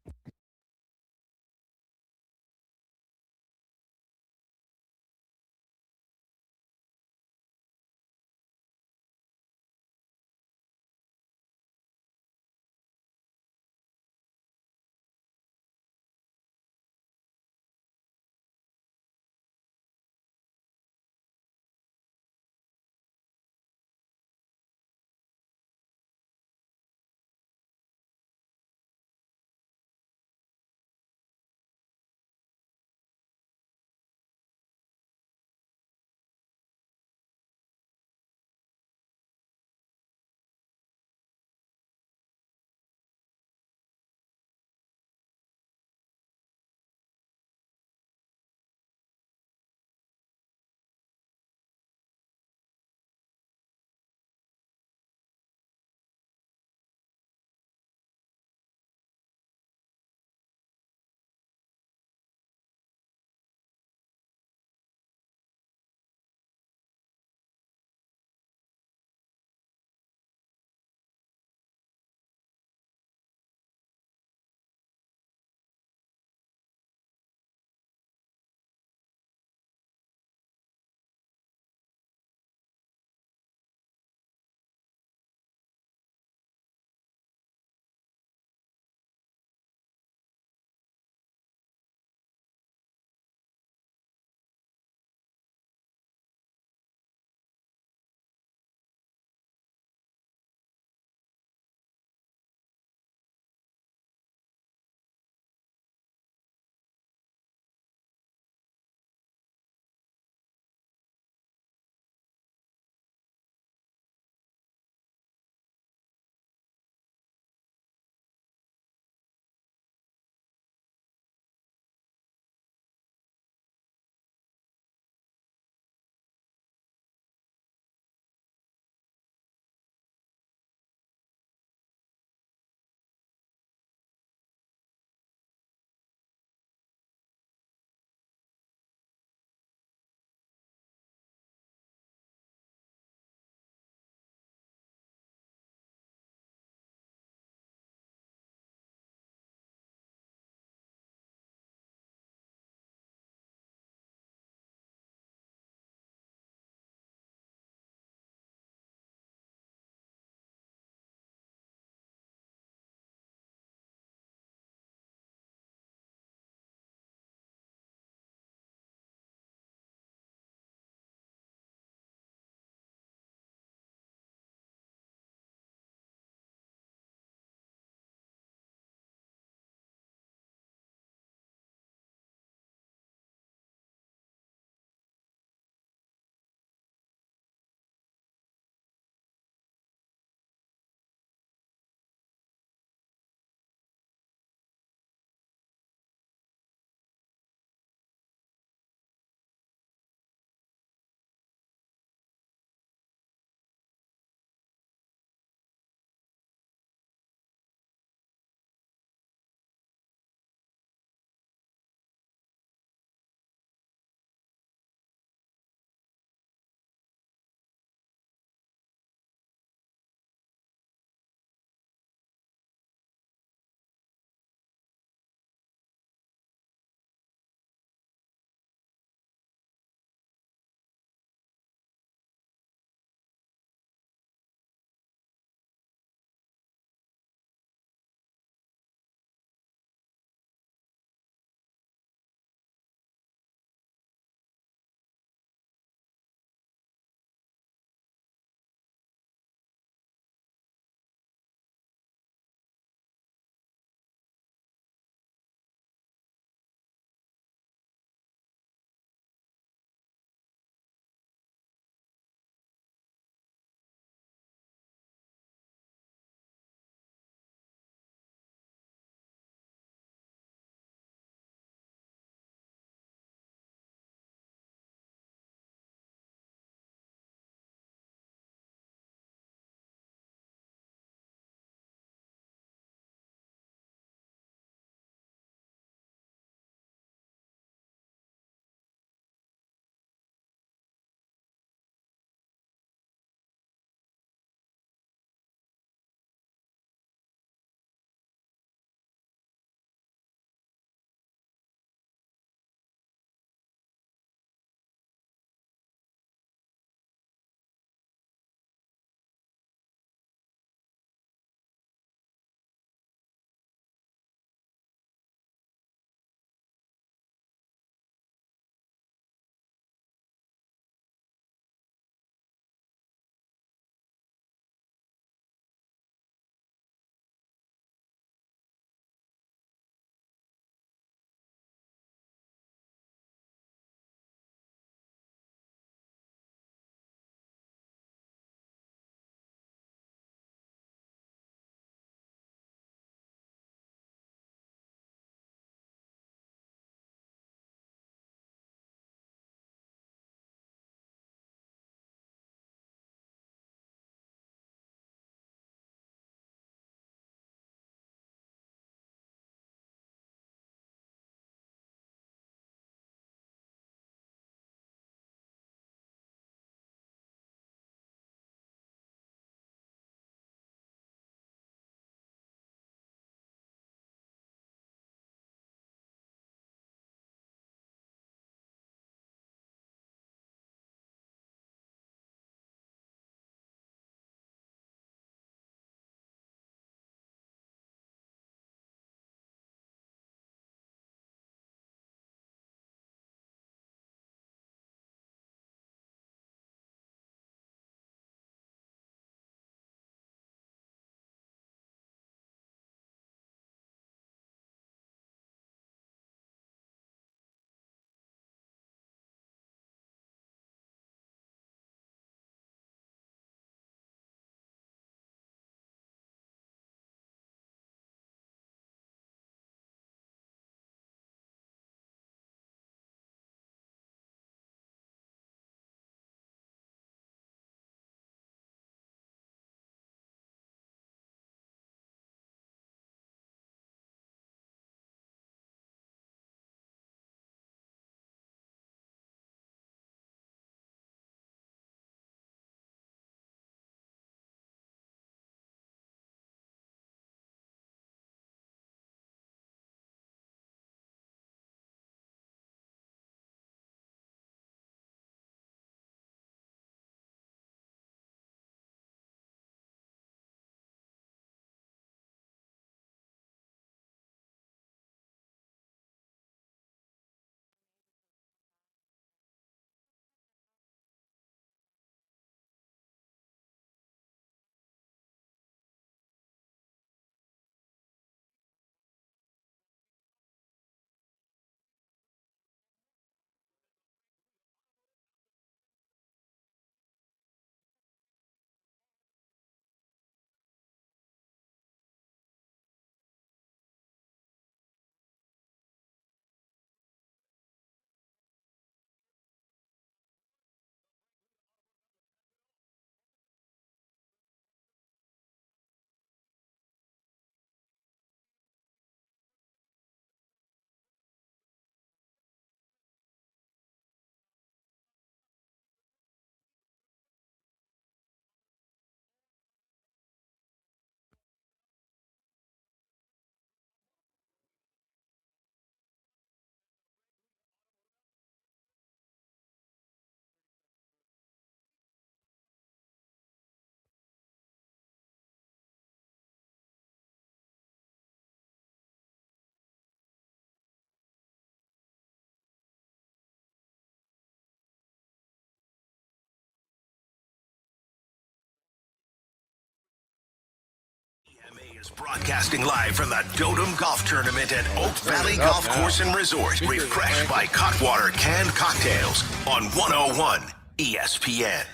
Is broadcasting live from the Dotem Golf Tournament at Oak Valley Golf Course and Resort. Refreshed by Cutwater canned cocktails on 101 ESPN.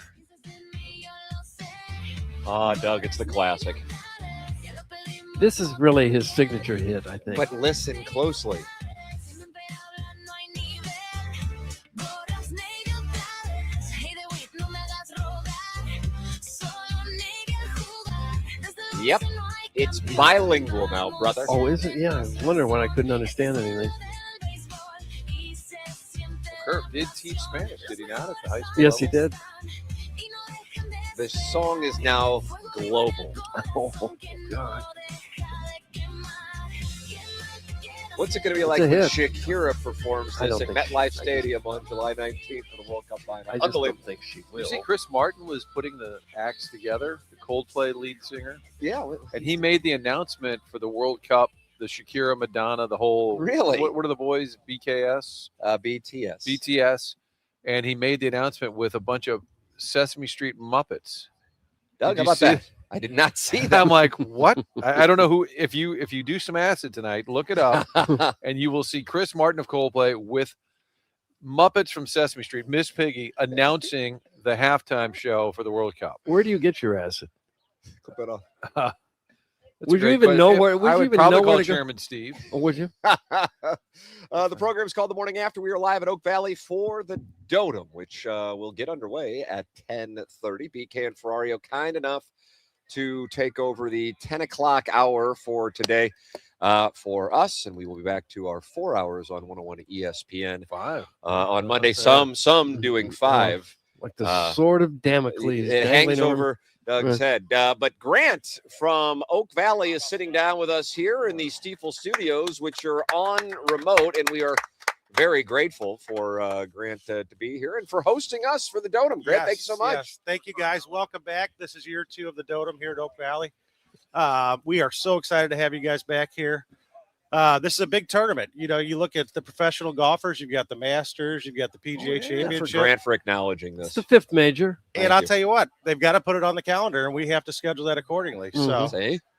Doug, it's the classic. This is really his signature hit, I think. But listen closely. Yep. It's bilingual now, brother. Oh, is it? Yeah, I was wondering when I couldn't understand anything. Kurt did teach Spanish, did he not, at the high school Yes, he level? did. The song is now global. Oh, God. What's it going to be It's like a when hit. Shakira performs I this don't at think MetLife Stadium on July 19th for the World Cup final? I just Unbelievable. don't think she You will. see, Chris Martin was putting the acts together, the Coldplay lead singer. Yeah. And he made the announcement for the World Cup, the Shakira, Madonna, the whole. Really? What are the boys? BKS? BTS. BTS. And he made the announcement with a bunch of Sesame Street Muppets. Doug, Did how you about see that? it? I did not see that. I'm like, what? I don't know who. If you do some acid tonight, look it up, and you will see Chris Martin of Coldplay with Muppets from Sesame Street, Miss Piggy, announcing the halftime show for the World Cup. Where do you get your acid? Clip it off. That's a Would you great even question. know where? Would I you would even probably know call where to go? Chairman Steve. Or would you? The program is called The Morning After. We are live at Oak Valley for the Dotem, which will get underway at 10:30. BK and Ferrario kind enough to take over the 10 o'clock hour for today for us, and we will be back to our 4 hours on 101 ESPN 5 on Monday. Some doing 5. Like the sword of Damocles. It hangs dangling over Doug's head. But Grant from Oak Valley is sitting down with us here in the Stiefel Studios, which are on remote, and we are very grateful for Grant to be here and for hosting us for the Dotem. Grant, thank you so much. Yes. Thank you, guys. Welcome back. This is year 2 of the Dotem here at Oak Valley. We are so excited to have you guys back here. This is a big tournament. You know, you look at the professional golfers, you've got the Masters, you've got the PGA For Championship. Grant for acknowledging this. It's the 5th major. And I'll tell you what, they've got to put it on the calendar, and we have to schedule that accordingly. So,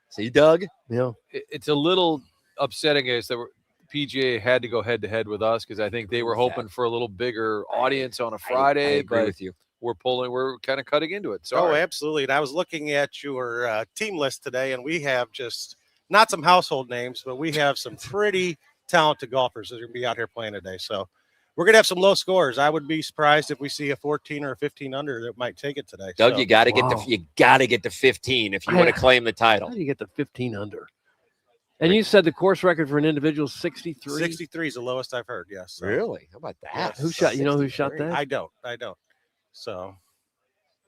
see, Doug? Yeah. It's a little upsetting as that PGA had to go head to head with us because I think they were hoping for a little bigger audience on a Friday. I agree but with you. We're kind of cutting into it. oh, Sorry. absolutely. And I was looking at your team list today, and we have just not some household names, but we have some pretty talented golfers that are going to be out here playing today. So we're going to have some low scores. I would be surprised if we see a 14 or a 15 under that might take it today. Doug, So- you got to get to 15 if you want to claim the title. How do you get to 15 under? And you said the course record for an individual is 63. 63 is the lowest I've heard. Yes. So- Really? How about that? Yes. Who shot? You know who shot that? I don't. So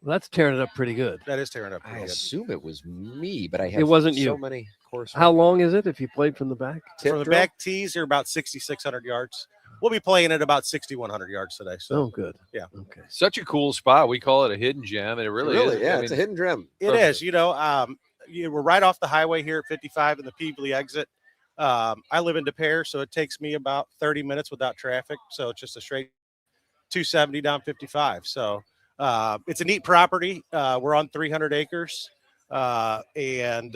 Well, that's tearing it up pretty good. that is tearing up. I pretty good. assume it was me, but I have It wasn't so you. many course How long is it if you played from the back? For the back tees, they're about 6,600 yards. We'll be playing at about 6,100 yards today. So Oh, good. yeah, Okay. Such a cool spot. We call it a hidden gem, and it really is. Yeah, I it's a mean, hidden gem. it is. You know, we're right off the highway here at 55 in the Peebly exit. I live in Des Peres, so it takes me about 30 minutes without traffic. So it's just a straight 270 down 55. So it's a neat property. We're on 300 acres, and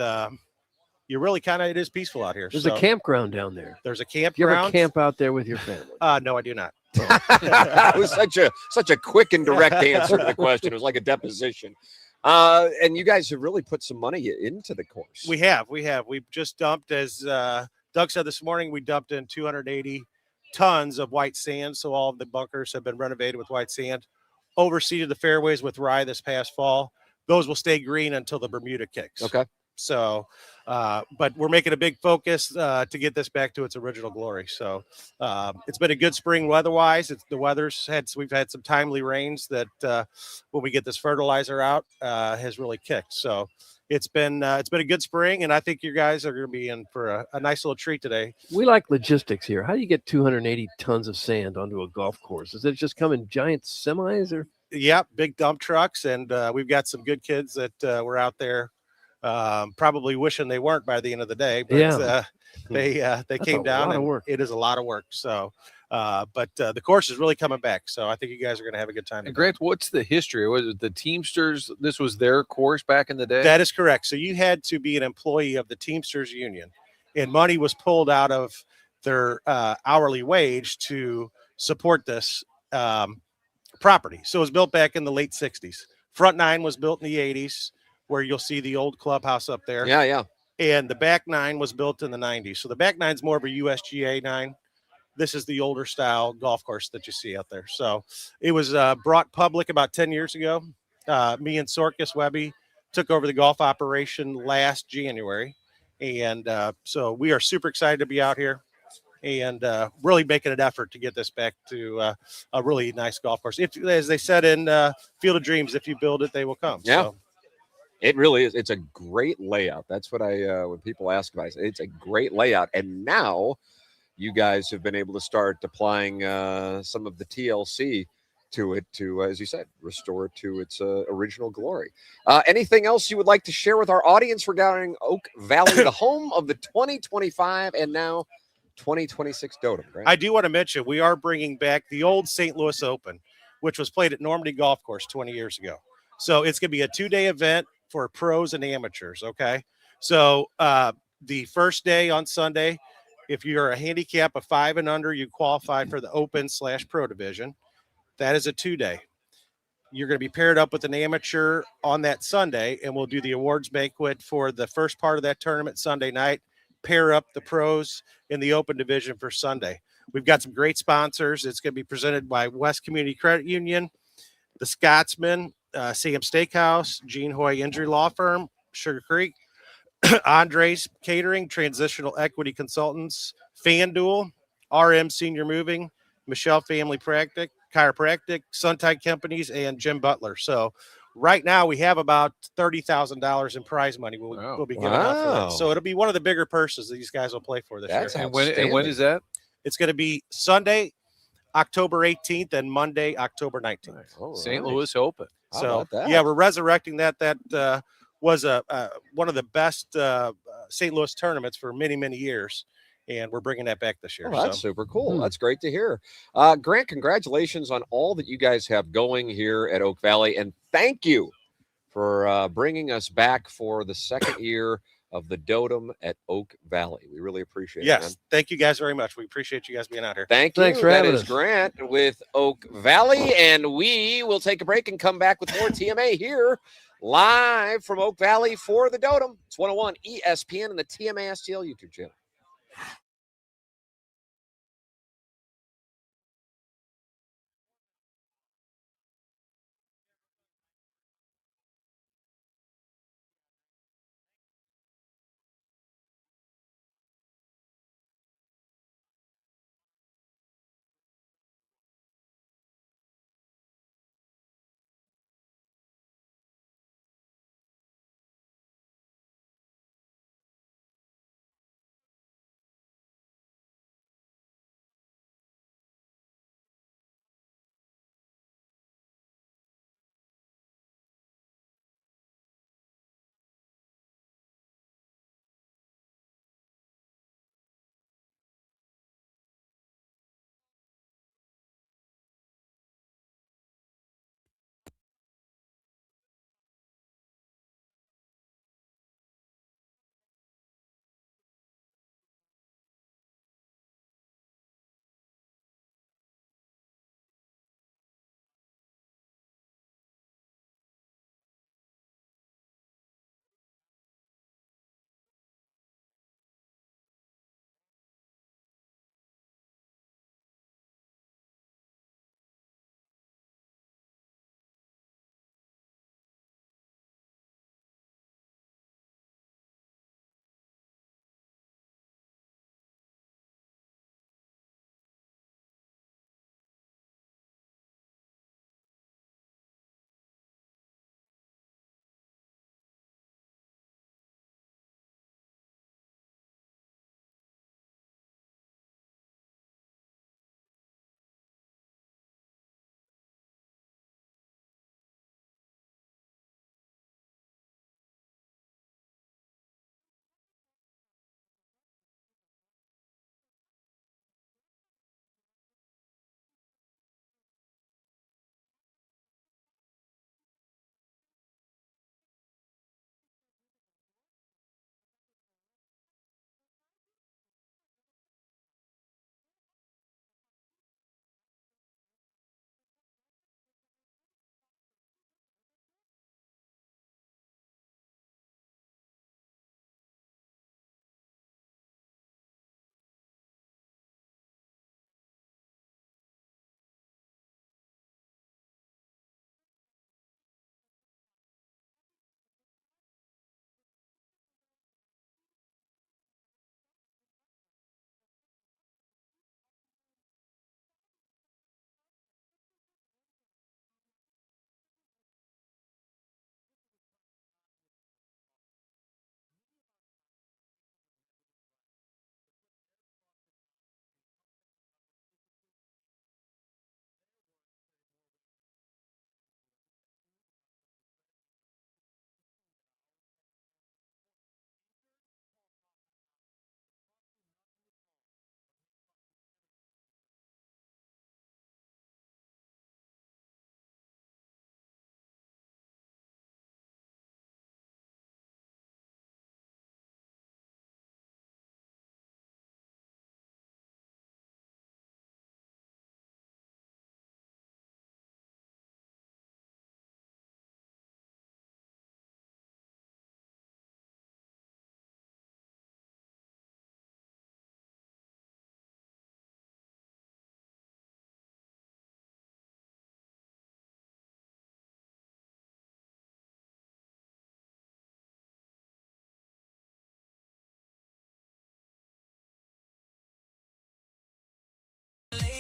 you really it is peaceful out here. There's So a campground down there. There's a Do you ever campground. camp out there with your family? No, I do not. That was such a quick and direct answer to the question. It was like a deposition. And you guys have really put some money into the course. We have. We've just dumped, as Doug said this morning, we dumped in 280 tons of white sand. So all of the bunkers have been renovated with white sand. Overseeded the fairways with rye this past fall. Those will stay green until the Bermuda kicks. Okay. So, but we're making a big focus to get this back to its original glory. So, it's been a good spring weather-wise. We've had some timely rains that when we get this fertilizer out has really kicked. So, it's been a good spring, and I think you guys are going to be in for a nice little treat today. We like logistics here. How do you get 280 tons of sand onto a golf course? Does it just come in giant semis or? Yep, big dump trucks, and we've got some good kids that were out there. Probably wishing they weren't by the end of the day, but Yeah. they That's came a down lot of and work. it is a lot of work. So But the course is really coming back. So I think you guys are going to have a good time. And Grant, what's the history? Was it the Teamsters? This was their course back in the day? That is correct. So you had to be an employee of the Teamsters Union, and money was pulled out of their hourly wage to support this property. So it was built back in the late 60s. Front nine was built in the 80s, where you'll see the old clubhouse up there. Yeah, yeah. And the back nine was built in the 90s. So the back nine's more of a USGA 9. This is the older style golf course that you see out there. So it was brought public about 10 years ago. Me and Circus Webby took over the golf operation last January. And so we are super excited to be out here and really making an effort to get this back to a really nice golf course. If, as they said in Field of Dreams, if you build it, they will come. Yeah. So, it really is. It's a great layout. That's what when people ask about it, it's a great layout. And now you guys have been able to start applying some of the TLC to it to, as you said, restore it to its original glory. Anything else you would like to share with our audience regarding Oak Valley, the home of the 2025 and now 2026 Dotem? Right? I do want to mention we are bringing back the old St. Louis Open, which was played at Normandy Golf Course 20 years ago. So it's going to be a 2-day event for pros and amateurs. Okay. So the first day on Sunday, if you're a handicap of 5 and under, you qualify for the Open/Pro division. That is a 2-day. You're going to be paired up with an amateur on that Sunday, and we'll do the awards banquet for the first part of that tournament Sunday night, pair up the pros in the Open division for Sunday. We've got some great sponsors. It's going to be presented by West Community Credit Union, the Scotsman, Sam Steakhouse, Gene Hoy Injury Law Firm, Sugar Creek, Andres Catering, Transitional Equity Consultants, FanDuel, RM Senior Moving, Michelle Family Chiropractic, Suntide Companies, and Jim Butler. So right now we have about $30,000 in prize money we'll be giving out for that. So it'll be one of the bigger purses that these guys will play for this year. And when is that? It's going to be Sunday, October 18th, and Monday, October 19th. St. Louis Open. So yeah, we're resurrecting that. That was one of the best St. Louis tournaments for many, many years. And we're bringing that back this year. Oh, that's super cool. That's great to hear. Grant, congratulations on all that you guys have going here at Oak Valley. And thank you for bringing us back for the second year of the Dotem at Oak Valley. We really appreciate it. Yes. Thank you guys very much. We appreciate you guys being out here. Thank you. Thanks for That having is us. Grant with Oak Valley. And we will take a break and come back with more TMA here live from Oak Valley for the Dotem. It's 101 ESPN and the TMA STL YouTube channel.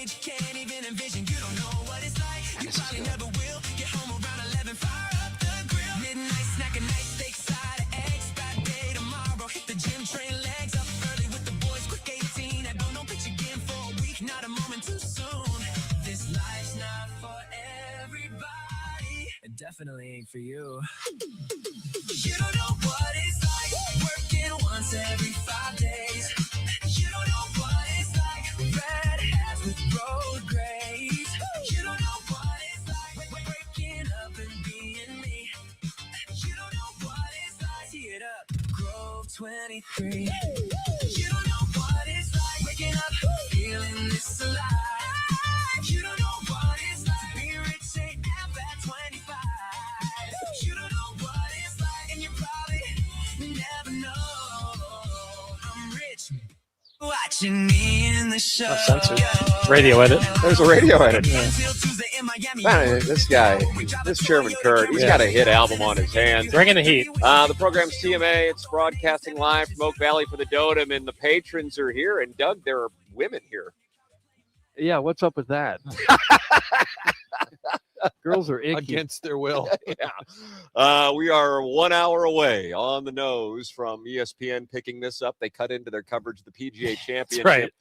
age, can't even envision. You don't know what it's like. You probably never will. Get home around 11, fire up the grill. Midnight snack a night, steak side of eggs. Bad day tomorrow. Hit the gym, train legs up early with the boys. Quick 18. I don't know, pitch again for a week. Not a moment too soon. This life's not for everybody. It definitely ain't for you. You don't know what it's like working once every 5 days. You don't know what it's like red hats with road grays. You don't know what it's like waking up and being me. You don't know what it's like. See it up, Grove 23. You don't know what it's like waking up feeling this alive. You don't know what it's like to be rich AF at 25. You don't know what it's like, and you probably never know. I'm rich, watching me in the show. Radio edit. There's a radio edit. Man, this guy, this Chairman Kurt, he's got a hit album on his hands. Bringing the heat. The program's TMA. It's broadcasting live from Oak Valley for the Dotem, and the patrons are here. And Doug, there are women here. Yeah, what's up with that? Girls are icky. Against their will. Yeah. We are 1 hour away on the nose from ESPN picking this up. They cut into their coverage of the PGA Championship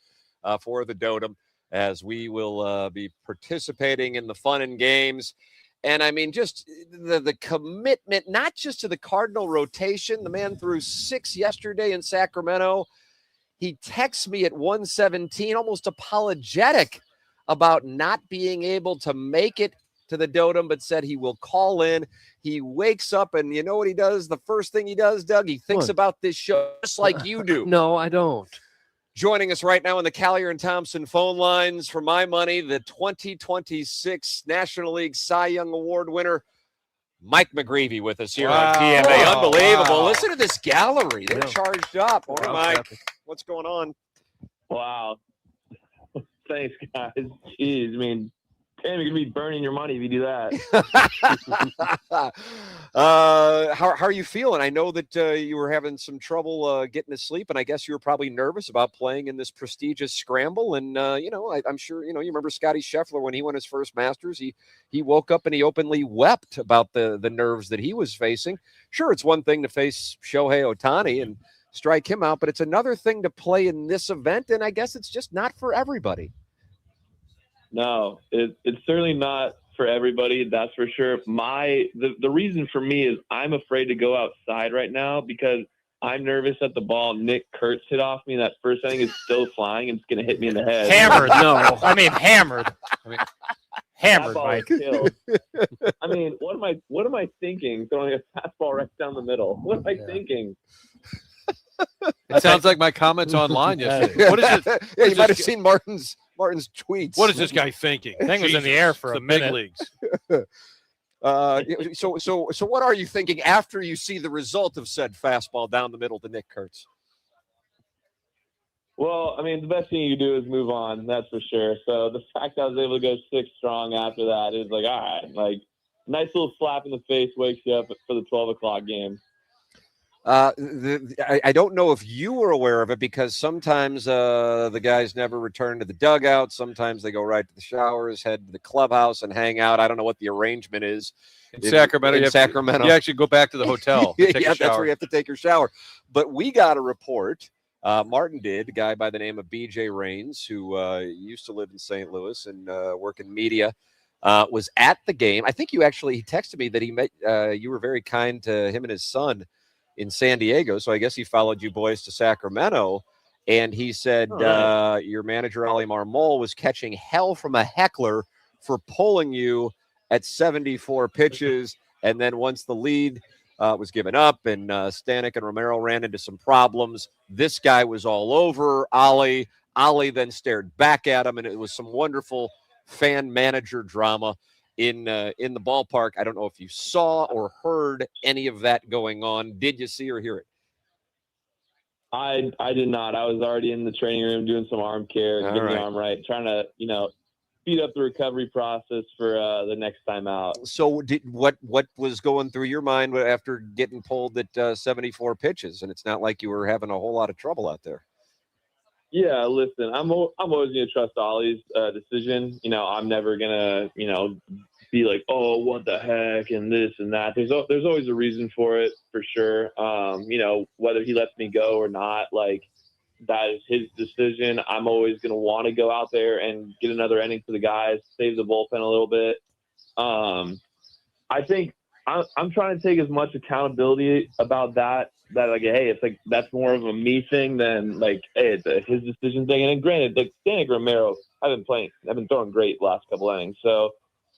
for the Dotem, as we will be participating in the fun and games. And I mean, just the commitment, not just to the Cardinal rotation. The man threw 6 yesterday in Sacramento. He texts me at 1:17, almost apologetic about not being able to make it to the Dotem, but said he will call in. He wakes up, and you know what he does? The first thing he does, Doug, he thinks about this show just like you do. No, I don't. Joining us right now on the Callier and Thompson phone lines, for my money, the 2026 National League Cy Young Award winner, Mike McGreevy, with us here on TMA. Unbelievable. Wow. Listen to this gallery. They're Yeah. charged up. All right, Wow. Mike, what's going on? Wow. Thanks, guys. Jeez, I mean, damn, you're going to be burning your money if you do that. How are you feeling? I know that you were having some trouble getting to sleep, and I guess you were probably nervous about playing in this prestigious scramble. And, I'm sure, you remember Scotty Scheffler when he won his first Masters. He woke up and he openly wept about the nerves that he was facing. Sure, it's one thing to face Shohei Ohtani and strike him out, but it's another thing to play in this event, and I guess it's just not for everybody. No, it's certainly not for everybody. That's for sure. The reason for me is I'm afraid to go outside right now because I'm nervous that the ball Nick Kurtz hit off me. That first inning is still flying and it's going to hit me in the head. Hammered. No, I mean hammered. Hammered, That ball Mike. is killed. I mean, what am I thinking? Throwing a fastball right down the middle. What am I thinking? It sounds like my comments online yesterday. What is it? Yeah, you might have seen Martin's tweets. What is this guy thinking? Thing was in the air for the a big minute. leagues. So what are you thinking after you see the result of said fastball down the middle to Nick Kurtz? Well, I mean, the best thing you do is move on. That's for sure. So the fact I was able to go 6 strong after that is like, all right, like nice little slap in the face wakes you up for the 12 o'clock game. I don't know if you were aware of it because sometimes the guys never return to the dugout. Sometimes they go right to the showers, head to the clubhouse, and hang out. I don't know what the arrangement is. In Sacramento, you actually go back to the hotel. Take a that's shower. where you have to take your shower. But we got a report. Martin did, a guy by the name of BJ Rains, who used to live in St. Louis and work in media, was at the game. I think he texted me that he met, you were very kind to him and his son in San Diego. So I guess he followed you boys to Sacramento. And he said your manager, Ali Marmol, was catching hell from a heckler for pulling you at 74 pitches. And then once the lead was given up and Stanek and Romero ran into some problems, this guy was all over Ali. Ali then stared back at him, and it was some wonderful fan manager drama in the ballpark. I don't know if you saw or heard any of that going on. Did you see or hear it? I did not. I was already in the training room doing some arm care, getting the arm right, trying to, speed up the recovery process for the next time out. So what was going through your mind after getting pulled at 74 pitches? And it's not like you were having a whole lot of trouble out there. Yeah, listen, I'm always gonna trust Ollie's decision. You know, I'm never gonna be like, oh, what the heck, and this and that. There's always a reason for it, for sure. Whether he lets me go or not, like, that is his decision. I'm always going to want to go out there and get another inning for the guys, save the bullpen a little bit. I think I'm trying to take as much accountability about that like, hey, it's like that's more of a me thing than like, hey, it's his decision thing. And granted, like Danny Romero, I've been throwing great last couple innings. So,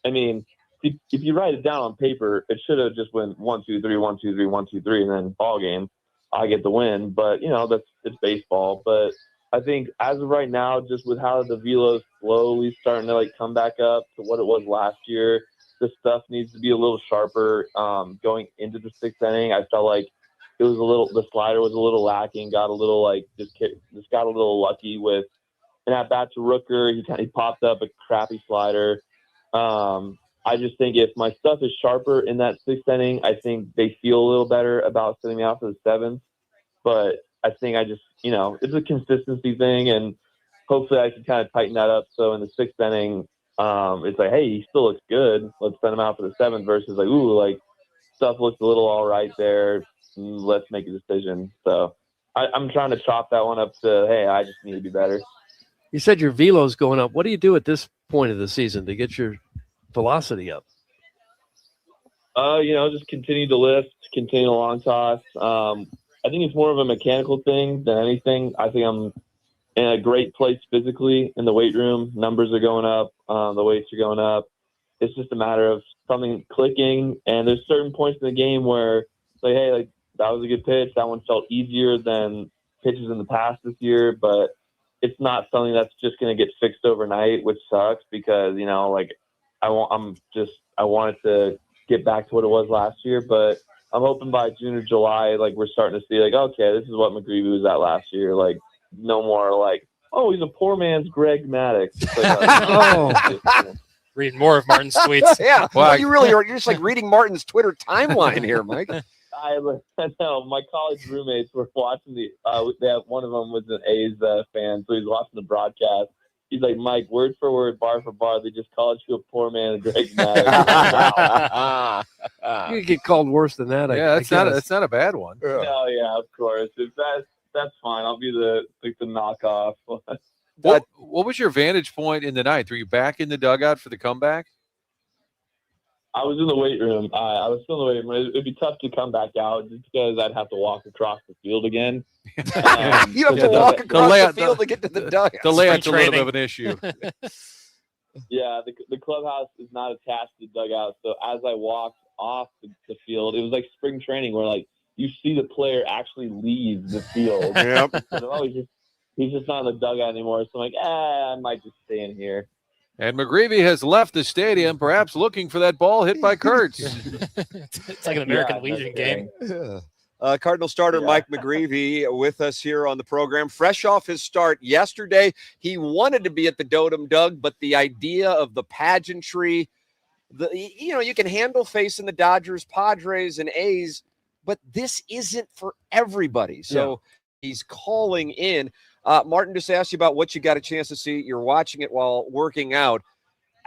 I mean, if you write it down on paper, it should have just went 1, 2, 3, 1, 2, 3, 1, 2, 3, and then ball game. I get the win, but it's baseball. But I think as of right now, just with how the velo's slowly starting to like come back up to what it was last year, the stuff needs to be a little sharper. Going into the 6th inning, I felt like the slider was a little lacking. Got a little like just got a little lucky with an at bat to Rooker. He popped up a crappy slider. I just think if my stuff is sharper in that 6th inning, I think they feel a little better about sending me out for the 7th. But I think it's a consistency thing, and hopefully I can kind of tighten that up. So in the 6th inning, it's like, hey, he still looks good. Let's send him out for the 7th versus like, ooh, like stuff looks a little all right there. Let's make a decision. So I'm trying to chop that one up to, hey, I just need to be better. You said your velo's going up. What do you do at this point of the season to get your velocity up? Just continue to lift, continue to long toss. I think it's more of a mechanical thing than anything. I think I'm in a great place physically in the weight room. Numbers are going up. The weights are going up. It's just a matter of something clicking. And there's certain points in the game where it's like, hey, like that was a good pitch. That one felt easier than pitches in the past this year, but it's not something that's just going to get fixed overnight, which sucks because, I want it to get back to what it was last year, but I'm hoping by June or July, like we're starting to see like, okay, this is what McGreevy was at last year. Like no more like, oh, he's a poor man's Greg Maddux. It's like, Reading more of Martin's tweets. Yeah. Well, you really are. You're just like reading Martin's Twitter timeline here, Mike. I know. My college roommates were watching they have, one of them was an A's fan, so he's watching the broadcast. He's like, Mike, word for word, bar for bar, they just called you a poor man and Greg Maddux. You could get called worse than that. That's not a bad one. No, yeah, of course. That's fine. I'll be the knockoff. What was your vantage point in the 9th? Were you back in the dugout for the comeback? I was in the weight room. I was still in the weight room. It'd be tough to come back out just because I'd have to walk across the field again. You have to walk across the field to get to the dugout. The layout's a little bit of an issue. Yeah, the clubhouse is not attached to the dugout. So as I walked off the field, it was like spring training where like you see the player actually leave the field. Yep. So, he's just not in the dugout anymore. So I'm like, I might just stay in here. And McGreevy has left the stadium, perhaps looking for that ball hit by Kurtz. It's like an American Legion game. Cardinal starter Mike McGreevy with us here on the program. Fresh off his start yesterday, he wanted to be at the Dotem, Doug, but the idea of the pageantry, you can handle facing the Dodgers, Padres, and A's, but this isn't for everybody. So he's calling in. Martin just asked you about what you got a chance to see. You're watching it while working out.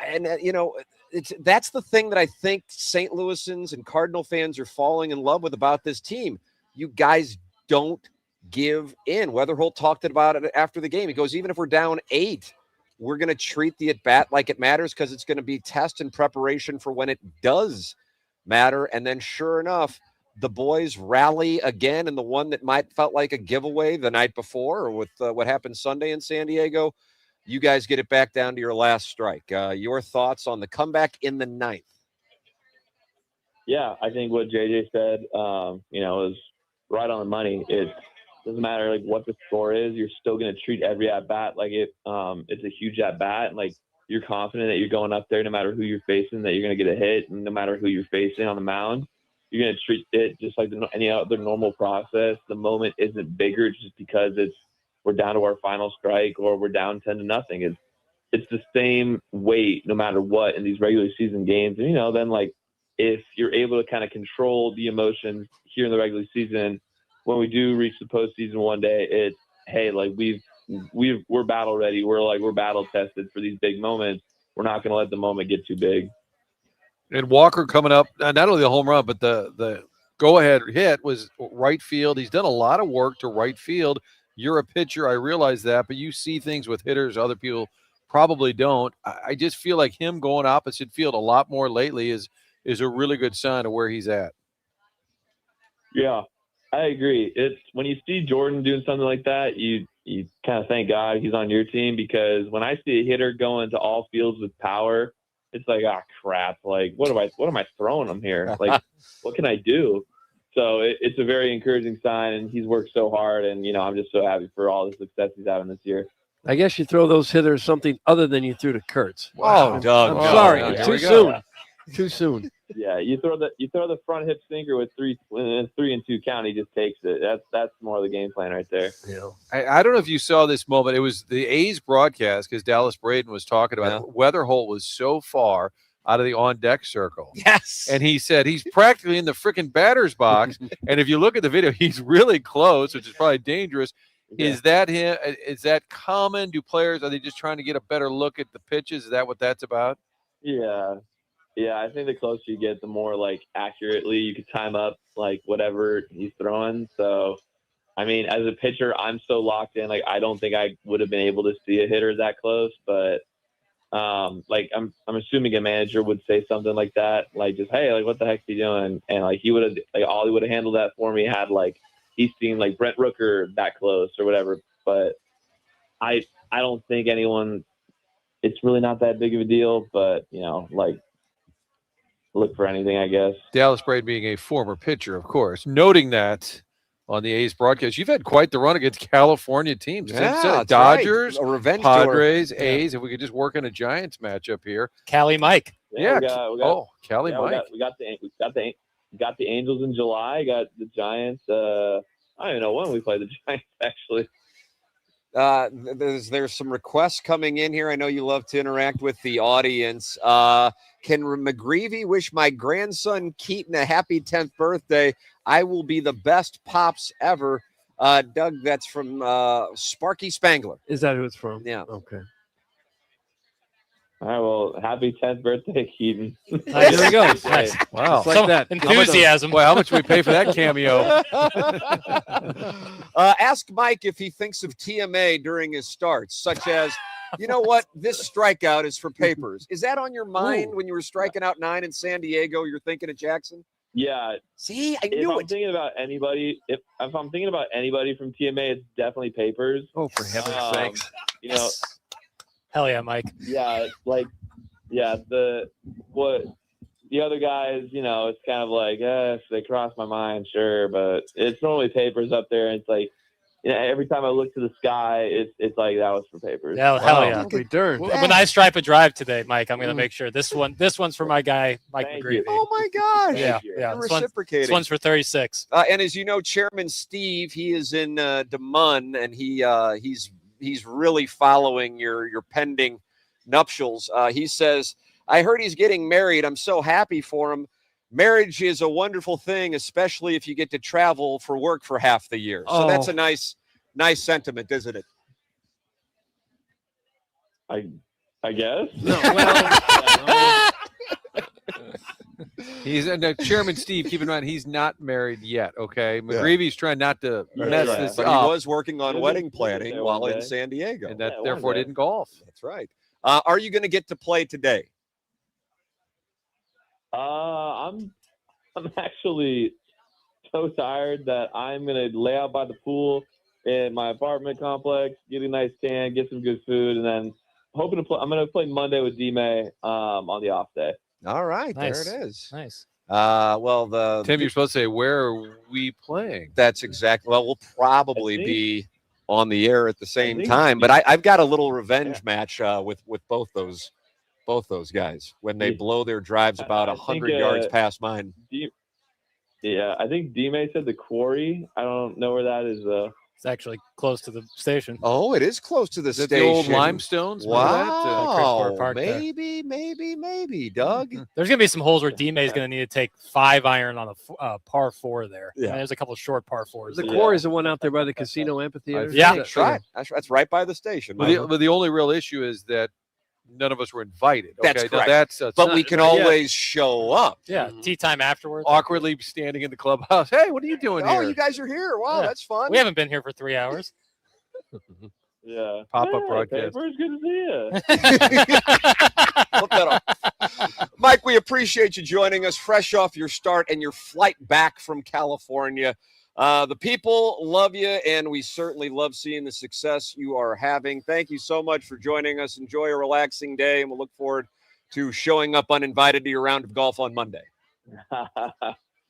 And, that's the thing that I think St. Louisans and Cardinal fans are falling in love with about this team. You guys don't give in. Weatherholt talked about it after the game. He goes, even if we're down 8, we're going to treat the at-bat like it matters because it's going to be test and preparation for when it does matter. And then sure enough, the boys rally again, and the one that might felt like a giveaway the night before with what happened Sunday in San Diego, you guys get it back down to your last strike. Your thoughts on the comeback in the 9th? Yeah, I think what JJ said, is right on the money. It doesn't matter like what the score is. You're still going to treat every at-bat like it's a huge at-bat. And, like, you're confident that you're going up there no matter who you're facing, that you're going to get a hit, and no matter who you're facing on the mound. You're going to treat it just like any other normal process. The moment isn't bigger just because we're down to our final strike or we're down 10-0. It's the same weight no matter what in these regular season games. And, then like if you're able to kind of control the emotions here in the regular season, when we do reach the postseason one day, it's, hey, like we've we're battle ready. We're battle tested for these big moments. We're not going to let the moment get too big. And Walker coming up, not only the home run, but the go-ahead hit was right field. He's done a lot of work to right field. You're a pitcher, I realize that, but you see things with hitters other people probably don't. I just feel like him going opposite field a lot more lately is a really good sign of where he's at. Yeah, I agree. It's when you see Jordan doing something like that, you kind of thank God he's on your team, because when I see a hitter going to all fields with power, it's like, ah, crap. Like, what am I throwing him here? Like, what can I do? So it's a very encouraging sign, and he's worked so hard, and, I'm just so happy for all the success he's having this year. I guess you throw those hitters something other than you threw to Kurtz. Oh, Doug. I'm sorry. Too soon. Too soon. Yeah, you throw the front hip sinker with 3-2 count, he just takes it. That's more of the game plan right there. Yeah. I don't know if you saw this moment. It was the A's broadcast, because Dallas Braden was talking about it. Weatherholt was so far out of the on-deck circle. Yes. And he said he's practically in the freaking batter's box. And if you look at the video, he's really close, which is probably dangerous. Yeah. Is that him? Is that common? Are they just trying to get a better look at the pitches? Is that what that's about? Yeah. Yeah, I think the closer you get, the more, accurately you can time up, whatever he's throwing. So, I mean, as a pitcher, I'm so locked in. I don't think I would have been able to see a hitter that close. But, I'm assuming a manager would say something like that, just, hey, what the heck's he doing? And, he would have, Ollie would have handled that for me had, he's seen, Brent Rooker that close or whatever. But I don't think anyone – it's really not that big of a deal. But, look for anything, I guess. Dallas Braden being a former pitcher, of course, noting that on the A's broadcast, you've had quite the run against California teams. Yeah, Dodgers, right. A revenge Padres, tour. A's. If we could just work in a Giants matchup here. Cali Mike. Yeah. Cali Mike. We got the Angels in July. Got the Giants. I don't even know when we play the Giants, actually. There's some requests coming in here. I know you love to interact with the audience. Can McGreevy wish my grandson Keaton a happy 10th birthday? I will be the best pops ever. Doug, that's from Sparky Spangler. Is that who it's from? Yeah. Okay. All right, well, happy 10th birthday, Keaton. There we go. Nice. Wow. It's like that. Enthusiasm. How much we pay for that cameo? Ask Mike if he thinks of TMA during his starts, such as, you know what, this strikeout is for papers. Is that on your mind when you were striking out 9 in San Diego? You're thinking of Jackson? Yeah. See, I knew it. If I'm thinking about anybody from TMA, it's definitely papers. Oh, for heaven's sakes. Hell yeah, Mike. Yeah, the other guys, it's kind of if they cross my mind, sure, but it's normally papers up there, and it's every time I look to the sky, it's like that was for papers. Yeah, hell yeah. Darn. When I stripe a drive today, Mike, I'm going to make sure this one's for my guy, Mike McGreevy. Oh my gosh. Yeah. You're reciprocating. This one's for 36. And as you know, Chairman Steve, he is in Des Moines, and he's really following your pending nuptials. He says, I heard he's getting married. I'm so happy for him. Marriage is a wonderful thing, especially if you get to travel for work for half the year. So that's a nice sentiment, isn't it? I guess. No, well, He's Chairman Steve. Keep in mind, he's not married yet. Okay, McGreevy's trying not to mess this but up. He was working on wedding planning while in San Diego, and that therefore didn't golf. That's right. Are you going to get to play today? I'm actually so tired that I'm gonna lay out by the pool in my apartment complex, get a nice tan, get some good food, and then hoping to play. I'm gonna play Monday with D-May on the off day. All right, nice. There it is. Nice. Well, Tim, you're supposed to say, where are we playing? That's exactly. Well, we'll probably be on the air at the same time, but I've got a little revenge match with both those guys when they blow their drives about 100 yards past mine. I think D-May said the Quarry. I don't know where that is though. It's actually close to the station. Oh, it is close to the Is that station. the old limestones? Remember that? Wow. Park there. Maybe, Doug. There's going to be some holes where D-May is going to need to take 5 iron on a par 4 there. Yeah. And there's a couple of short par 4s. The quarry is the one out there by the casino amphitheater. Yeah. That's right. That's right by the station. But the only real issue is that none of us were invited. That's Okay? Now correct. that's but we can always show up. Yeah, tea time afterwards. Awkwardly standing in the clubhouse. Hey, what are you doing here? Oh, you gues are here. Wow, Yeah. that's fun. We haven't been here for 3 hours. Yeah. Pop-up broadcast. Paper's good to see you. Look that up. Mike, we appreciate you joining us fresh off your start and your flight back from California. The people love you, and we certainly love seeing the success you are having. Thank you so much for joining us. Enjoy a relaxing day, and we'll look forward to showing up uninvited to your round of golf on Monday.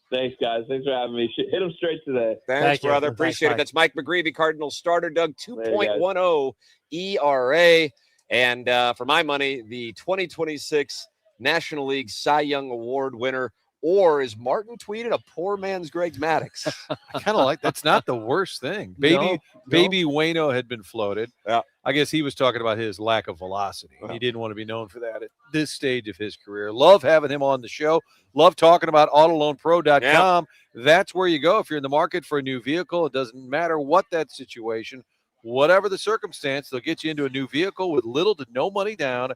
Thanks, guys. Thanks for having me. Hit them straight today. Thanks, brother. Appreciate it. That's Mike McGreevy, Cardinals starter. Doug, 2.10 ERA. And for my money, the 2026 National League Cy Young Award winner, or as Martin tweeted, a poor man's Greg Maddux. I kind of like that's not the worst thing. No. Baby Waino had been floated. Yeah. I guess he was talking about his lack of velocity. He didn't want to be known for that at this stage of his career. Love having him on the show. Love talking about AutoLoanPro.com. That's where you go if you're in the market for a new vehicle. It doesn't matter what that situation, whatever the circumstance, they'll get you into a new vehicle with little to no money down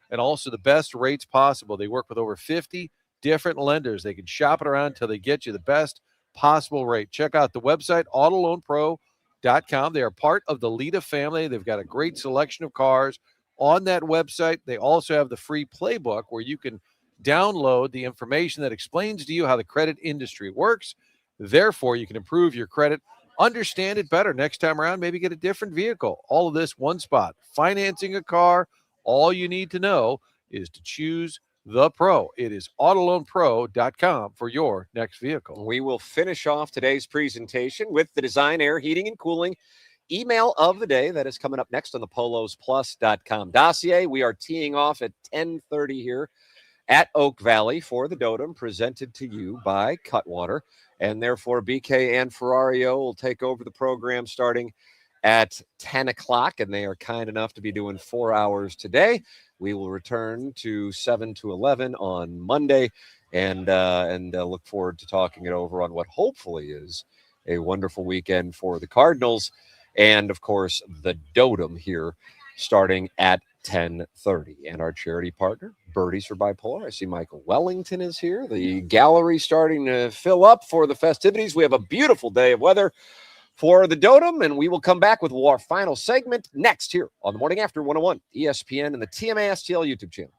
and also the best rates possible. They work with over 50 different lenders. They can shop it around until they get you the best possible rate. Check out the website, AutoLoanPro.com. They are part of the Lita family. They've got a great selection of cars on that website. They also have the free playbook where you can download the information that explains to you how the credit industry works. Therefore, you can improve your credit, understand it better next time around, maybe get a different vehicle. All of this one spot. Financing a car, all you need to know is to choose the pro. It is AutoLoanPro.com for your next vehicle. We will finish off today's presentation with the Design Air Heating and Cooling email of the day that is coming up next on the PolosPlus.com dossier. We are teeing off at 10:30 here at Oak Valley for the Dotem, presented to you by Cutwater. And therefore, BK and Ferrario will take over the program starting at 10 o'clock, and they are kind enough to be doing 4 hours today. We will return to 7 to 11 on Monday, and look forward to talking it over on what hopefully is a wonderful weekend for the Cardinals, and of course the Dotem here starting at 10:30. And our charity partner, Birdies for Bipolar. I see Michael Wellington is here. The gallery starting to fill up for the festivities. We have a beautiful day of weather for the Dotem, and we will come back with our final segment next here on the Morning After 101 ESPN and the TMA STL YouTube channel.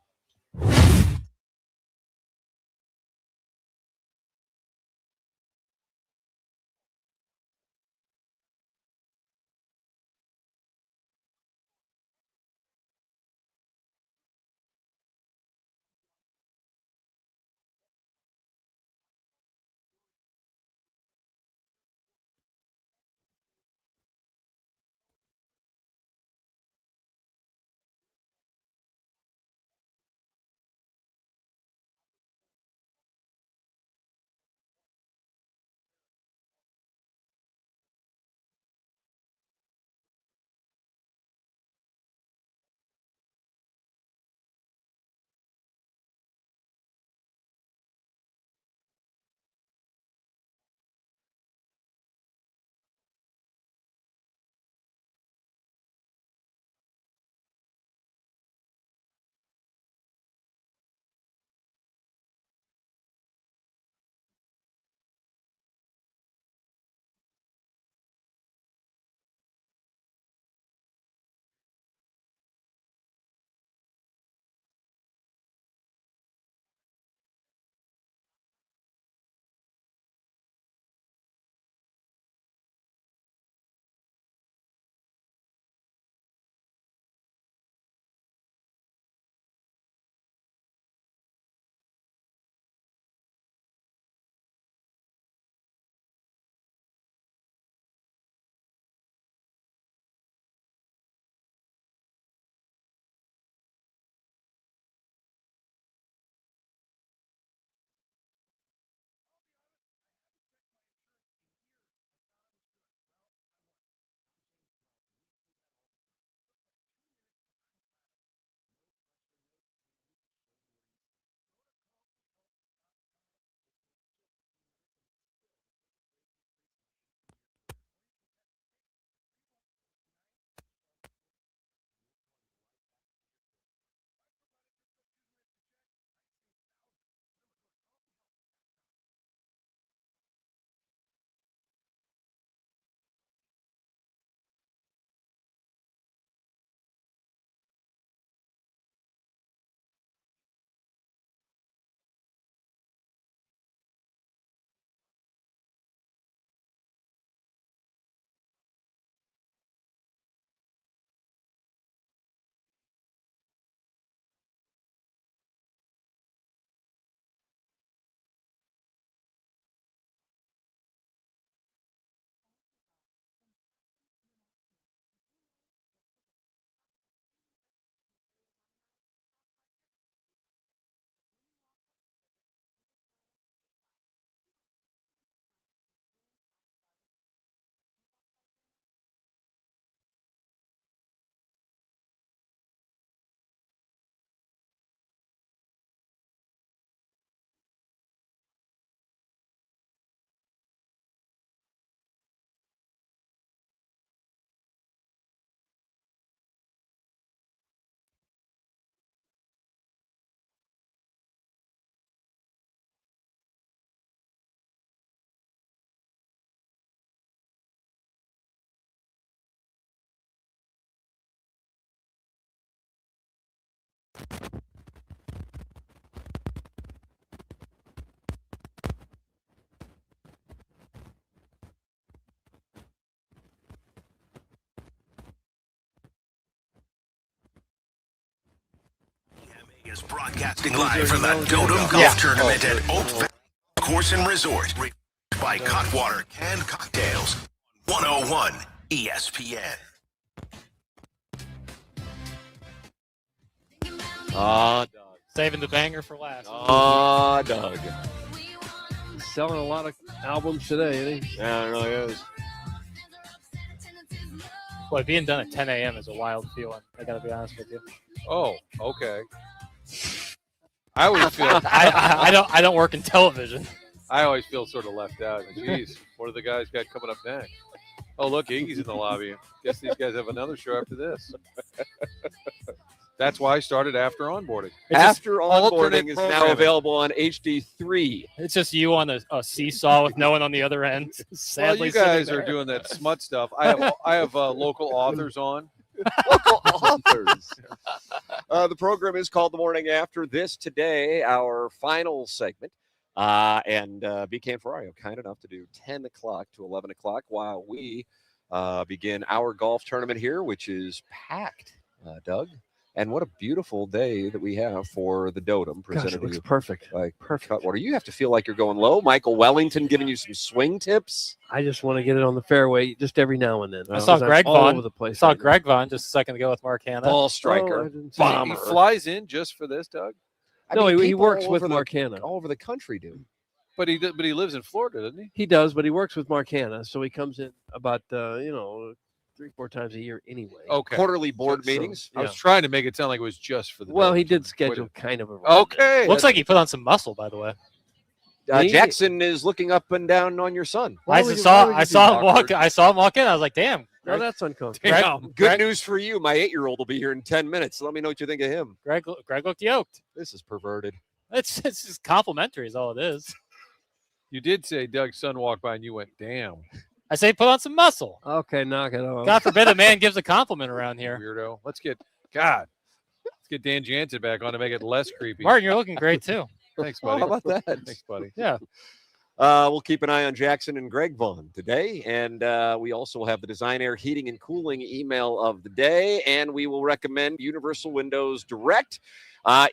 Is broadcasting live from the Dotem Golf Tournament at Oak Valley Course and Resort by Cutwater Canned Cocktails. 101 ESPN. Doug. Saving the banger for last. Doug. Selling a lot of albums today, isn't he? Yeah, it really is. Boy, being done at 10 a.m. is a wild feeling. I got to be honest with you. Oh, okay. I always feel I don't work in television. I always feel sort of left out. Jeez, what do the guys got coming up next? Oh, look, Iggy's in the lobby. Guess these guys have another show after this. That's why I started After Onboarding. After Onboarding is now programming. available on HD3. It's just you on a seesaw with no one on the other end. Well, Sadly, you guys sitting are there. doing that smut stuff. I have local authors on. Local authors. The program is called The Morning After. This today, our final segment. And BK and Ferrario kind enough to do 10 o'clock to 11 o'clock while we begin our golf tournament here, which is packed, Doug. And what a beautiful day that we have for the Dotem. Gosh, it looks perfect. Like Cutwater. You have to feel like you're going low. Michael Wellington giving you some swing tips. I just want to get it on the fairway just every now and then. I saw Greg all Vaughn. over the place. Saw Greg Vaughn just a second ago with Mark Hanna. Ball striker. He flies in just for this, Doug. No, he people works all with over the- Mark Hanna. All over the country, dude. But he lives in Florida, doesn't he? He does, but he works with Mark Hanna, so he comes in about 3-4 times a year anyway. Okay. Quarterly board meetings. I was trying to make it sound like it was just for the. Well, he Dotem. did schedule kind of a. Okay. Looks like he put on some muscle, by the way. Jackson is looking up and down on your son. I saw him walk. I saw him walk in. I was like, "Damn, No, that's uncomfortable. Good news for you. My 8-year-old will be here in 10 minutes. So let me know what you think of him. Greg looked yoked. This is perverted. It's just complimentary, is all it is. You did say Doug's son walked by and you went, damn. I say put on some muscle. Okay, knock it off. God forbid a man gives a compliment around here. Weirdo. Let's get Dan Jansen back on to make it less creepy. Martin, you're looking great too. Thanks, buddy. How about that? Thanks, buddy. Yeah. We'll keep an eye on Jackson and Greg Vaughn today. And we also will have the Design Air Heating and Cooling email of the day. And we will recommend Universal Windows Direct.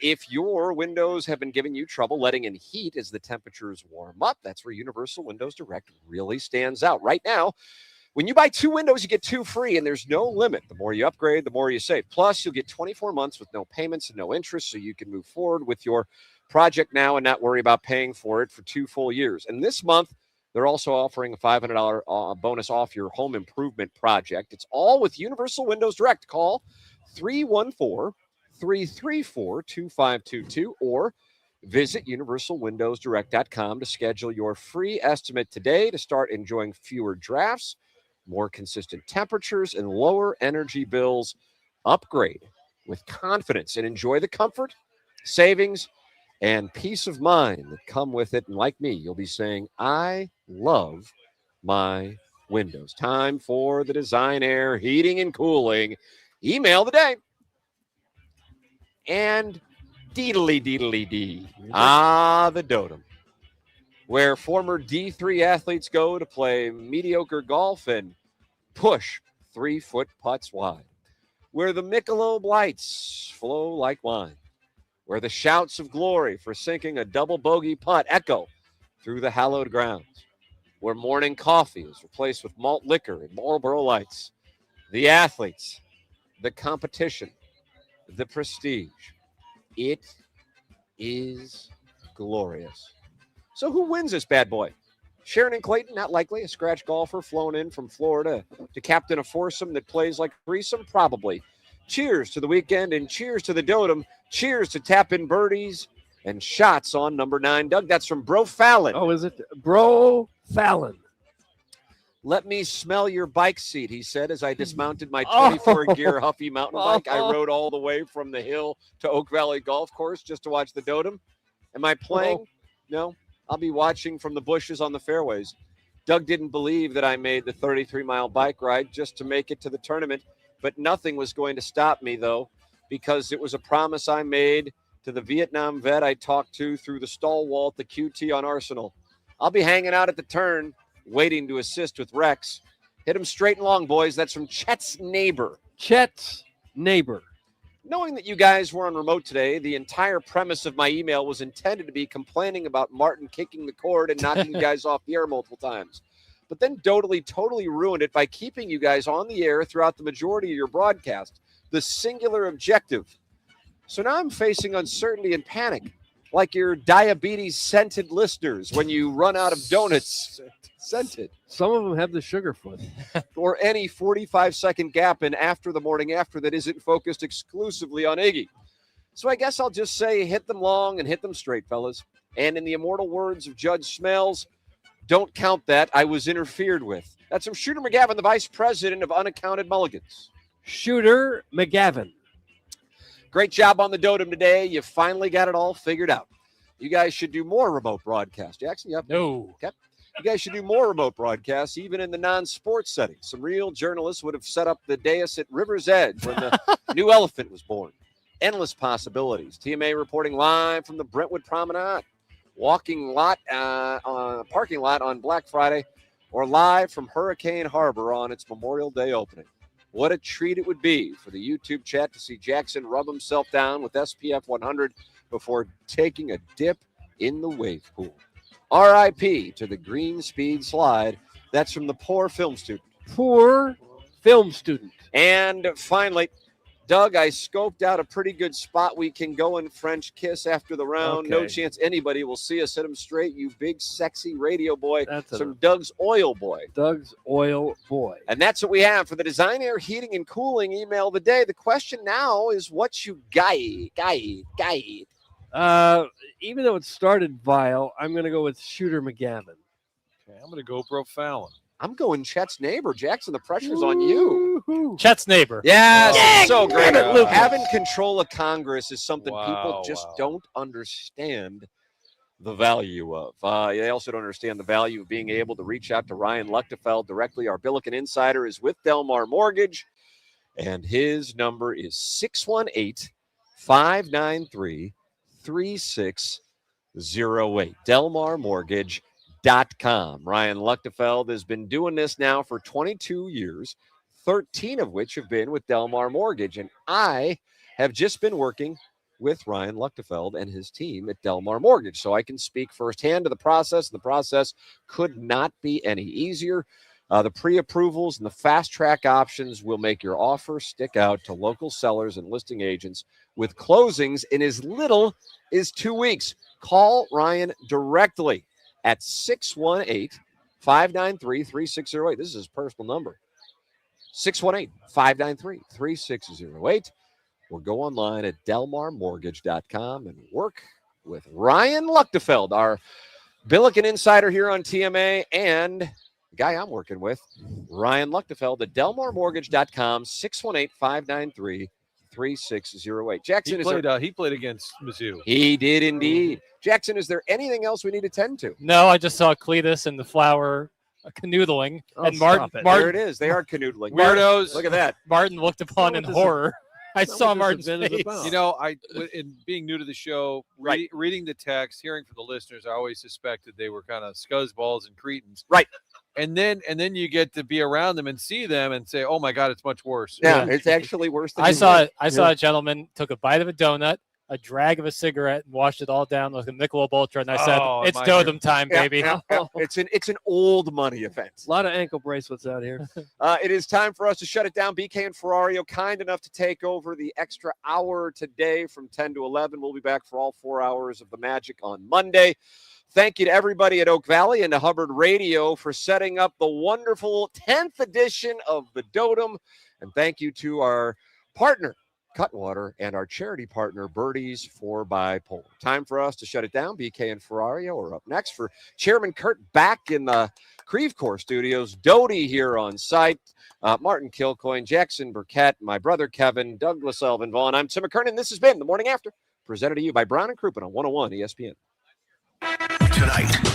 If your windows have been giving you trouble letting in heat as the temperatures warm up, that's where Universal Windows Direct really stands out. Right now, when you buy 2 windows, you get 2 free, and there's no limit. The more you upgrade, the more you save. Plus, you'll get 24 months with no payments and no interest, so you can move forward with your project now and not worry about paying for it for 2 full years. And this month, they're also offering a $500 bonus off your home improvement project. It's all with Universal Windows Direct. Call 314-334-2522 or visit universalwindowsdirect.com to schedule your free estimate today to start enjoying fewer drafts, more consistent temperatures, and lower energy bills. Upgrade with confidence and enjoy the comfort, savings, and peace of mind that come with it. And like me, you'll be saying, I love my windows. Time for the Design Air Heating and Cooling email of the day. And deedly-dee. The Dotem, where former D3 athletes go to play mediocre golf and push 3-foot putts wide, where the Michelob lights flow like wine, where the shouts of glory for sinking a double bogey putt echo through the hallowed grounds, where morning coffee is replaced with malt liquor and Marlboro Lights, the athletes, the competition, the prestige. It is glorious. So who wins this bad boy? Sharon and Clayton, not likely. A scratch golfer flown in from Florida to captain a foursome that plays like a threesome? Probably. Cheers to the weekend and cheers to the Dotem. Cheers to tap-in birdies and shots on number 9. Doug, that's from Bro Fallon. Oh, is it? Bro Fallon. Let me smell your bike seat, he said, as I dismounted my 24-gear Huffy mountain bike. I rode all the way from the hill to Oak Valley Golf Course just to watch the Dotem. Am I playing? No. I'll be watching from the bushes on the fairways. Doug didn't believe that I made the 33-mile bike ride just to make it to the tournament, but nothing was going to stop me, though, because it was a promise I made to the Vietnam vet I talked to through the stall wall at the QT on Arsenal. I'll be hanging out at the turn, waiting to assist with Rex. Hit him straight and long, boys. That's from Chet's neighbor. Chet's neighbor. Knowing that you guys were on remote today, the entire premise of my email was intended to be complaining about Martin kicking the cord and knocking you guys off the air multiple times. But then totally ruined it by keeping you guys on the air throughout the majority of your broadcast. The singular objective. So now I'm facing uncertainty and panic, like your diabetes-scented listeners when you run out of donuts. Scented. Some of them have the sugar foot. Or any 45-second gap in After the Morning After that isn't focused exclusively on Iggy. So I guess I'll just say hit them long and hit them straight, fellas. And in the immortal words of Judge Smells, don't count that. I was interfered with. That's from Shooter McGavin, the vice president of Unaccounted Mulligans. Shooter McGavin. Great job on the Dotem today. You finally got it all figured out. You guys should do more remote broadcasts. Jackson, you up? No. Okay. You guys should do more remote broadcasts, even in the non-sports setting. Some real journalists would have set up the dais at River's Edge when the new elephant was born. Endless possibilities. TMA reporting live from the Brentwood Promenade, parking lot on Black Friday, or live from Hurricane Harbor on its Memorial Day opening. What a treat it would be for the YouTube chat to see Jackson rub himself down with SPF 100 before taking a dip in the wave pool. R.I.P. to the green speed slide. That's from the poor film student. Poor film student. And finally, Doug, I scoped out a pretty good spot we can go in French kiss after the round. No Okay. chance anybody will see us hit him straight, you big, sexy radio boy. That's from Doug's Oil Boy. Doug's Oil Boy. And that's what we have for the Design Air Heating and Cooling email of the day. The question now is what you guide. Even though it started vile, I'm going to go with Shooter McGavin. Okay, I'm going to go Bro Fallon. I'm going Chet's neighbor. Jackson, the pressure's on you. Chet's neighbor. Yes, Yeah, so great. get it, Lucas. Having control of Congress is something people Wow, just wow. don't understand the value of. They also don't understand the value of being able to reach out to Ryan Luchtefeld directly. Our Billiken Insider is with Delmar Mortgage, and his number is 618-593-3608. DelmarMortgage.com. Ryan Luchtefeld has been doing this now for 22 years, 13 of which have been with Delmar Mortgage. And I have just been working with Ryan Luchtefeld and his team at Delmar Mortgage. So I can speak firsthand to the process. The process could not be any easier. The pre-approvals and the fast-track options will make your offer stick out to local sellers and listing agents with closings in as little as 2 weeks. Call Ryan directly at 618-593-3608. This is his personal number. 618-593-3608. Or go online at delmarmortgage.com and work with Ryan Luchtefeld, our Billiken Insider here on TMA, and the guy I'm working with, Ryan Luchtefeld at delmarmortgage.com, 618-593-3608. Jackson, He played against Mizzou. He did indeed. Jackson, is there anything else we need to tend to? No, I just saw Cletus and the flower canoodling. Oh, and Martin, stop it. There it is. They are canoodling. Weirdos. Look at that. Martin looked upon in what this horror. I That's saw what this Martin's event is face. about. You know, in being new to the show, Right. reading the text, hearing from the listeners, I always suspected they were kind of scuzzballs and cretins. Right. And then you get to be around them and see them and say, "Oh my God, it's much worse." Yeah, it's actually worse than I you saw think. it. I saw a gentleman took a bite of a donut, a drag of a cigarette, and washed it all down with a Michelob Ultra. And I said, Oh, "It's my Totem time, Yeah, baby." yeah, yeah. It's an old money event. A lot of ankle bracelets out here. It is time for us to shut it down. BK and Ferrario kind enough to take over the extra hour today from 10 to 11. We'll be back for all 4 hours of the Magic on Monday. Thank you to everybody at Oak Valley and to Hubbard Radio for setting up the wonderful 10th edition of the Dotem. And thank you to our partner, Cutwater, and our charity partner, Birdies for Bipolar. Time for us to shut it down. BK and Ferrario are up next. For Chairman Kurt back in the Creve Coeur studios, Doty here on site, Martin Kilcoyne, Jackson Burkett, my brother Kevin, Douglas Elvin Vaughn. I'm Tim McKernan. This has been The Morning After, presented to you by Brown and Crouppen on 101 ESPN. Tonight